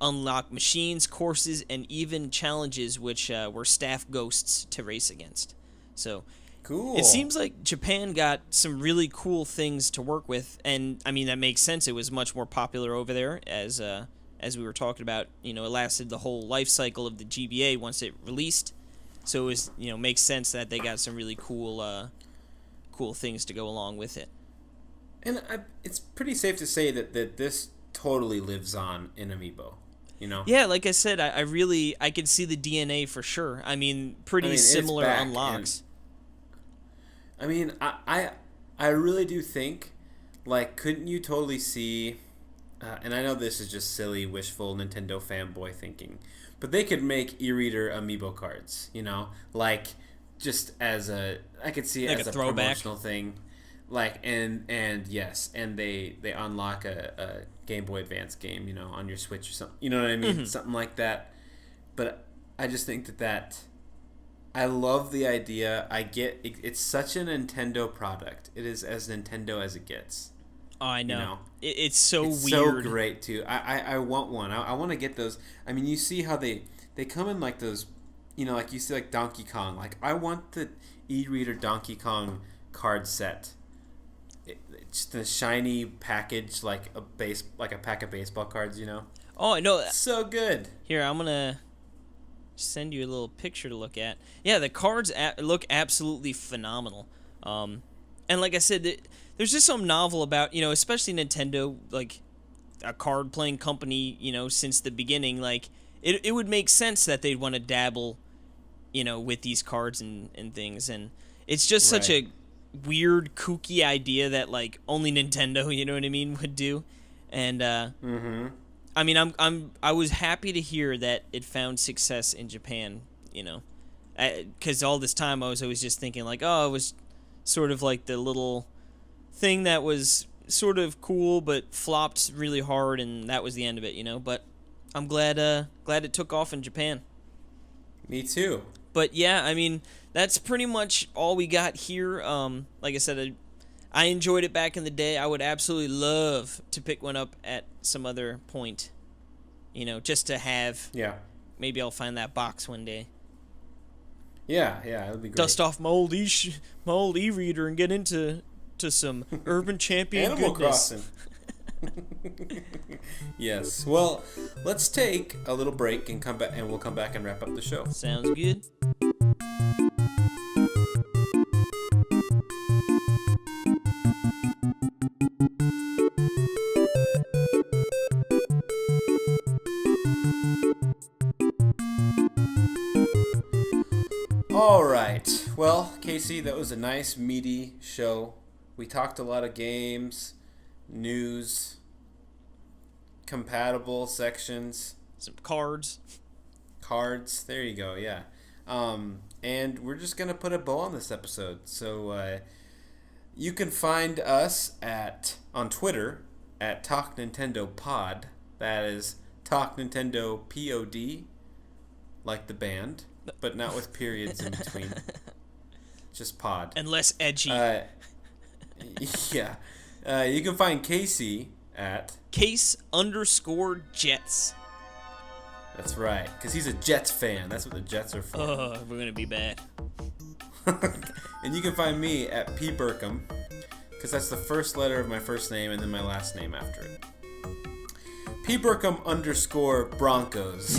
unlock machines, courses, and even challenges which were staff ghosts to race against. So Cool. it seems like Japan got some really cool things to work with, and I mean that makes sense. It was much more popular over there, as we were talking about. You know, it lasted the whole life cycle of the GBA once it released. So it was, you know, makes sense that they got some really cool things to go along with it. And it's pretty safe to say that this totally lives on in Amiibo, you know? Yeah, like I said, I could see the DNA for sure. I mean, pretty it's similar back unlocks. I mean, I really do think, like, couldn't you totally see, and I know this is just silly, wishful Nintendo fanboy thinking, but they could make e-reader amiibo cards, you know, like, just as I could see it like as a a throwback promotional thing, like, and yes, and they unlock a Game Boy Advance game, you know, on your Switch or something, you know what I mean, something like that. But I just think that I love the idea. I get it's such a Nintendo product. It is as Nintendo as it gets. Oh, I know. You know? It's so It's weird. so great too. I want one. I want to get those. I mean, you see how they come in like those, you know, like you see like Donkey Kong. Like I want the e-reader Donkey Kong card set. It's the shiny package, like a pack of baseball cards. You know. Oh, I know. So good. Here, I'm gonna send you a little picture to look at. Yeah, the cards look absolutely phenomenal. And like I said, there's just something novel about, you know, especially Nintendo, like a card playing company, you know, since the beginning. Like it would make sense that they'd want to dabble, you know, with these cards and things. And it's just such a weird, kooky idea that like only Nintendo, you know what I mean, would do. And I mean, I was happy to hear that it found success in Japan, you know, because all this time I was always just thinking like, oh, it was sort of like the little thing that was sort of cool but flopped really hard, and that was the end of it, you know. But I'm glad it took off in Japan. Me too. But yeah, I mean, that's pretty much all we got here. Like I said, I enjoyed it back in the day. I would absolutely love to pick one up at some other point, you know, just to have. Yeah. Maybe I'll find that box one day. Yeah, it'll be great. Dust off my old e-reader and get into some Urban Champion Animal goodness. Crossing. Yes. Well, let's take a little break and come back, and we'll come back and wrap up the show. Sounds good. All right. Well, Casey, that was a nice, meaty show. We talked a lot of games, news, compatible sections, Some cards. cards. There you go. Yeah. And we're just gonna put a bow on this episode. So you can find us on Twitter at Talk Nintendo Pod. That is Talk Nintendo POD, like the band, but not with periods in between. Just pod. And less edgy. Yeah. You can find Casey at Case_Jets. That's right, because he's a Jets fan. That's what the Jets are for. Oh, we're gonna be bad. And you can find me at P. Burkham, because that's the first letter of my first name and then my last name after it. P. Burkham _Broncos.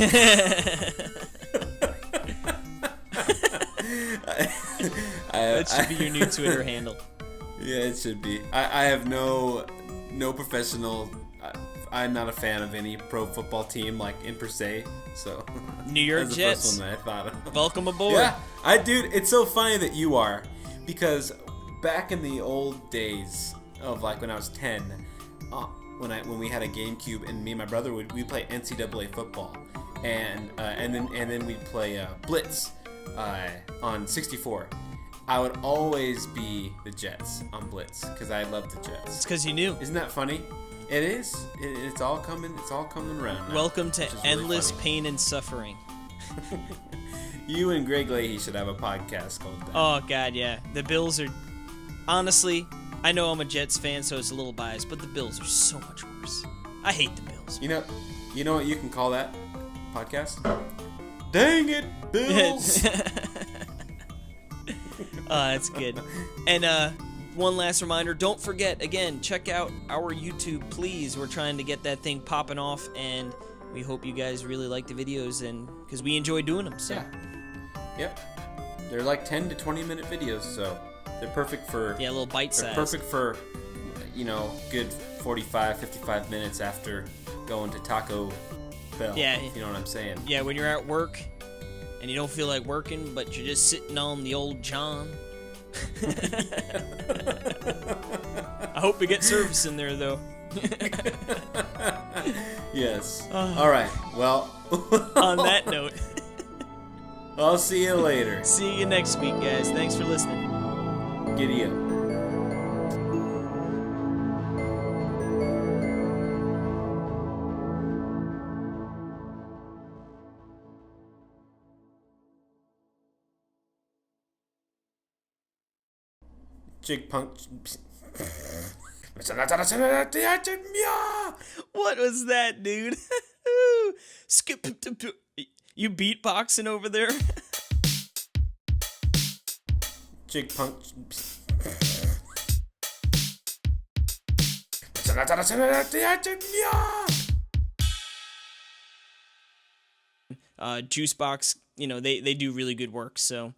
That should be your new Twitter handle. Yeah, it should be. I have no professional. I'm not a fan of any pro football team, like in per se. So New York that's the Jets. first one that I thought of. Welcome aboard. Yeah, dude. It's so funny that you are, because back in the old days of like when I was 10, when we had a GameCube and me and my brother we'd play NCAA football, and then we'd play Blitz on 64. I would always be the Jets on Blitz because I love the Jets. It's because you knew. Isn't that funny? It is. It's all coming. It's all coming around now, Welcome to which is really endless funny. pain and suffering. You and Greg Leahy should have a podcast called that. Oh God, yeah. The Bills are. Honestly, I know I'm a Jets fan, so it's a little biased, but the Bills are so much worse. I hate the Bills. You know what you can call that podcast? Dang it, Bills! That's good. And one last reminder, don't forget, again, check out our YouTube, please. We're trying to get that thing popping off, and we hope you guys really like the videos, and because we enjoy doing them. So. Yeah. Yep. They're like 10 to 20 minute videos, so they're perfect for... Yeah, a little bite size. They're perfect for, good 45, 55 minutes after going to Taco Bell. Yeah. If you know what I'm saying. Yeah, when you're at work and you don't feel like working, but you're just sitting on the old John, I hope we get service in there, though. Yes. All right. Well. On that note, I'll see you later. see you next week, guys. Thanks for listening. Giddy up. Jig punk. What was that, dude? Skip. You beatboxing over there? Jig punk. Juicebox, they do really good work, so